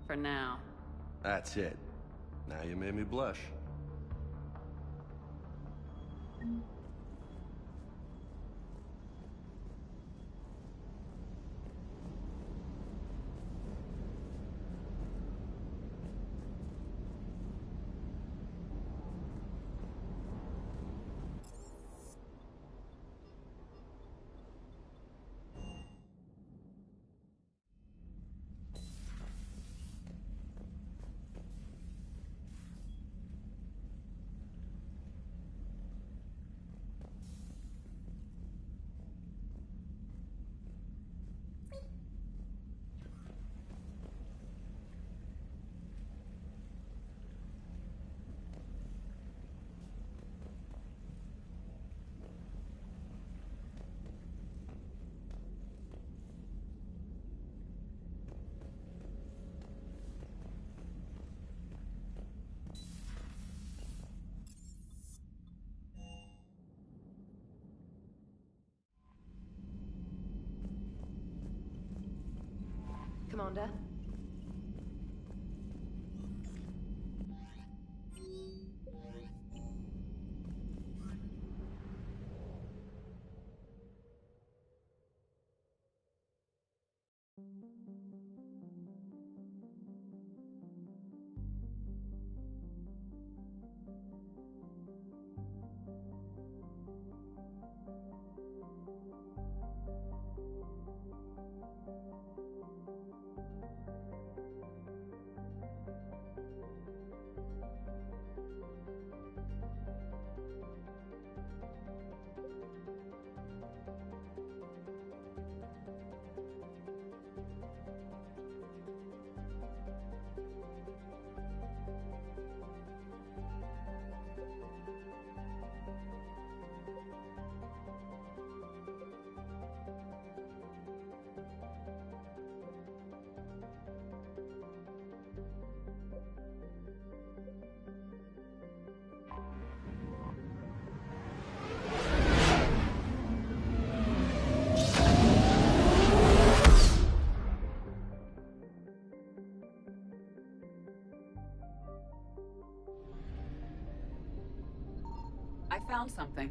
For now. That's it. Now you made me blush. Commander. I found something.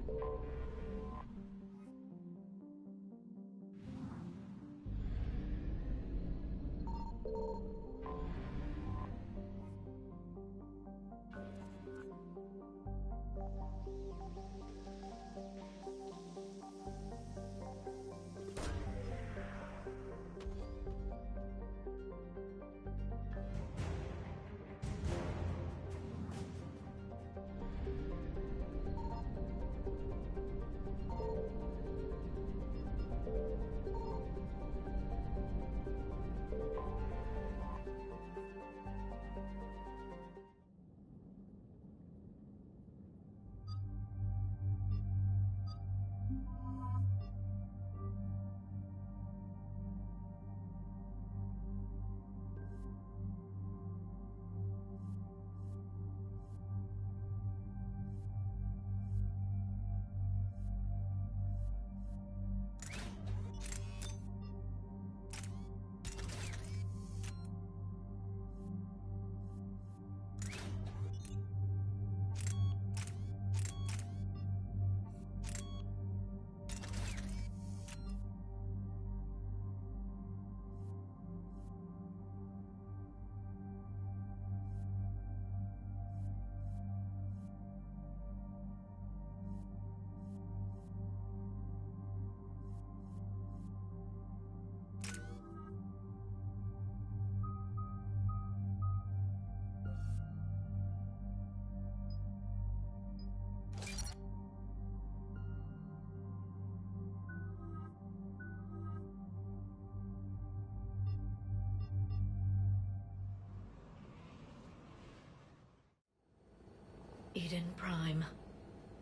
Eden Prime.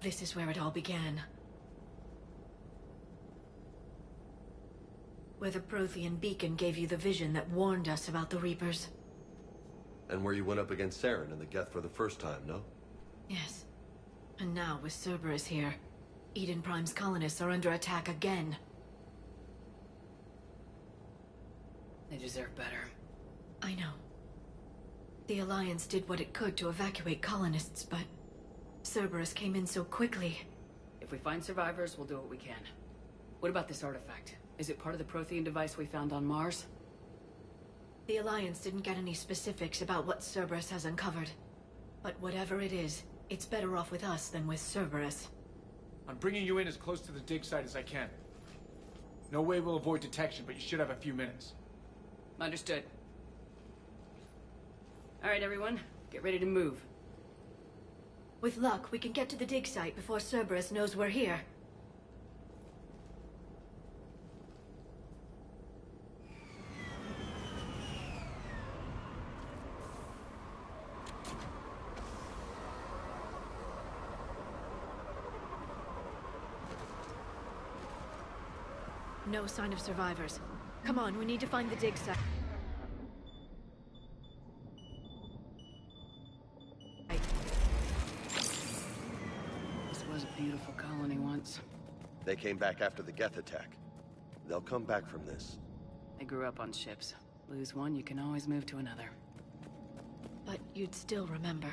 This is where it all began. Where the Prothean beacon gave you the vision that warned us about the Reapers. And where you went up against Saren and the Geth for the first time, no? Yes. And now, with Cerberus here, Eden Prime's colonists are under attack again. They deserve better. I know. The Alliance did what it could to evacuate colonists, but Cerberus came in so quickly. If we find survivors, we'll do what we can. What about this artifact? Is it part of the Prothean device we found on Mars? The Alliance didn't get any specifics about what Cerberus has uncovered. But whatever it is, it's better off with us than with Cerberus. I'm bringing you in as close to the dig site as I can. No way we'll avoid detection, but you should have a few minutes. Understood. All right, everyone. Get ready to move. With luck, we can get to the dig site before Cerberus knows we're here. No sign of survivors. Come on, we need to find the dig site. This was a beautiful colony once. They came back after the Geth attack. They'll come back from this. They grew up on ships. Lose one, you can always move to another. But you'd still remember.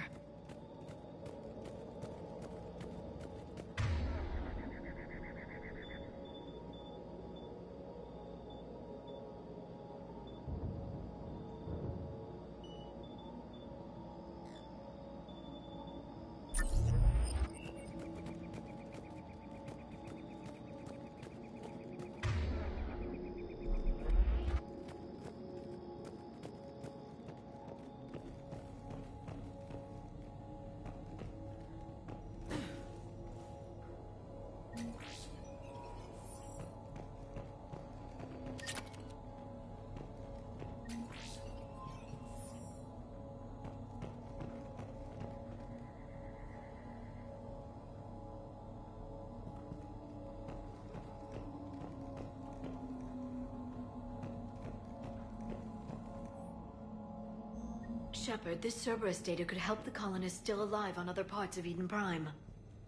Shepard, this Cerberus data could help the colonists still alive on other parts of Eden Prime.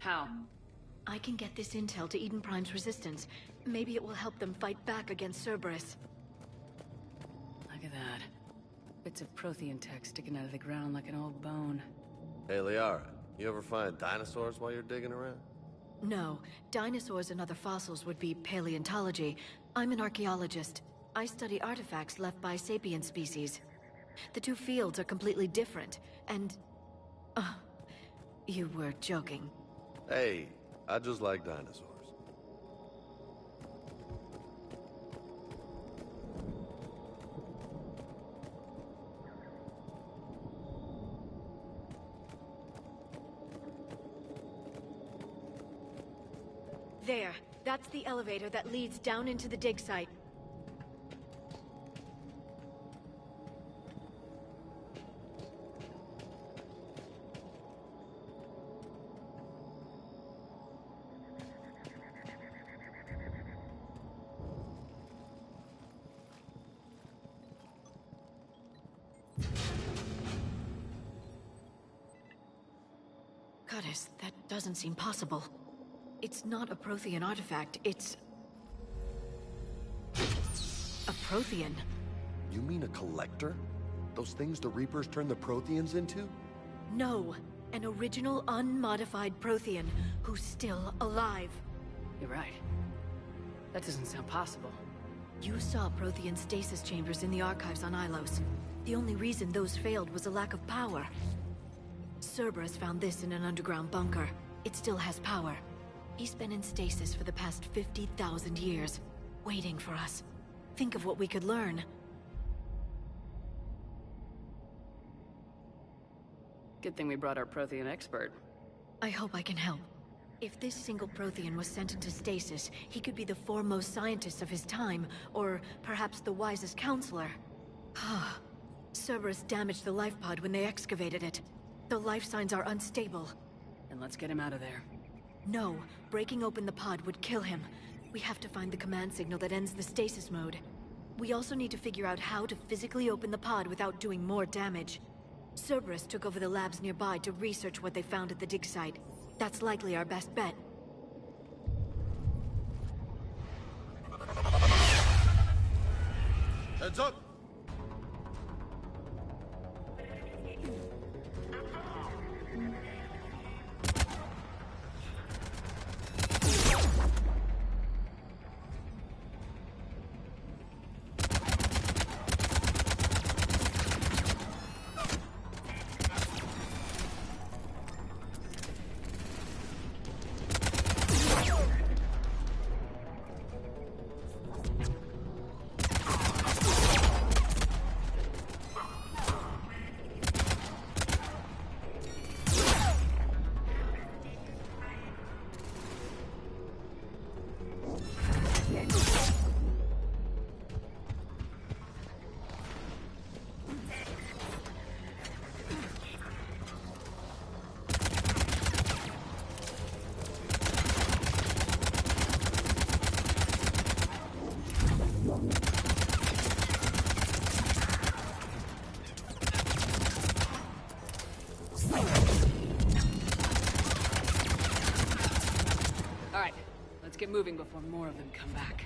How? I can get this intel to Eden Prime's resistance. Maybe it will help them fight back against Cerberus. Look at that. Bits of Prothean tech sticking out of the ground like an old bone. Hey, Liara, you ever find dinosaurs while you're digging around? No, dinosaurs and other fossils would be paleontology. I'm an archaeologist. I study artifacts left by sapient species. The two fields are completely different, and... you were joking. Hey, I just like dinosaurs. There. That's the elevator that leads down into the dig site. Goddess, that doesn't seem possible. It's not a Prothean artifact, it's... a Prothean. You mean a collector? Those things the Reapers turn the Protheans into? No, an original unmodified Prothean who's still alive. You're right. That doesn't sound possible. You saw Prothean stasis chambers in the archives on Ilos. The only reason those failed was a lack of power. Cerberus found this in an underground bunker. It still has power. He's been in stasis for the past 50,000 years, waiting for us. Think of what we could learn. Good thing we brought our Prothean expert. I hope I can help. If this single Prothean was sent into stasis, he could be the foremost scientist of his time, or perhaps the wisest counselor. Cerberus damaged the life pod when they excavated it. The life signs are unstable. Then let's get him out of there. No, breaking open the pod would kill him. We have to find the command signal that ends the stasis mode. We also need to figure out how to physically open the pod without doing more damage. Cerberus took over the labs nearby to research what they found at the dig site. That's likely our best bet. Heads up! Get moving before more of them come back.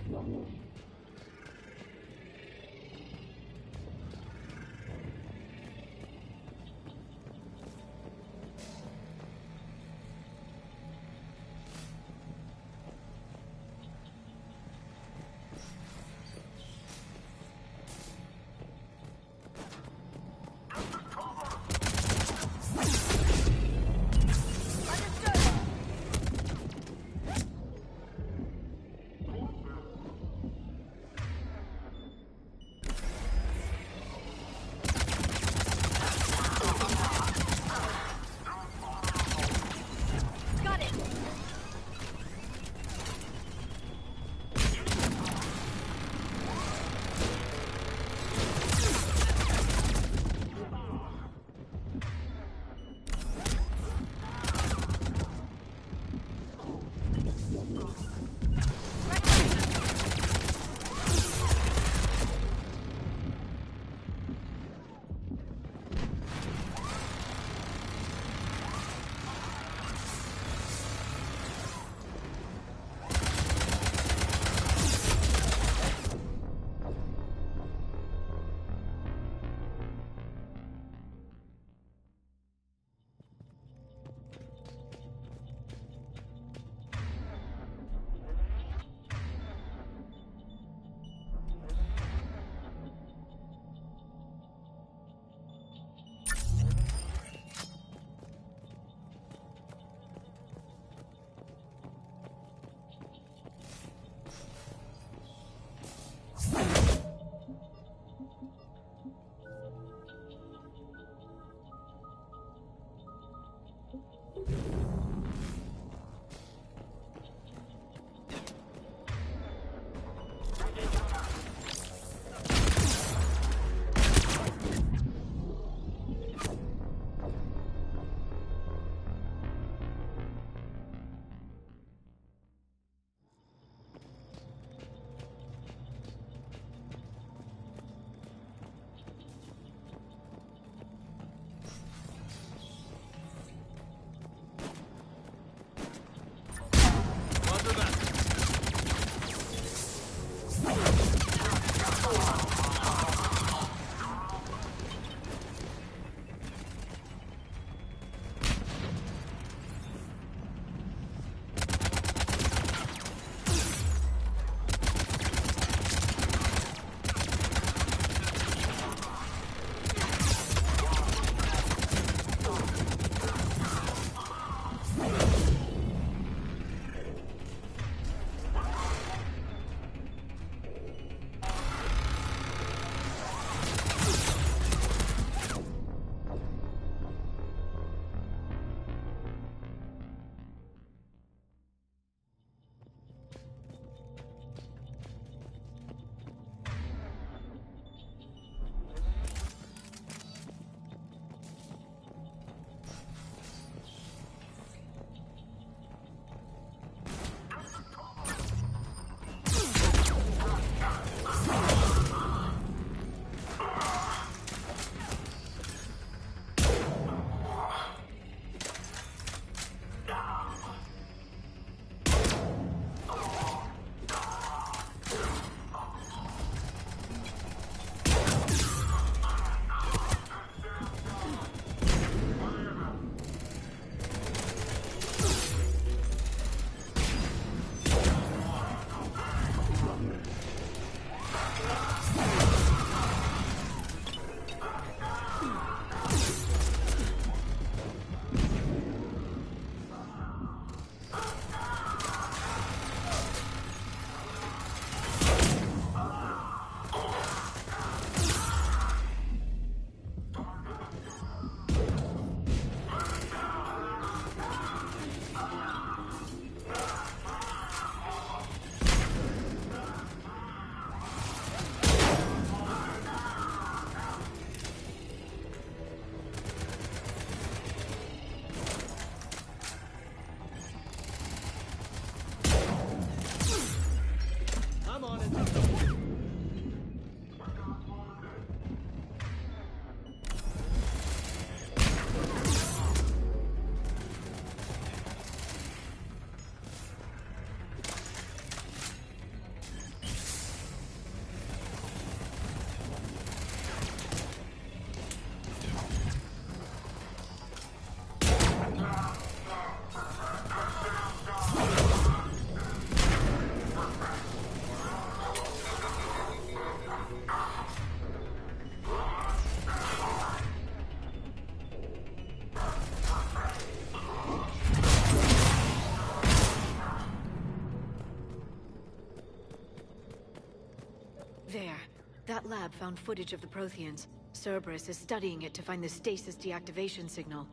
There. That lab found footage of the Protheans. Cerberus is studying it to find the stasis deactivation signal.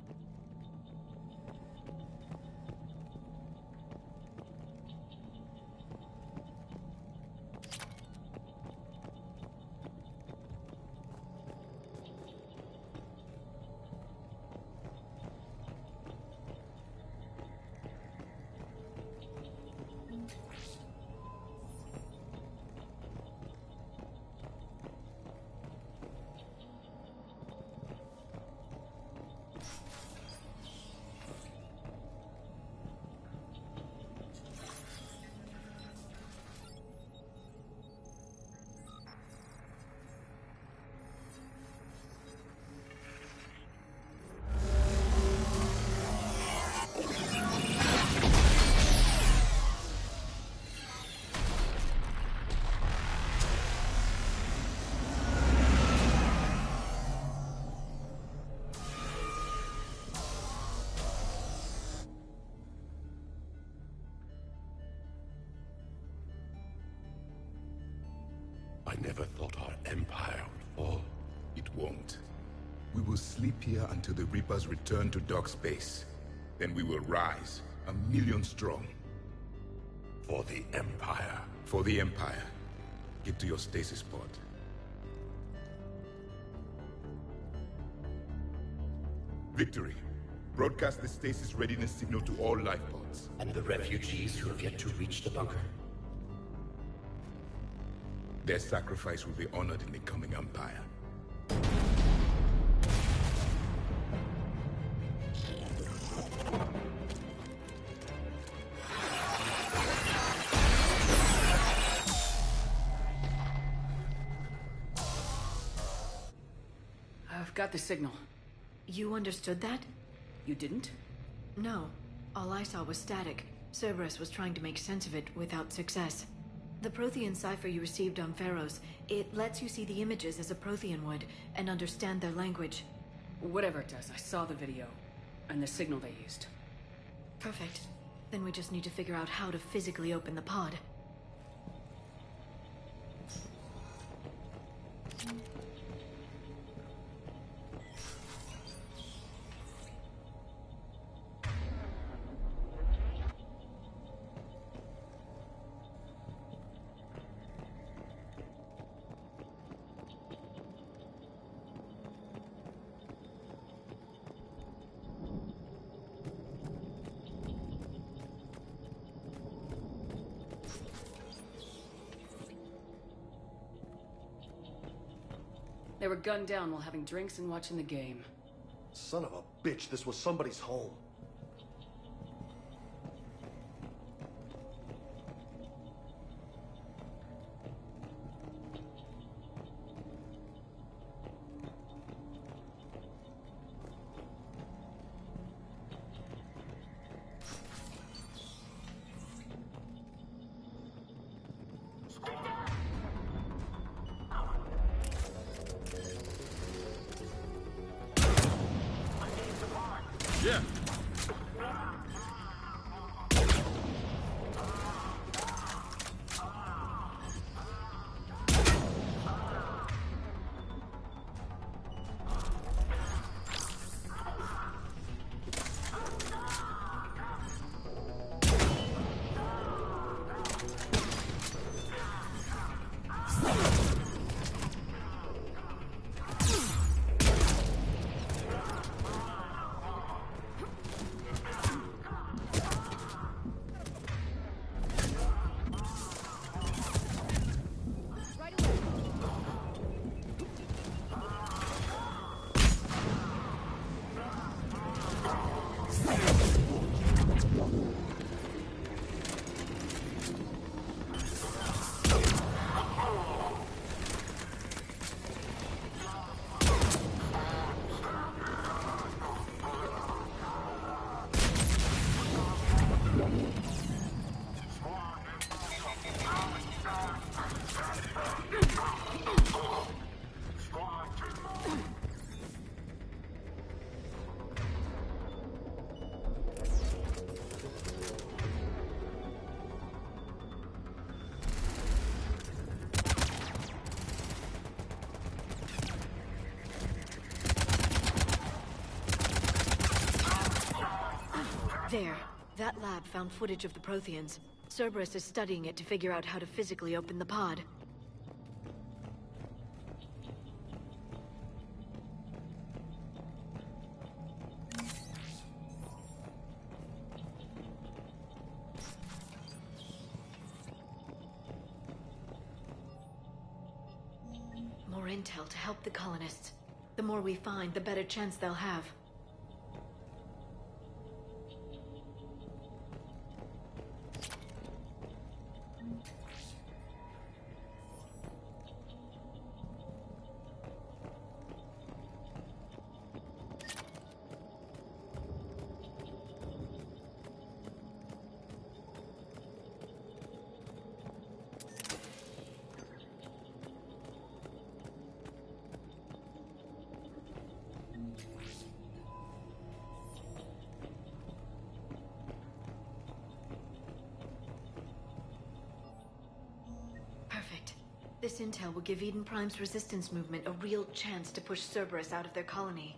I never thought our empire would fall. It won't. We will sleep here until the Reapers return to dark space. Then we will rise, 1,000,000 strong. For the Empire. For the Empire. Get to your stasis pod. Victory. Broadcast the stasis readiness signal to all life pods. And the refugees who have yet to reach the bunker? Their sacrifice will be honored in the coming Empire. I've got the signal. You understood that? You didn't? No. All I saw was static. Cerberus was trying to make sense of it without success. The Prothean cipher you received on Pharaohs, it lets you see the images as a Prothean would, and understand their language. Whatever it does, I saw the video, and the signal they used. Perfect. Then we just need to figure out how to physically open the pod. They were gunned down while having drinks and watching the game. Son of a bitch, this was somebody's home. Yeah. There. That lab found footage of the Protheans. Cerberus is studying it to figure out how to physically open the pod. More intel to help the colonists. The more we find, the better chance they'll have. This intel will give Eden Prime's resistance movement a real chance to push Cerberus out of their colony.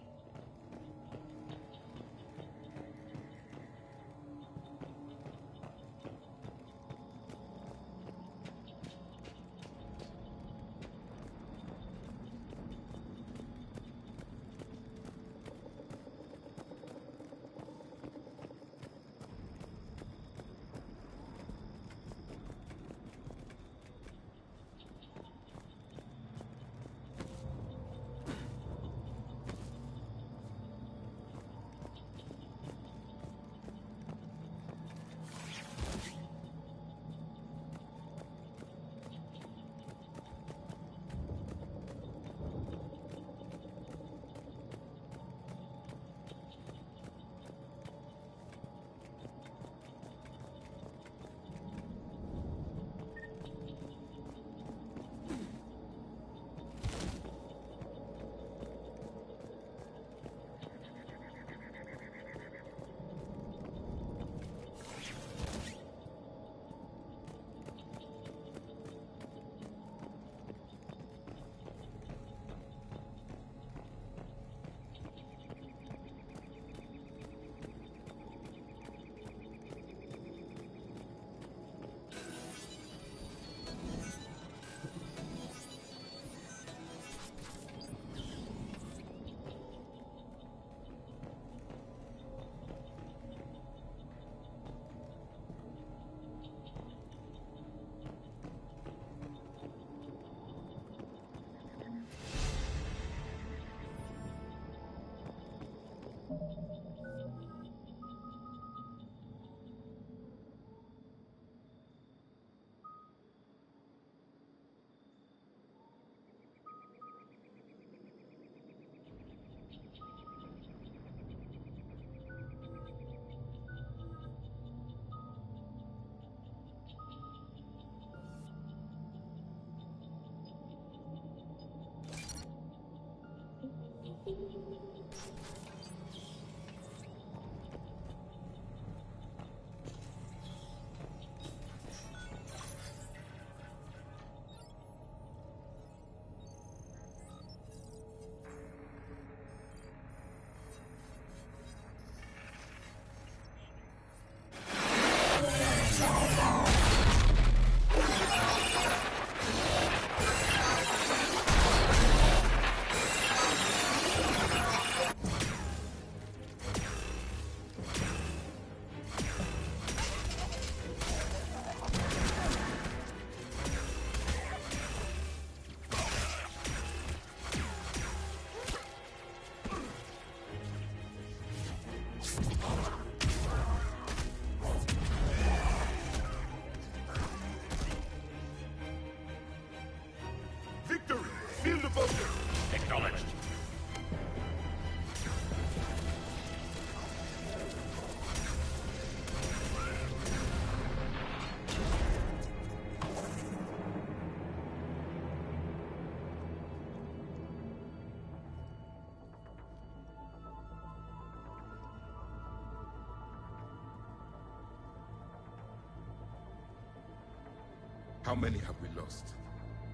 How many have we lost?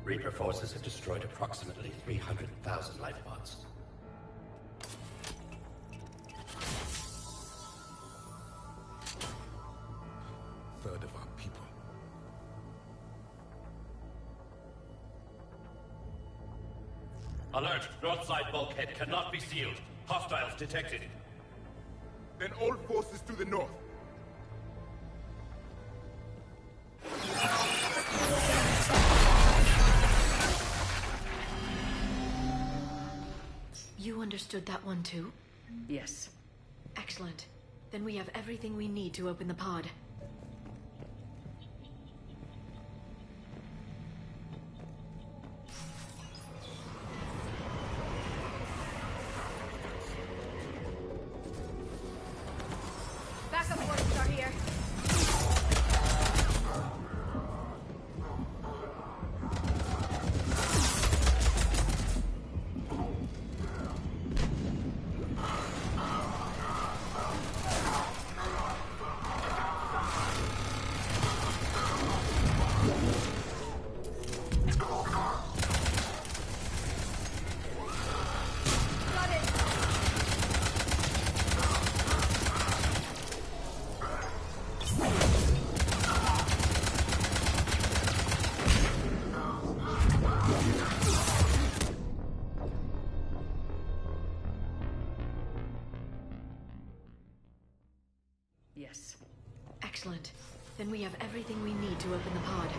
Reaper forces have destroyed approximately 300,000 life pods. Alert! North side bulkhead cannot be sealed. Hostiles detected. Then all forces to the north. You understood that one too? Yes. Excellent. Then we have everything we need to open the pod. Backup forces are here. Yes. Excellent. Then we have everything we need to open the pod.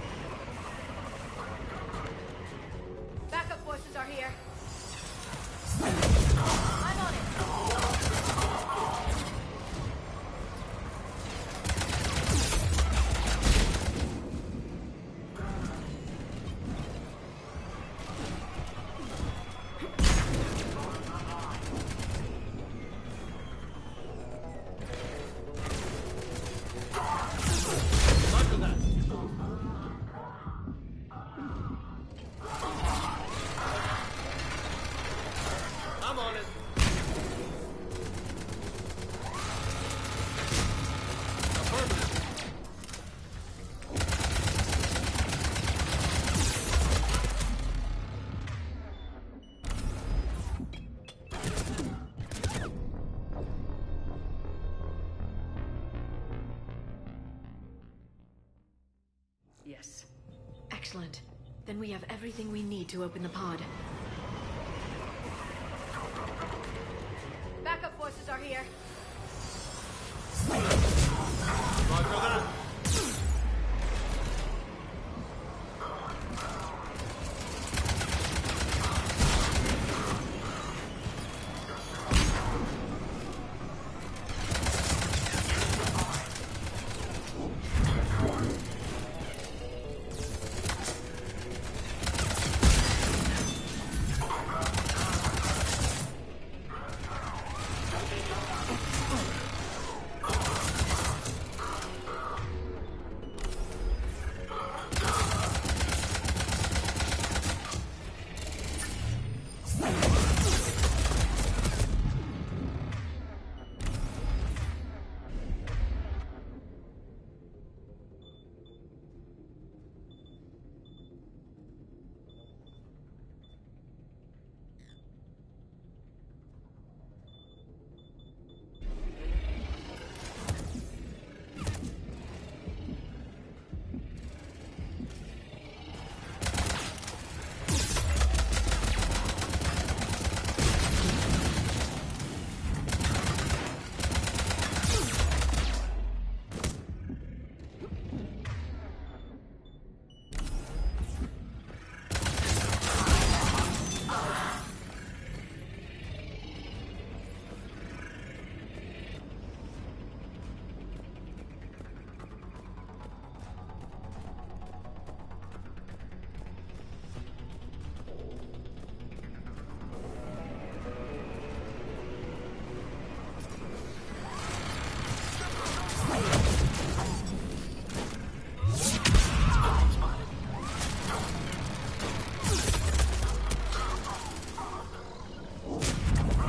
Backup forces are here. I'm on it. I'm on it. Yes. Excellent. Then we have everything we need to open the pod. Backup forces are here. Roger that.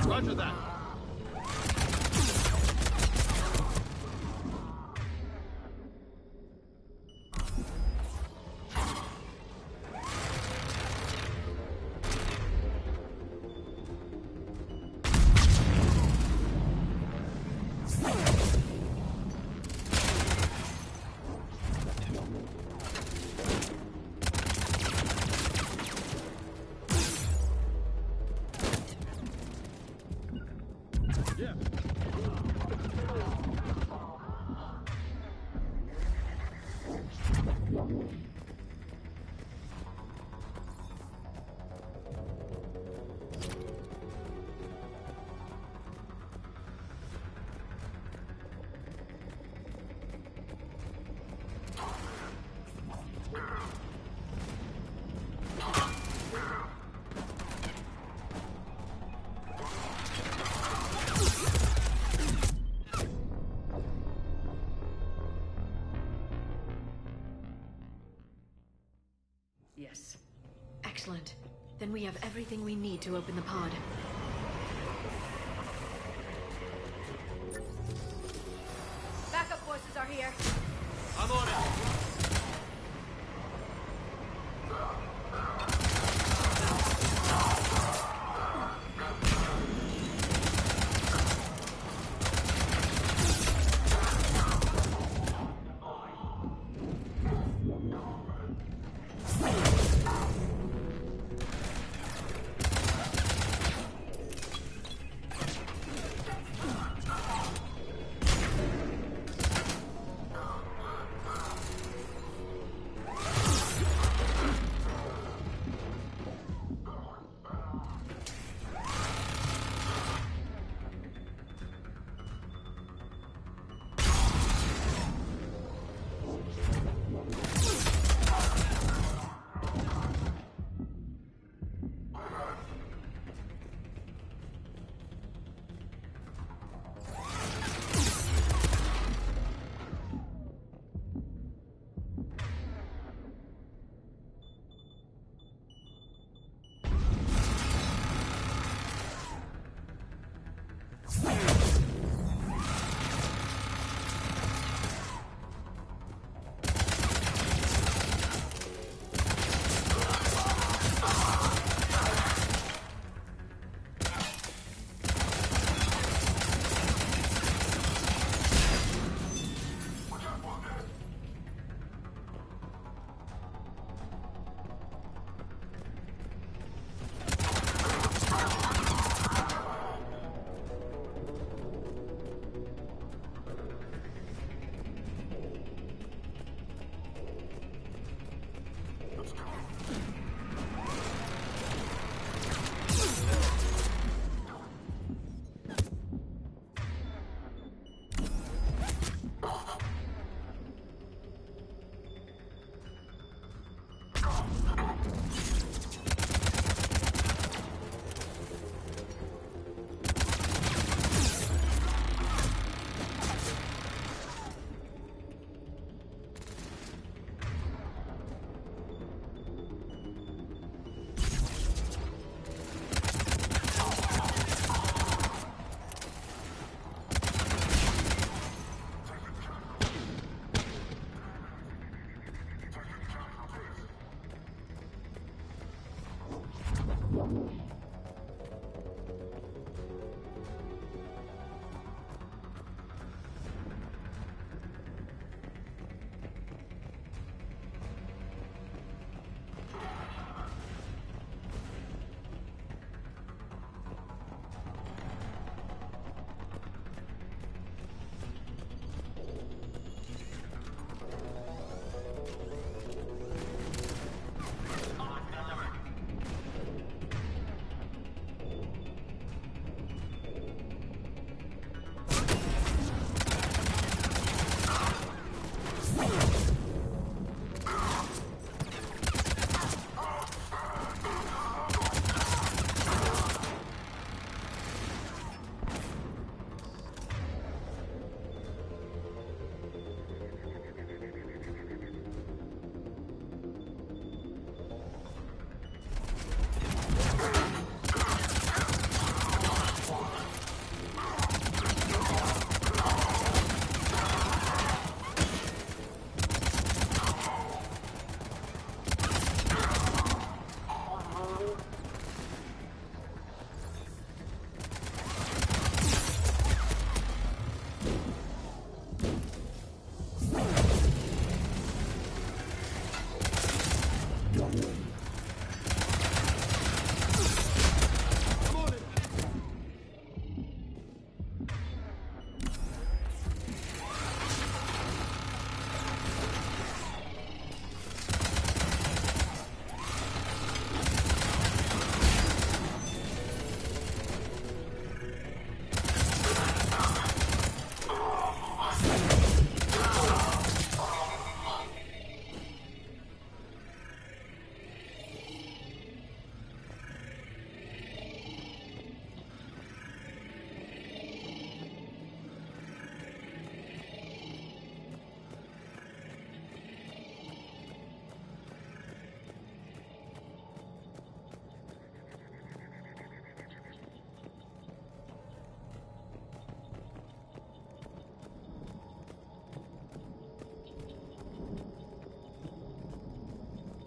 Roger that. Then we have everything we need to open the pod. Backup forces are here. I'm on it.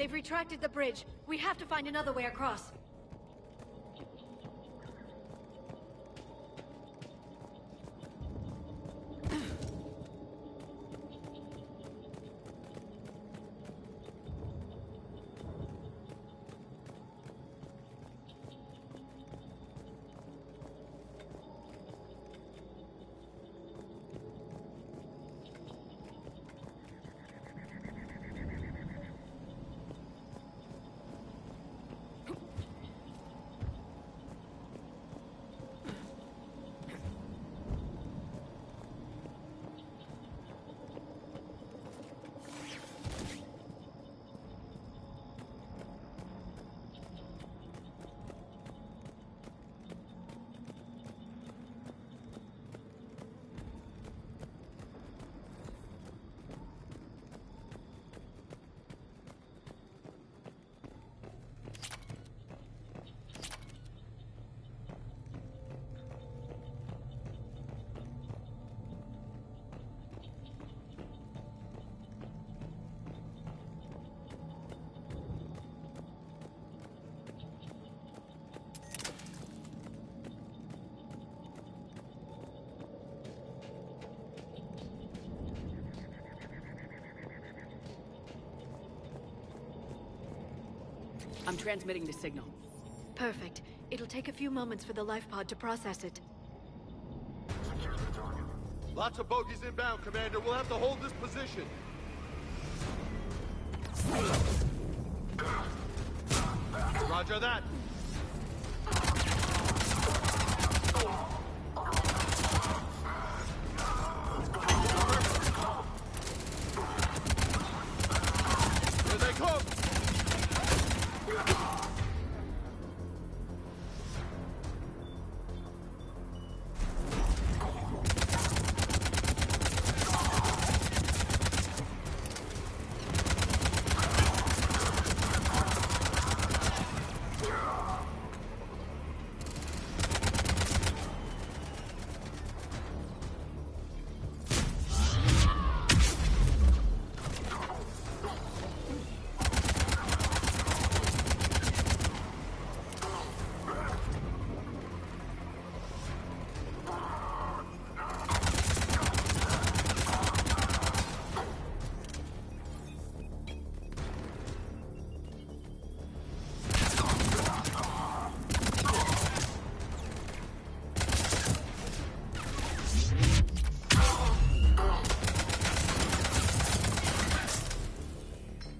They've retracted the bridge. We have to find another way across. I'm transmitting the signal. Perfect. It'll take a few moments for the life pod to process it. Lots of bogies inbound, Commander. We'll have to hold this position. Roger that. Here they come!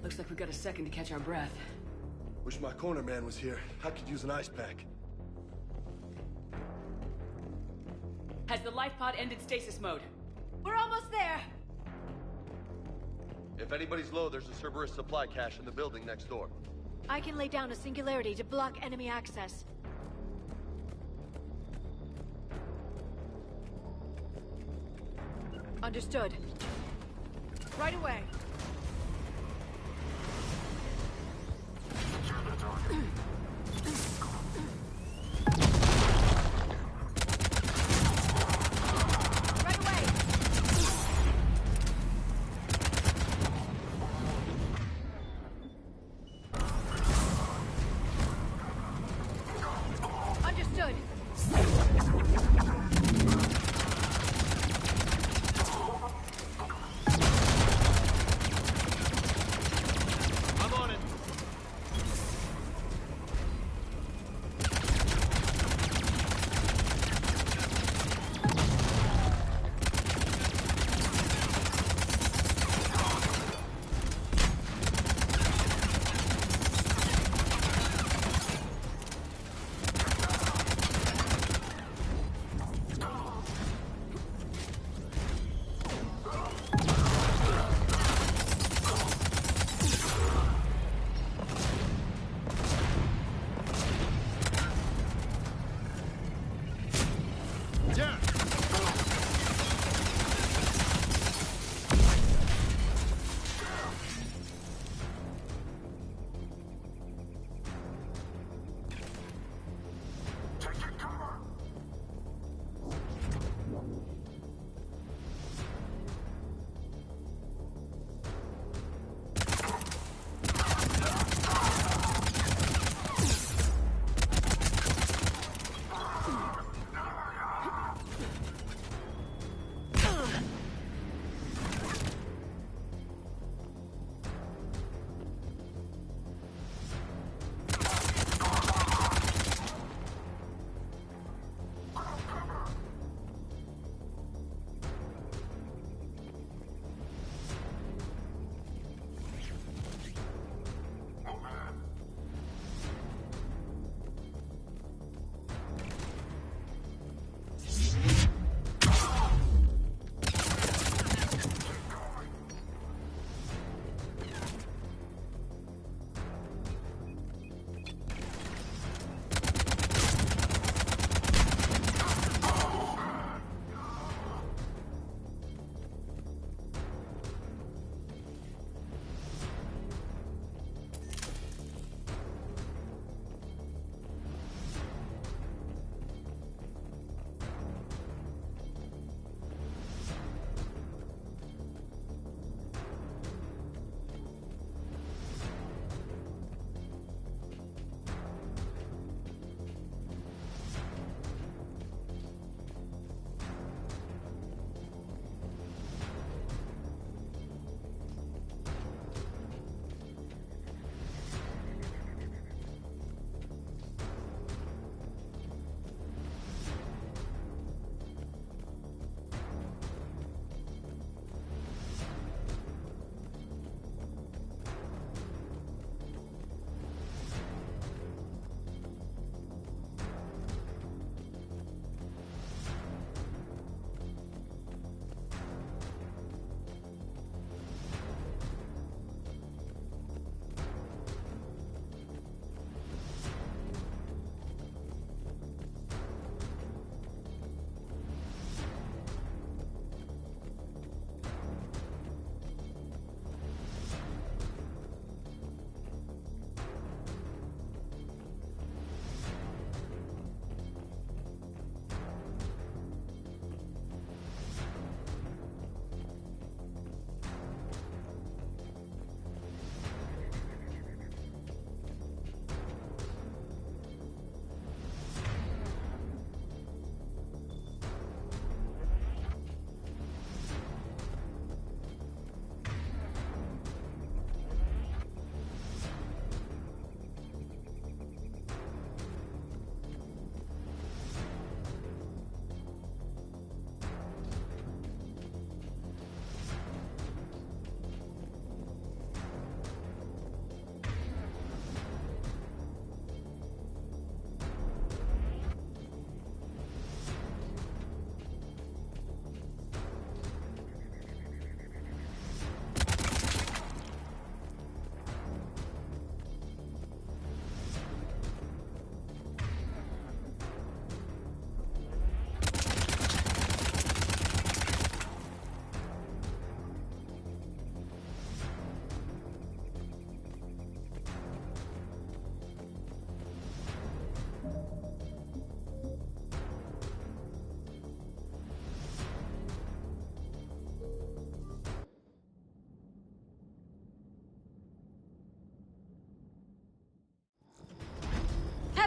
Looks like we got a second to catch our breath. Wish my corner man was here. I could use an ice pack. Has the life pod ended stasis mode? We're almost there! If anybody's low, there's a Cerberus supply cache in the building next door. I can lay down a singularity to block enemy access. Understood. Right away. Right away. Understood. I'm on it.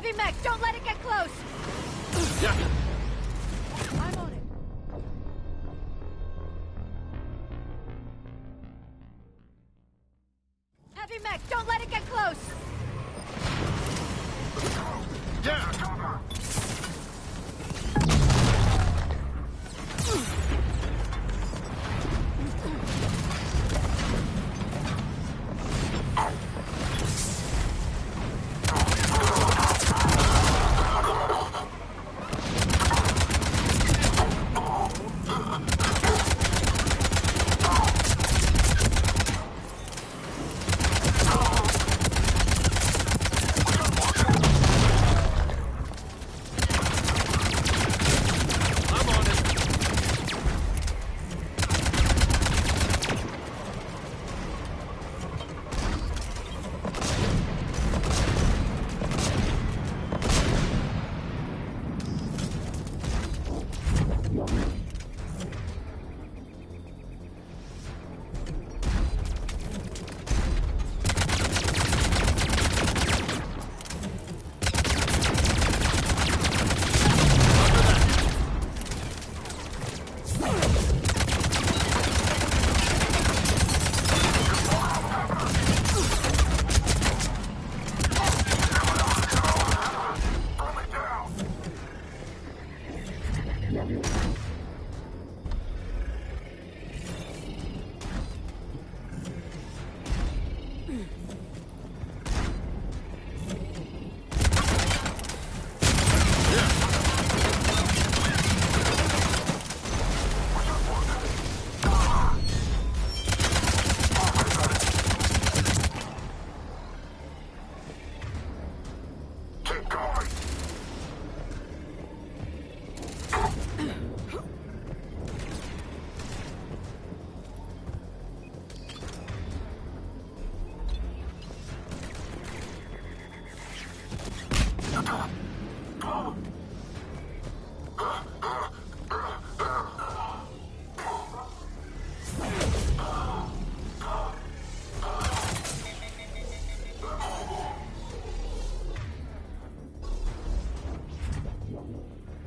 Heavy mech, don't let it get close! Yeah. I'm on it. Heavy mech, don't let it get close! Yeah.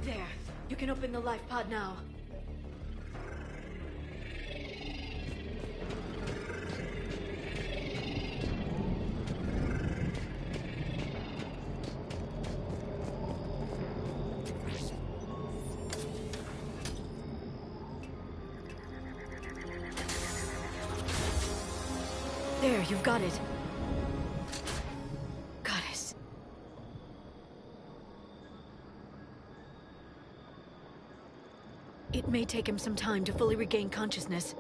There. You can open the life pod now. There, you've got it. Goddess. It may take him some time to fully regain consciousness.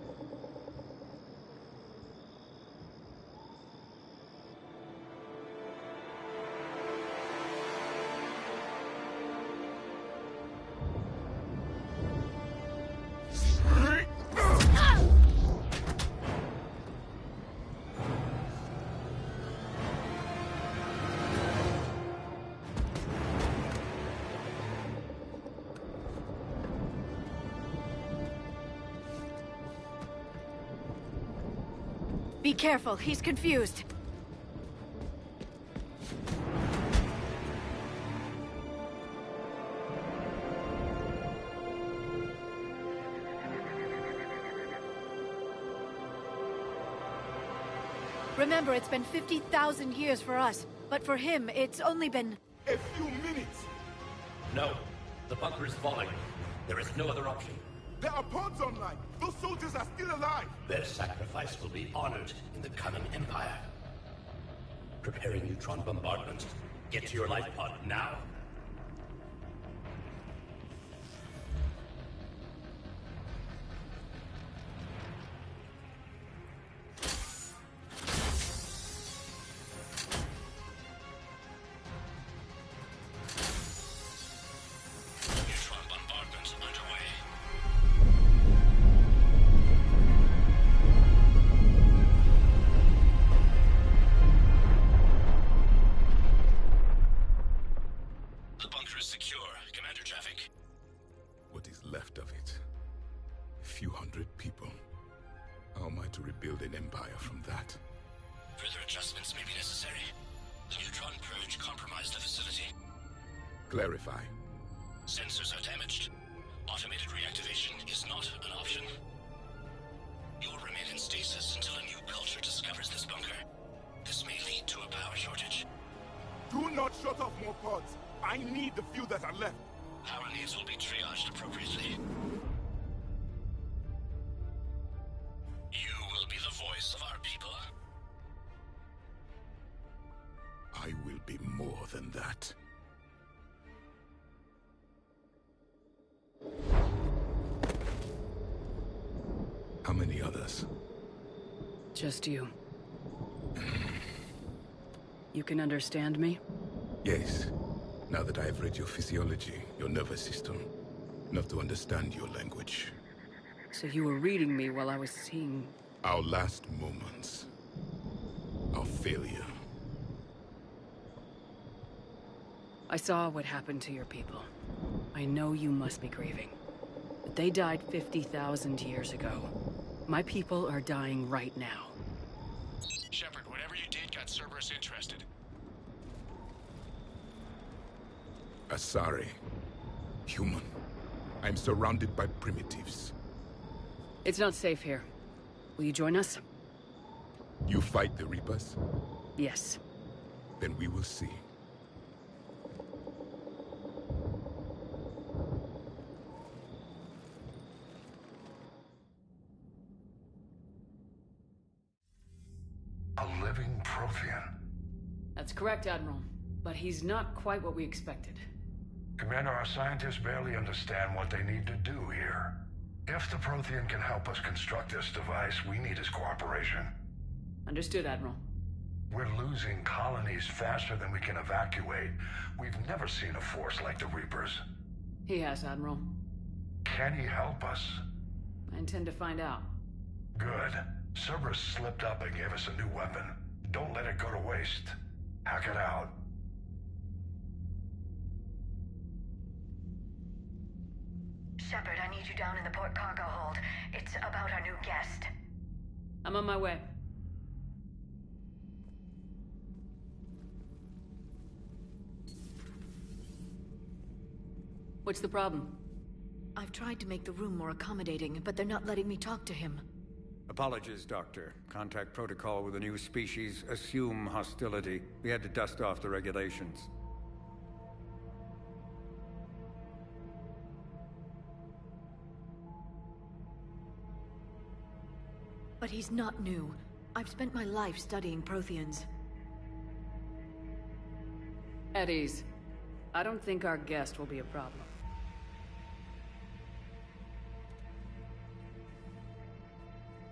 Be careful, he's confused. Remember, it's been 50,000 years for us, but for him, it's only been... A few minutes! No. The bunker is falling. There is no other option. There are pods online! Those soldiers are still alive! Their sacrifice will be honored in the coming Empire. Preparing neutron bombardment. Get to your life pod now. Neutron bombardment underway. The bunker is secure. Commander traffic. What is left of it? A few hundred people. How am I to rebuild an empire from that? Further adjustments may be necessary. The neutron purge compromised the facility. Clarify. Sensors are damaged. Automated reactivation is not an option. You will remain in stasis until a new culture discovers this bunker. This may lead to a power shortage. Do not shut off more pods. I need the few that are left. Power needs will be triaged appropriately. You will be the voice of our people. I will be more than that. How many others? Just you. You can understand me? Yes. Now that I've read your physiology, your nervous system, enough to understand your language. So you were reading me while I was seeing... Our last moments. Our failure. I saw what happened to your people. I know you must be grieving. But they died 50,000 years ago. My people are dying right now. Shepard, whatever you did got Cerberus interested. Asari. Human. I'm surrounded by primitives. It's not safe here. Will you join us? You fight the Reapers? Yes. Then we will see. A living Prothean. That's correct, Admiral. But he's not quite what we expected. Commander, our scientists barely understand what they need to do here. If the Prothean can help us construct this device, we need his cooperation. Understood, Admiral. We're losing colonies faster than we can evacuate. We've never seen a force like the Reapers. He has, Admiral. Can he help us? I intend to find out. Good. Cerberus slipped up and gave us a new weapon. Don't let it go to waste. Hack it out. Shepard, I need you down in the port cargo hold. It's about our new guest. I'm on my way. What's the problem? I've tried to make the room more accommodating, but they're not letting me talk to him. Apologies, Doctor. Contact protocol with a new species. Assume hostility. We had to dust off the regulations. But he's not new. I've spent my life studying Protheans. At ease. I don't think our guest will be a problem.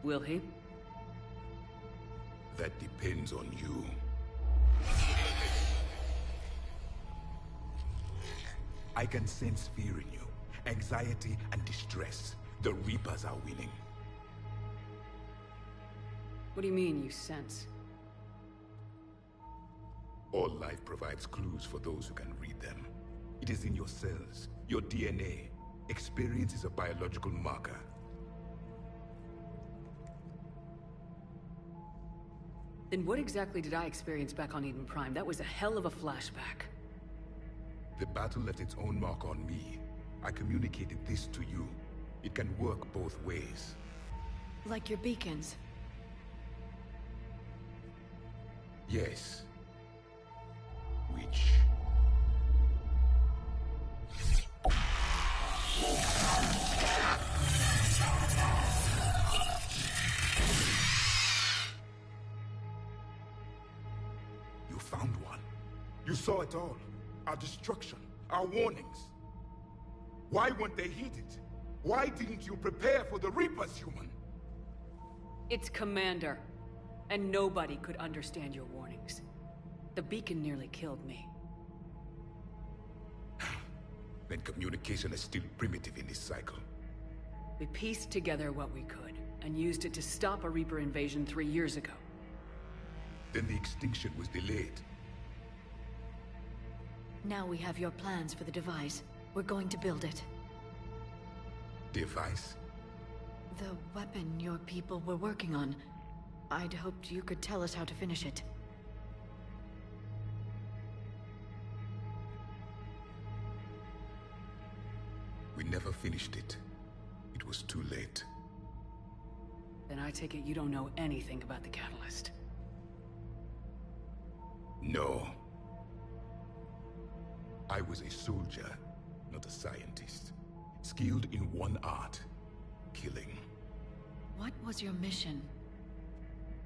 Will he? That depends on you. I can sense fear in you. Anxiety and distress. The Reapers are winning. What do you mean, you sense? All life provides clues for those who can read them. It is in your cells, your DNA. Experience is a biological marker. Then what exactly did I experience back on Eden Prime? That was a hell of a flashback. The battle left its own mark on me. I communicated this to you. It can work both ways. Like your beacons. Yes. Which... You found one. You saw it all. Our destruction, our warnings. Why weren't they heeded? Why didn't you prepare for the Reapers, human? It's Commander. And nobody could understand your warnings. The beacon nearly killed me. Then communication is still primitive in this cycle. We pieced together what we could, and used it to stop a Reaper invasion 3 years ago. Then the extinction was delayed. Now we have your plans for the device. We're going to build it. Device? The weapon your people were working on. I'd hoped you could tell us how to finish it. We never finished it. It was too late. Then I take it you don't know anything about the catalyst. No. I was a soldier, not a scientist. Skilled in one art, killing. What was your mission?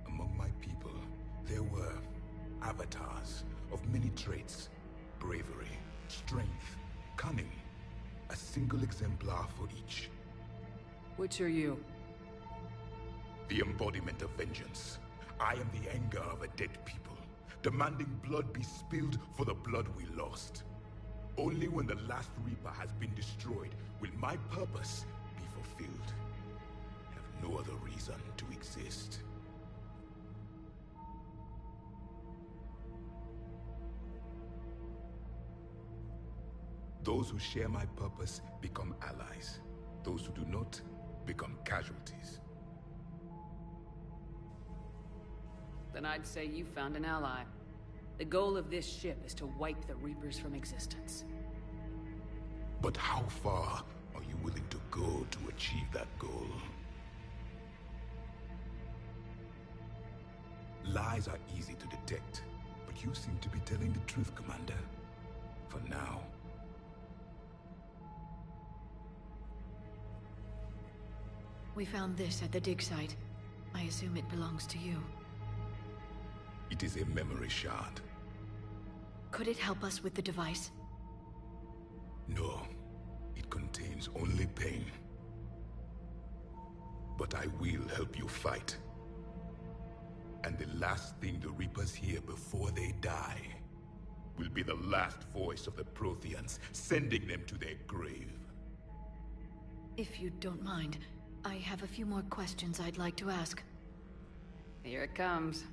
Among my people, there were avatars of many traits. Bravery, strength, cunning. A single exemplar for each. Which are you? The embodiment of vengeance. I am the anger of a dead people, demanding blood be spilled for the blood we lost. Only when the last Reaper has been destroyed will my purpose be fulfilled. I have no other reason to exist. Those who share my purpose become allies. Those who do not become casualties. Then I'd say you found an ally. The goal of this ship is to wipe the Reapers from existence. But how far are you willing to go to achieve that goal? Lies are easy to detect, but you seem to be telling the truth, Commander. For now. We found this at the dig site. I assume it belongs to you. It is a memory shard. Could it help us with the device? No. It contains only pain. But I will help you fight. And the last thing the Reapers hear before they die will be the last voice of the Protheans, sending them to their grave. If you don't mind, I have a few more questions I'd like to ask. Here it comes.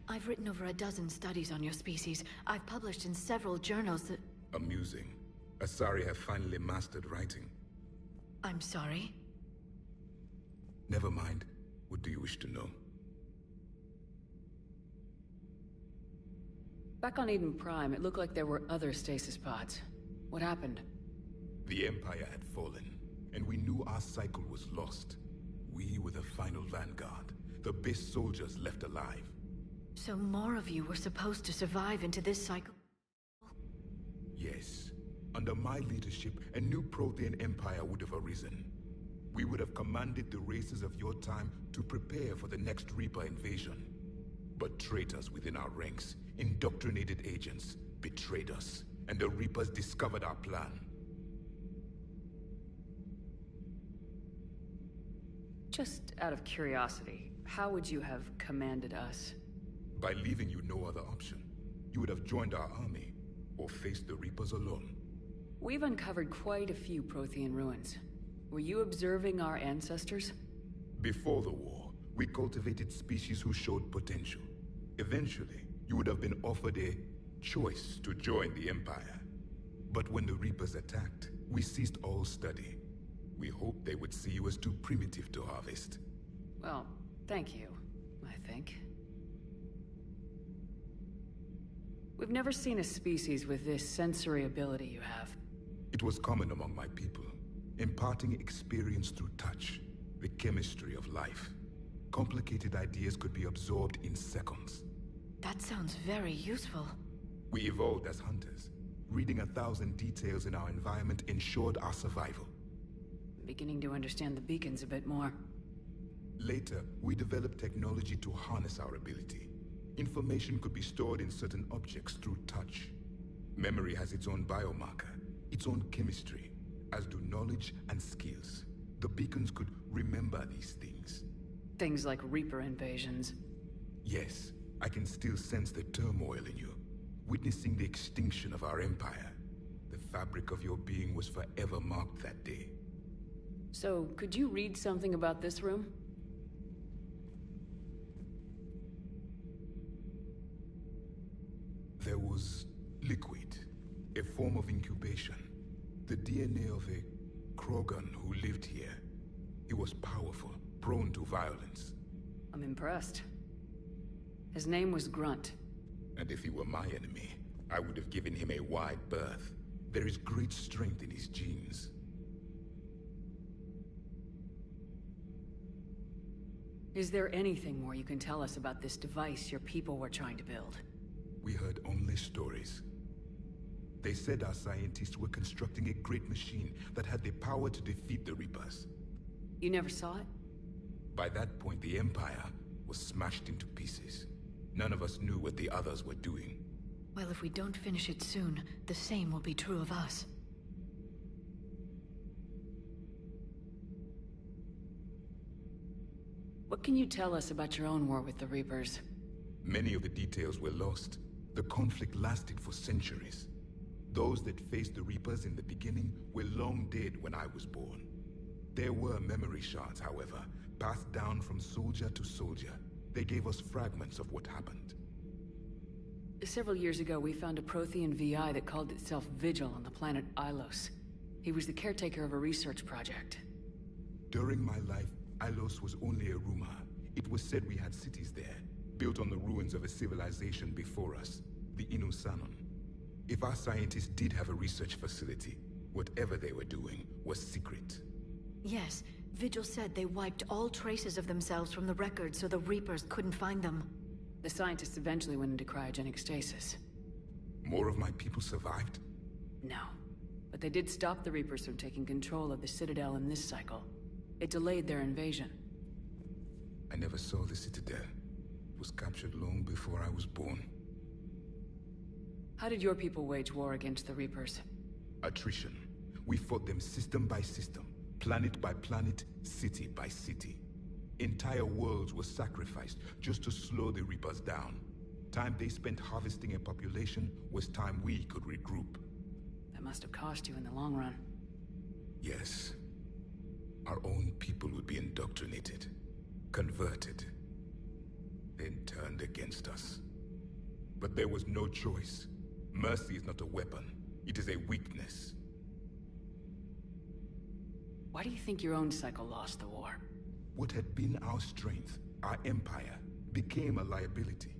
I've written over a dozen studies on your species. I've published in several journals that... Amusing. Asari have finally mastered writing. I'm sorry? Never mind. What do you wish to know? Back on Eden Prime, it looked like there were other stasis pods. What happened? The Empire had fallen, and we knew our cycle was lost. We were the final vanguard, the best soldiers left alive. So more of you were supposed to survive into this cycle? Yes. Under my leadership, a new Prothean empire would have arisen. We would have commanded the races of your time to prepare for the next Reaper invasion. But traitors within our ranks, indoctrinated agents, betrayed us, and the Reapers discovered our plan. Just out of curiosity, how would you have commanded us? By leaving you no other option. You would have joined our army, or faced the Reapers alone. We've uncovered quite a few Prothean ruins. Were you observing our ancestors? Before the war, we cultivated species who showed potential. Eventually, you would have been offered a choice to join the Empire. But when the Reapers attacked, we ceased all study. We hoped they would see you as too primitive to harvest. Well, thank you, I think. We've never seen a species with this sensory ability you have. It was common among my people, imparting experience through touch, the chemistry of life. Complicated ideas could be absorbed in seconds. That sounds very useful. We evolved as hunters. Reading 1,000 details in our environment ensured our survival. I'm beginning to understand the beacons a bit more. Later, we developed technology to harness our ability. Information could be stored in certain objects through touch. Memory has its own biomarker, its own chemistry, as do knowledge and skills. The beacons could remember these things. Things like Reaper invasions. Yes, I can still sense the turmoil in you, witnessing the extinction of our empire. The fabric of your being was forever marked that day. So, could you read something about this room? There was liquid, a form of incubation. The DNA of a Krogan who lived here. He was powerful, prone to violence. I'm impressed. His name was Grunt. And if he were my enemy, I would have given him a wide berth. There is great strength in his genes. Is there anything more you can tell us about this device your people were trying to build? We heard only stories. They said our scientists were constructing a great machine that had the power to defeat the Reapers. You never saw it? By that point, the Empire was smashed into pieces. None of us knew what the others were doing. Well, if we don't finish it soon, the same will be true of us. What can you tell us about your own war with the Reapers? Many of the details were lost. The conflict lasted for centuries. Those that faced the Reapers in the beginning were long dead when I was born. There were memory shards, however, passed down from soldier to soldier. They gave us fragments of what happened. Several years ago, we found a Prothean VI that called itself Vigil on the planet Ilos. He was the caretaker of a research project. During my life, Ilos was only a rumor. It was said we had cities there, built on the ruins of a civilization before us, the Inusanon. If our scientists did have a research facility, whatever they were doing was secret. Yes, Vigil said they wiped all traces of themselves from the records so the Reapers couldn't find them. The scientists eventually went into cryogenic stasis. More of my people survived? No. But they did stop the Reapers from taking control of the Citadel in this cycle. It delayed their invasion. I never saw the Citadel. It was captured long before I was born. How did your people wage war against the Reapers? Attrition. We fought them system by system, planet by planet, city by city. Entire worlds were sacrificed just to slow the Reapers down. Time they spent harvesting a population was time we could regroup. That must have cost you in the long run. Yes. Our own people would be indoctrinated, converted, then turned against us. But there was no choice. Mercy is not a weapon. It is a weakness. Why do you think your own cycle lost the war? What had been our strength, our empire, became a liability.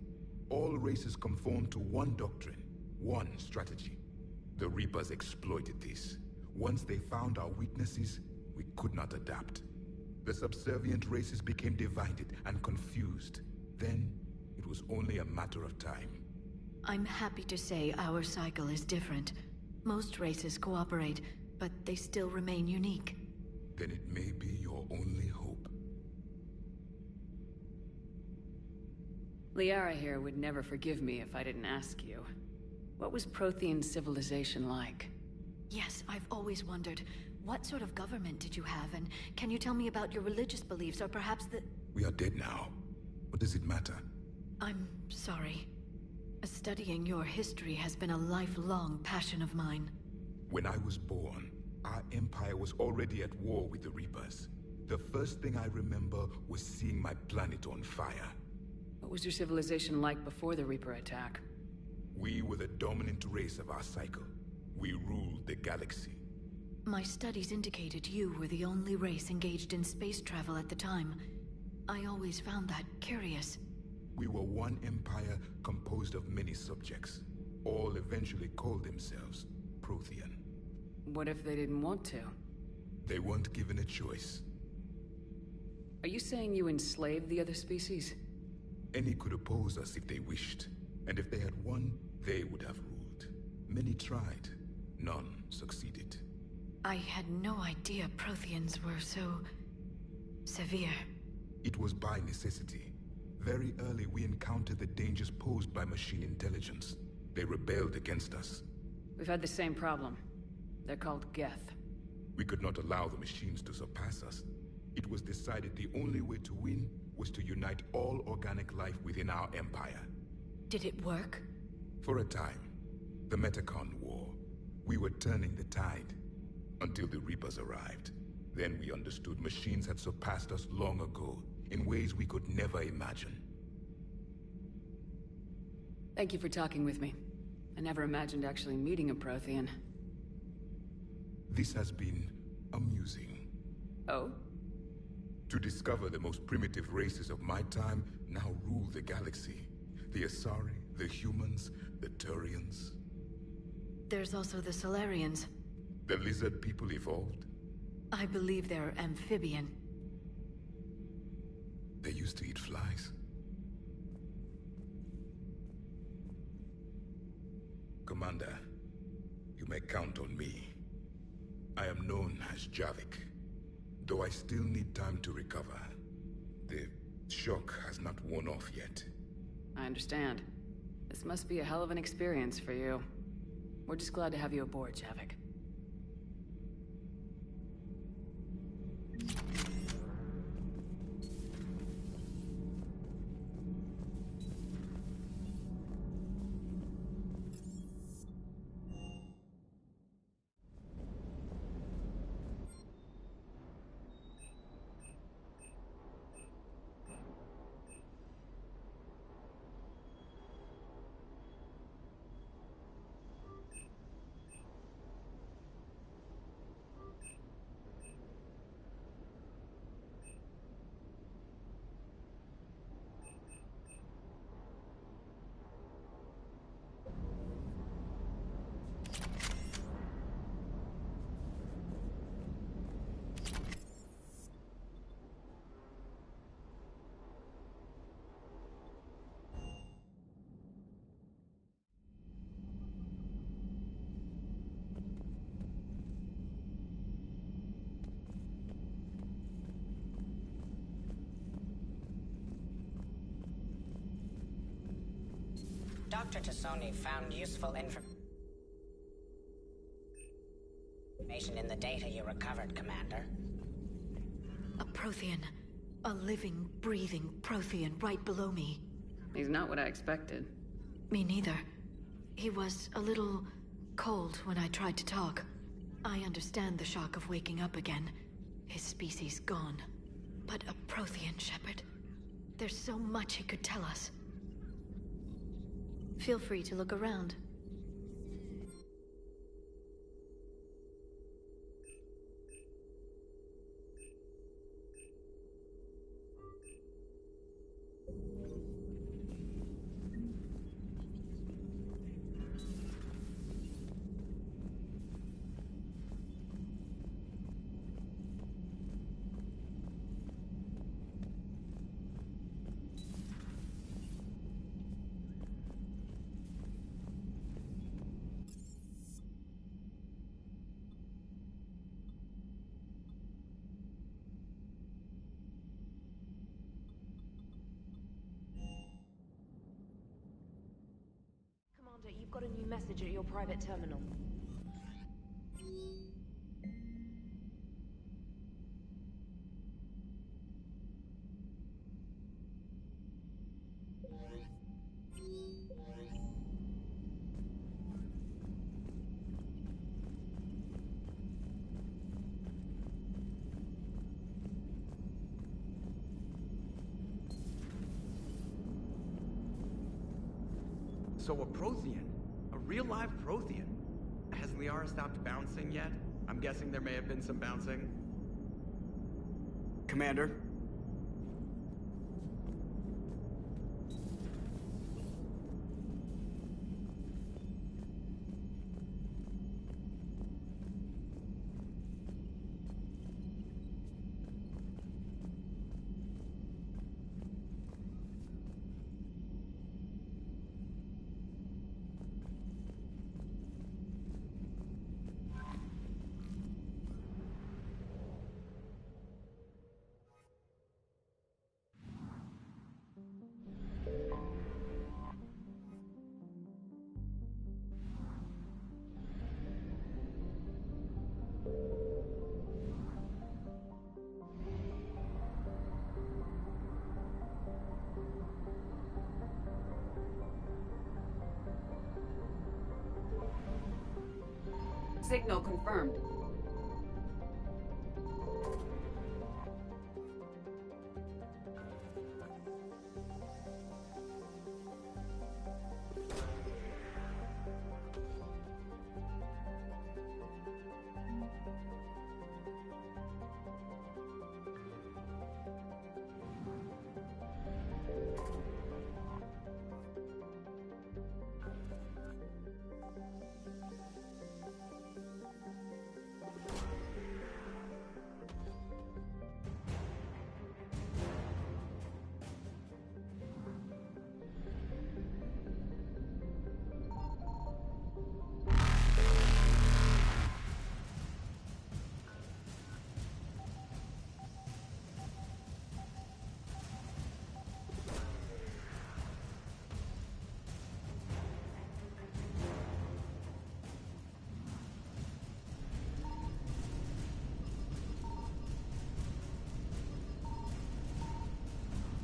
All races conformed to one doctrine, one strategy. The Reapers exploited this. Once they found our weaknesses, we could not adapt. The subservient races became divided and confused. Then, it was only a matter of time. I'm happy to say our cycle is different. Most races cooperate, but they still remain unique. Then it may be your only hope. Liara here would never forgive me if I didn't ask you. What was Prothean civilization like? Yes, I've always wondered. What sort of government did you have, and can you tell me about your religious beliefs, or perhaps the... We are dead now. What does it matter? I'm sorry. Studying your history has been a lifelong passion of mine. When I was born, our empire was already at war with the Reapers. The first thing I remember was seeing my planet on fire. What was your civilization like before the Reaper attack? We were the dominant race of our cycle. We ruled the galaxy. My studies indicated you were the only race engaged in space travel at the time. I always found that curious. We were one empire composed of many subjects. All eventually called themselves Prothean. What if they didn't want to? They weren't given a choice. Are you saying you enslaved the other species? Any could oppose us if they wished. And if they had won, they would have ruled. Many tried. None succeeded. I had no idea Protheans were so... severe. It was by necessity. Very early, we encountered the dangers posed by machine intelligence. They rebelled against us. We've had the same problem. They're called Geth. We could not allow the machines to surpass us. It was decided the only way to win was to unite all organic life within our empire. Did it work? For a time. The Metacon War. We were turning the tide. Until the Reapers arrived. Then we understood machines had surpassed us long ago, in ways we could never imagine. Thank you for talking with me. I never imagined actually meeting a Prothean. This has been amusing. Oh? To discover the most primitive races of my time now rule the galaxy. The Asari, the humans, the Turians. There's also the Solarians. The lizard people evolved? I believe they're amphibian. They used to eat flies. Commander, you may count on me. I am known as Javik, though I still need time to recover. The shock has not worn off yet. I understand. This must be a hell of an experience for you. We're just glad to have you aboard, Javik. Dr. Tassoni found useful information in the data you recovered, Commander. A Prothean. A living, breathing Prothean right below me. He's not what I expected. Me neither. He was a little cold when I tried to talk. I understand the shock of waking up again. His species gone. But a Prothean, Shepard. There's so much he could tell us. Feel free to look around. You've got a new message at your private terminal. So a Prothean? A real live Prothean? Has Liara stopped bouncing yet? I'm guessing there may have been some bouncing. Commander? Signal confirmed.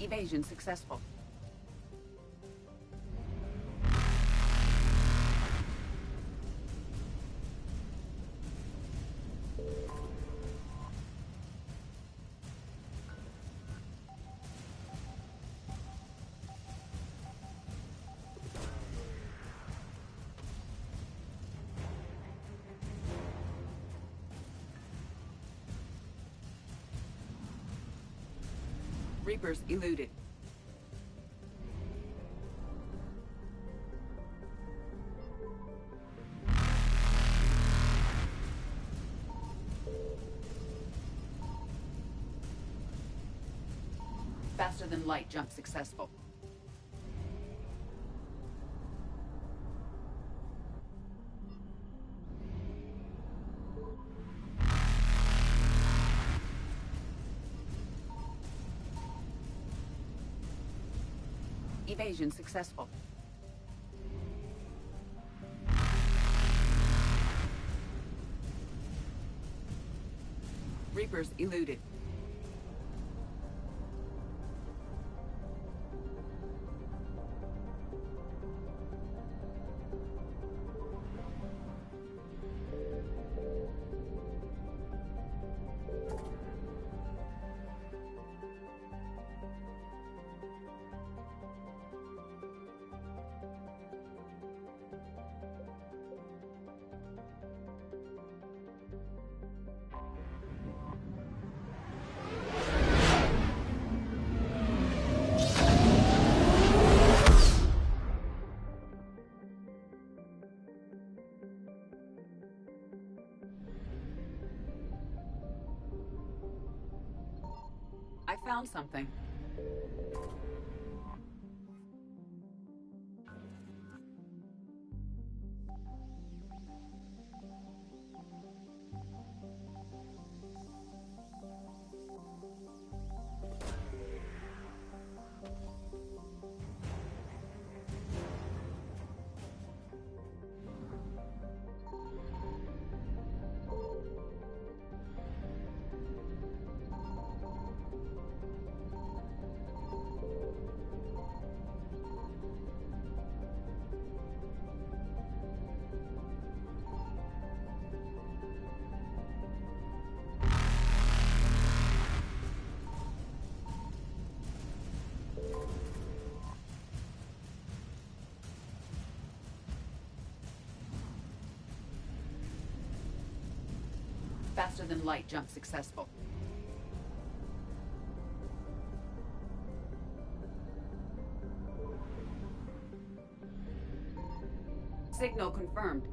Evasion successful. Reapers eluded. Faster than light jump successful. Evasion successful. Reapers eluded. I found something. Faster than light jump successful. Signal confirmed.